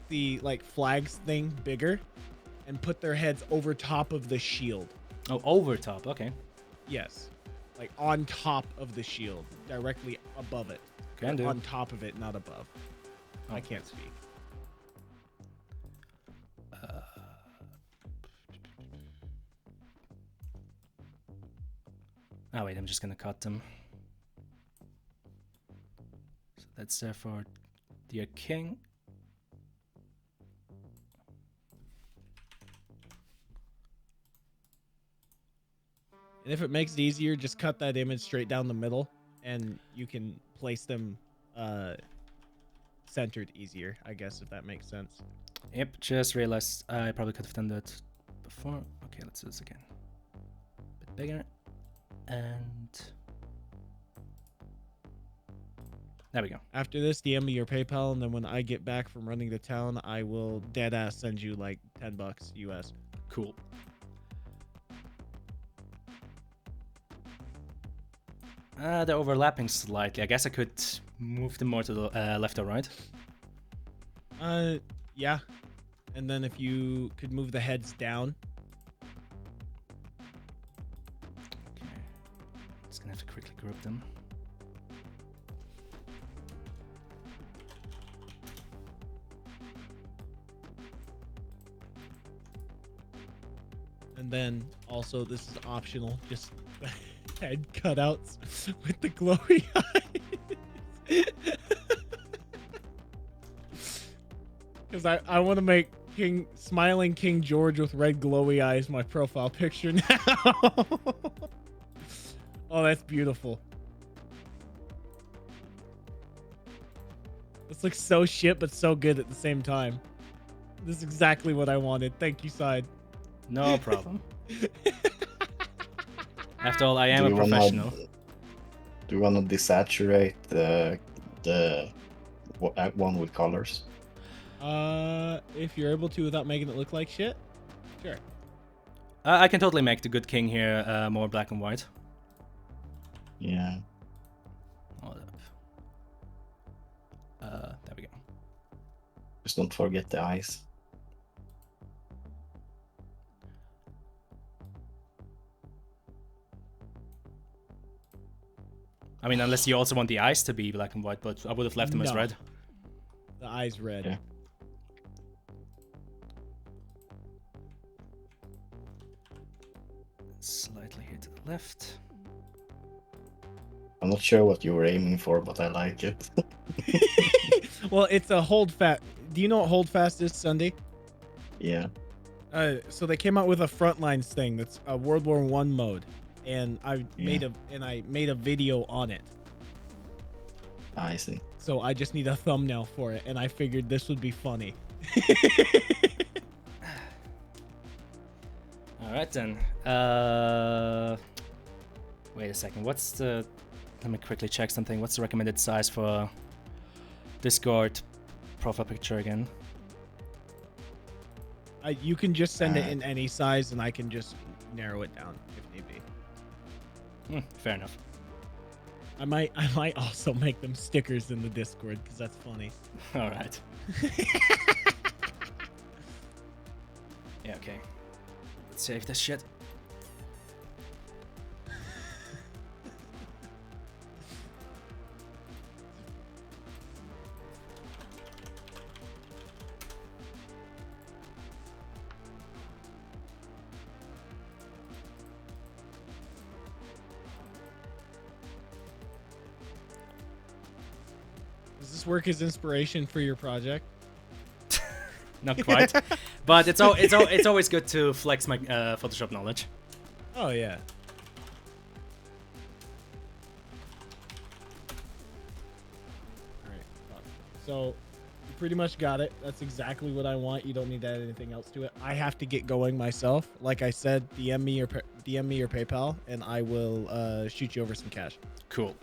the like flags thing bigger, and put their heads over top of the shield. Oh, over top. Okay. Yes, like on top of the shield, directly above it. Can do. On top of it, not above. Oh. I can't speak. Oh wait, I'm just gonna cut them. So that's there for dear king. And if it makes it easier, just cut that image straight down the middle, and you can place them centered easier, I guess, if that makes sense. Yep, just realized I probably could have done that before. Okay, let's do this again. A bit bigger. And there we go. After this, DM me your PayPal, and then when I get back from running the town, I will deadass send you like $10 US. Cool. They're overlapping slightly. I guess I could move them more to the left or right. Yeah. And then if you could move the heads down. Okay. Just gonna have to quickly group them. And then also this is optional, just head cutouts with the glowy eyes. Because I want to make smiling King George with red glowy eyes my profile picture now. Oh, that's beautiful. This looks so shit, but so good at the same time. This is exactly what I wanted. Thank you, Side. No problem. After all, I am Do a you wanna- professional. Do you want to desaturate the one with colors? If you're able to without making it look like shit, sure. I can totally make the good king here more black and white. Yeah. Hold up. There we go. Just don't forget the eyes. I mean, unless you also want the eyes to be black and white, but I would have left them as No. red. The eyes red. Yeah. Slightly here to the left. I'm not sure what you were aiming for, but I like it. Well, it's a hold fast. Do you know what hold fast is, Sunday? Yeah. So they came out with a frontlines thing that's a World War I mode, and I made a video on it. I see. So I just need a thumbnail for it, and I figured this would be funny. All right then. Wait a second. What's the? Let me quickly check something. What's the recommended size for Discord profile picture again? You can just send it in any size, and I can just narrow it down if need be. Fair enough. I might also make them stickers in the Discord because that's funny. All right. Yeah. Okay. Let's save this shit. Does this work as inspiration for your project? Not quite, but it's always good to flex my Photoshop knowledge. Oh yeah. Alright. So you pretty much got it. That's exactly what I want. You don't need to add anything else to it. I have to get going myself. Like I said, DM me your PayPal, and I will shoot you over some cash. Cool.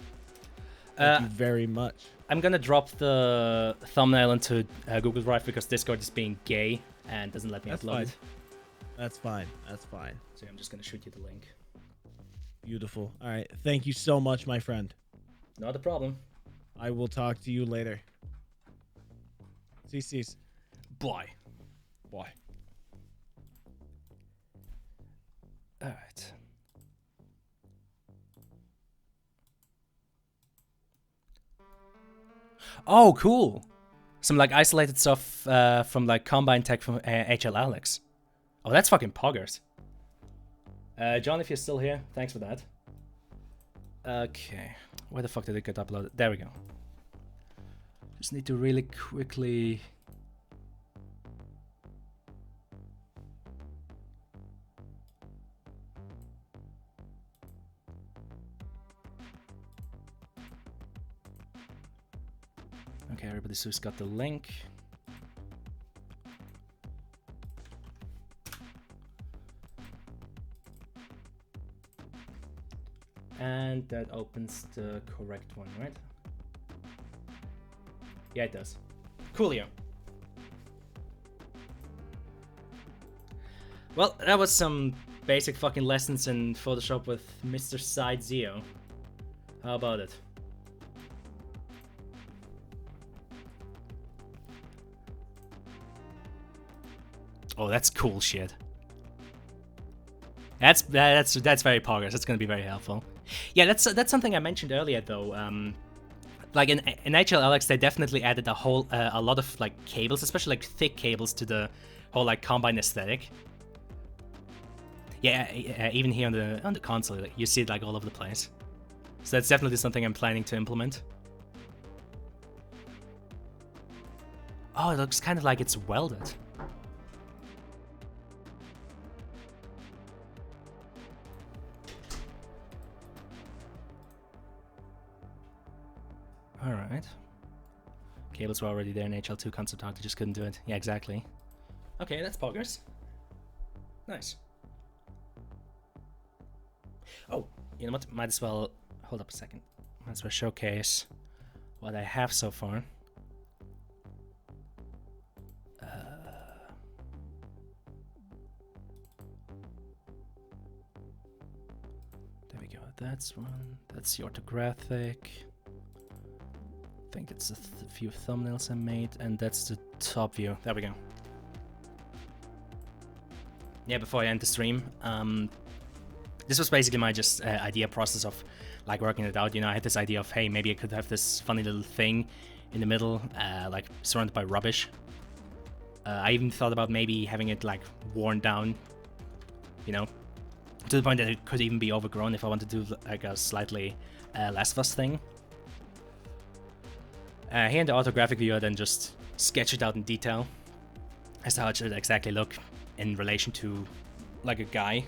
Thank you very much. I'm gonna drop the thumbnail into Google Drive because Discord is being gay and doesn't let me That's upload fine. it. That's fine. That's fine. So I'm just gonna shoot you the link. Beautiful. All right. Thank you so much, my friend. Not a problem. I will talk to you later. CC's. Bye. Bye. All right. Oh, cool. Some like isolated stuff from like Combine Tech from HL Alex. Oh, that's fucking poggers. John, if you're still here, thanks for that. Okay, where the fuck did it get uploaded? There we go. Just need to really quickly. Okay, everybody's who's got the link. And that opens the correct one, right? Yeah, it does. Coolio. Well, that was some basic fucking lessons in Photoshop with Mr. Side Zio. How about it? Oh, that's cool shit. That's very poggers. That's gonna be very helpful. Yeah, that's something I mentioned earlier though. Like in HLLX, they definitely added a lot of like cables, especially like thick cables, to the whole like Combine aesthetic. Yeah, even here on the console, like, you see it like all over the place. So that's definitely something I'm planning to implement. Oh, it looks kind of like it's welded. Alright. Cables were already there in HL2 concept art, they just couldn't do it. Yeah, exactly. Okay, that's poggers. Nice. Oh, you know what? Might as well... Hold up a second. Might as well showcase what I have so far. There we go. That's one. That's the orthographic. I think it's a few thumbnails I made, and that's the top view. There we go. Yeah, before I end the stream, this was basically my just idea process of like working it out. You know, I had this idea of, hey, maybe I could have this funny little thing in the middle, like surrounded by rubbish. I even thought about maybe having it like worn down, you know, to the point that it could even be overgrown if I wanted to do like a slightly Last of Us thing. Here in the orthographic view, I then just sketch it out in detail as to how it should exactly look in relation to like a guy.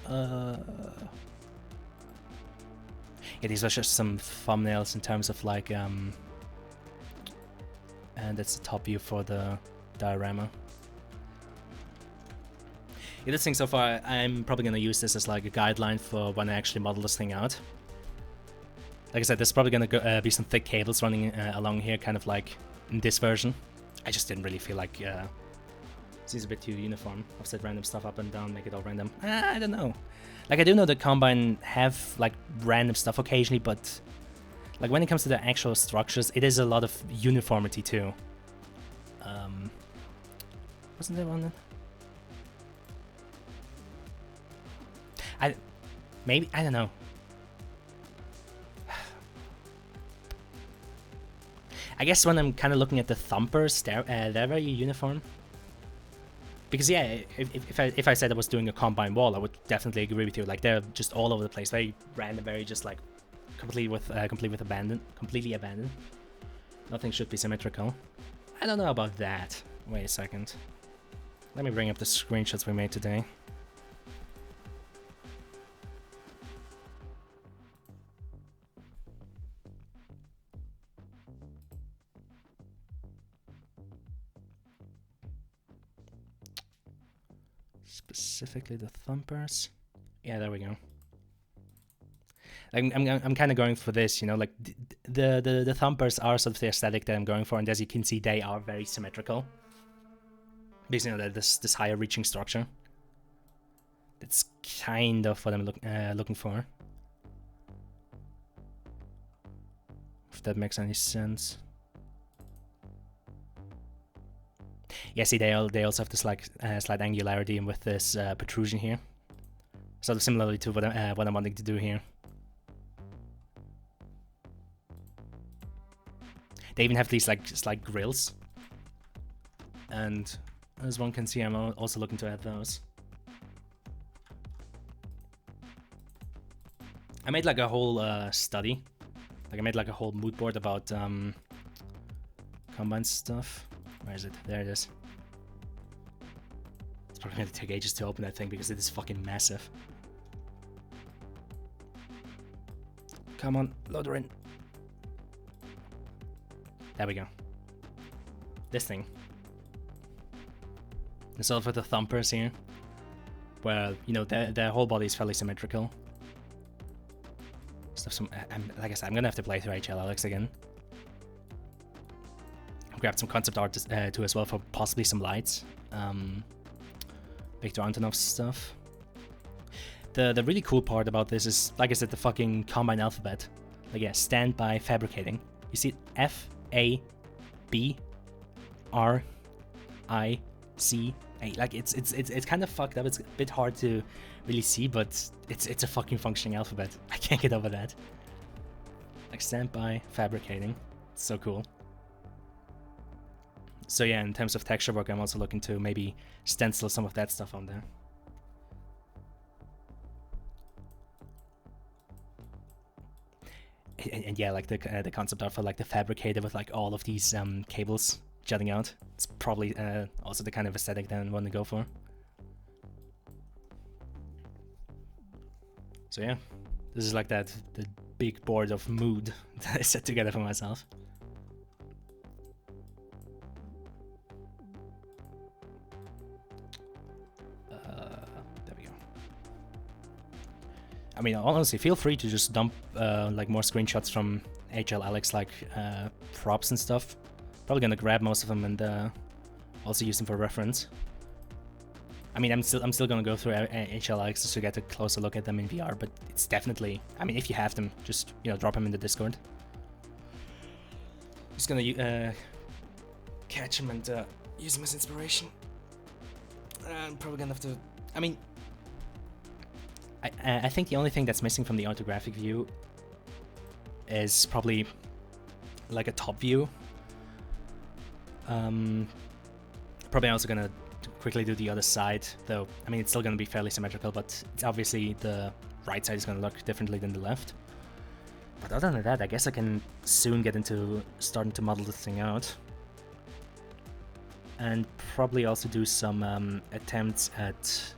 Yeah, these are just some thumbnails in terms of like and that's the top view for the diorama. Yeah, this thing so far, I'm probably gonna use this as like a guideline for when I actually model this thing out. Like I said, there's probably gonna be some thick cables running along here, kind of like in this version. I just didn't really feel like it seems a bit too uniform. Offset random stuff up and down, make it all random. I don't know. Like I do know that Combine have like random stuff occasionally, but like when it comes to the actual structures, it is a lot of uniformity too. Wasn't there one? I don't know. I guess when I'm kind of looking at the thumpers, they're very uniform. Because yeah, if I said I was doing a Combine wall, I would definitely agree with you. Like they're just all over the place, very random, very just like completely abandoned. Nothing should be symmetrical. I don't know about that. Wait a second. Let me bring up the screenshots we made today. Specifically the thumpers. Yeah, there we go. I'm kind of going for this, you know, like the thumpers are sort of the aesthetic that I'm going for, and as you can see, they are very symmetrical. Because you know, this higher reaching structure. That's kind of what I'm looking for. If that makes any sense. Yeah, see, they also have this like slight angularity with this protrusion here, sort of similarly to what I'm wanting to do here. They even have these like slight grills, and as one can see, I'm also looking to add those. I made like a whole study, like I made like a whole mood board about Combine stuff. Where is it? There it is. It's probably gonna take ages to open that thing because it is fucking massive. Come on, load her in. There we go. This thing. It's all for the thumpers here, where you know their whole body is fairly symmetrical. Stuff like I said, I'm gonna have to play through HL Alex again. Grabbed some concept art too as well for possibly some lights. Victor Antonov's stuff. The really cool part about this is, like I said, the fucking Combine alphabet. Like yeah, stand by fabricating. You see FABRICA. Like it's kind of fucked up. It's a bit hard to really see, but it's a fucking functioning alphabet. I can't get over that. Like stand by fabricating. It's so cool. So yeah, in terms of texture work, I'm also looking to maybe stencil some of that stuff on there. And yeah, like the concept art for like the fabricator with like all of these cables jutting out. It's probably also the kind of aesthetic that I want to go for. So yeah, this is like the big board of mood that I set together for myself. There we go. I mean, honestly, feel free to just dump like more screenshots from HL Alex, like props and stuff. Probably gonna grab most of them and also use them for reference. I mean, I'm still gonna go through HL Alex just to get a closer look at them in VR, but it's definitely, I mean, if you have them, just, you know, drop them in the Discord. Just gonna catch them and use them as inspiration. I'm probably gonna have to, I mean, I think the only thing that's missing from the orthographic view is probably like a top view. Probably also gonna quickly do the other side, though. I mean, it's still gonna be fairly symmetrical, but it's obviously the right side is gonna look differently than the left. But other than that, I guess I can soon get into starting to model this thing out. And probably also do some attempts at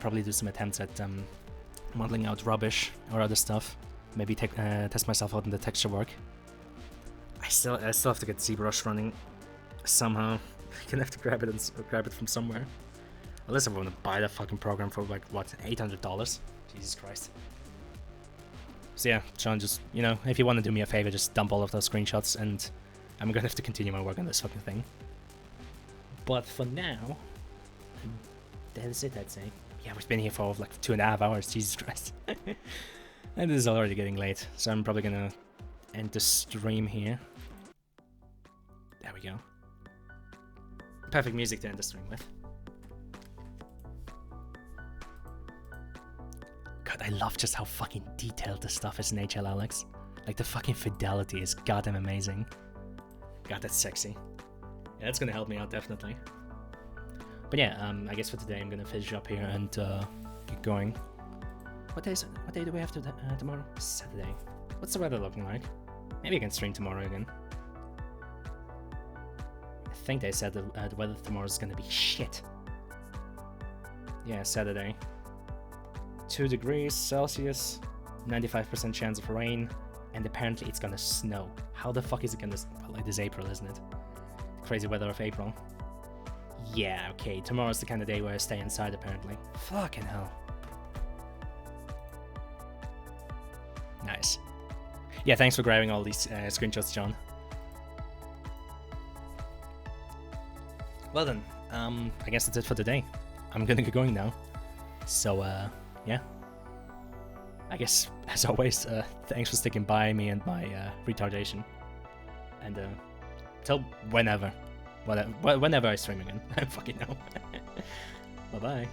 probably do some attempts at modeling out rubbish or other stuff. Maybe test myself out in the texture work. I still have to get ZBrush running somehow. I'm gonna have to grab it from somewhere. Unless I want to buy that fucking program for like what, $800? Jesus Christ. So yeah, Sean, just, you know, if you want to do me a favor, just dump all of those screenshots and I'm gonna have to continue my work on this fucking thing. But for now, that is it, I'd say. Yeah, we've been here for like 2.5 hours, Jesus Christ. And it is already getting late, so I'm probably gonna end the stream here. There we go. Perfect music to end the stream with. God, I love just how fucking detailed the stuff is in HL Alex. Like, the fucking fidelity is goddamn amazing. God, that's sexy. Yeah, that's gonna help me out, definitely. But yeah, I guess for today I'm gonna finish up here and get going. What day do we have tomorrow? Saturday. What's the weather looking like? Maybe I can stream tomorrow again. I think they said the weather tomorrow is gonna be shit. Yeah, Saturday. 2 degrees Celsius, 95% chance of rain, and apparently it's gonna snow. How the fuck is it gonna? Well, it is April, isn't it? Crazy weather of April. Yeah, okay. Tomorrow's the kind of day where I stay inside, apparently. Fucking hell. Nice. Yeah, thanks for grabbing all these screenshots, John. Well then, I guess that's it for today. I'm gonna get going now. So, yeah. I guess, as always, thanks for sticking by me and my retardation. And till whenever I stream again. I fucking know. Bye-bye.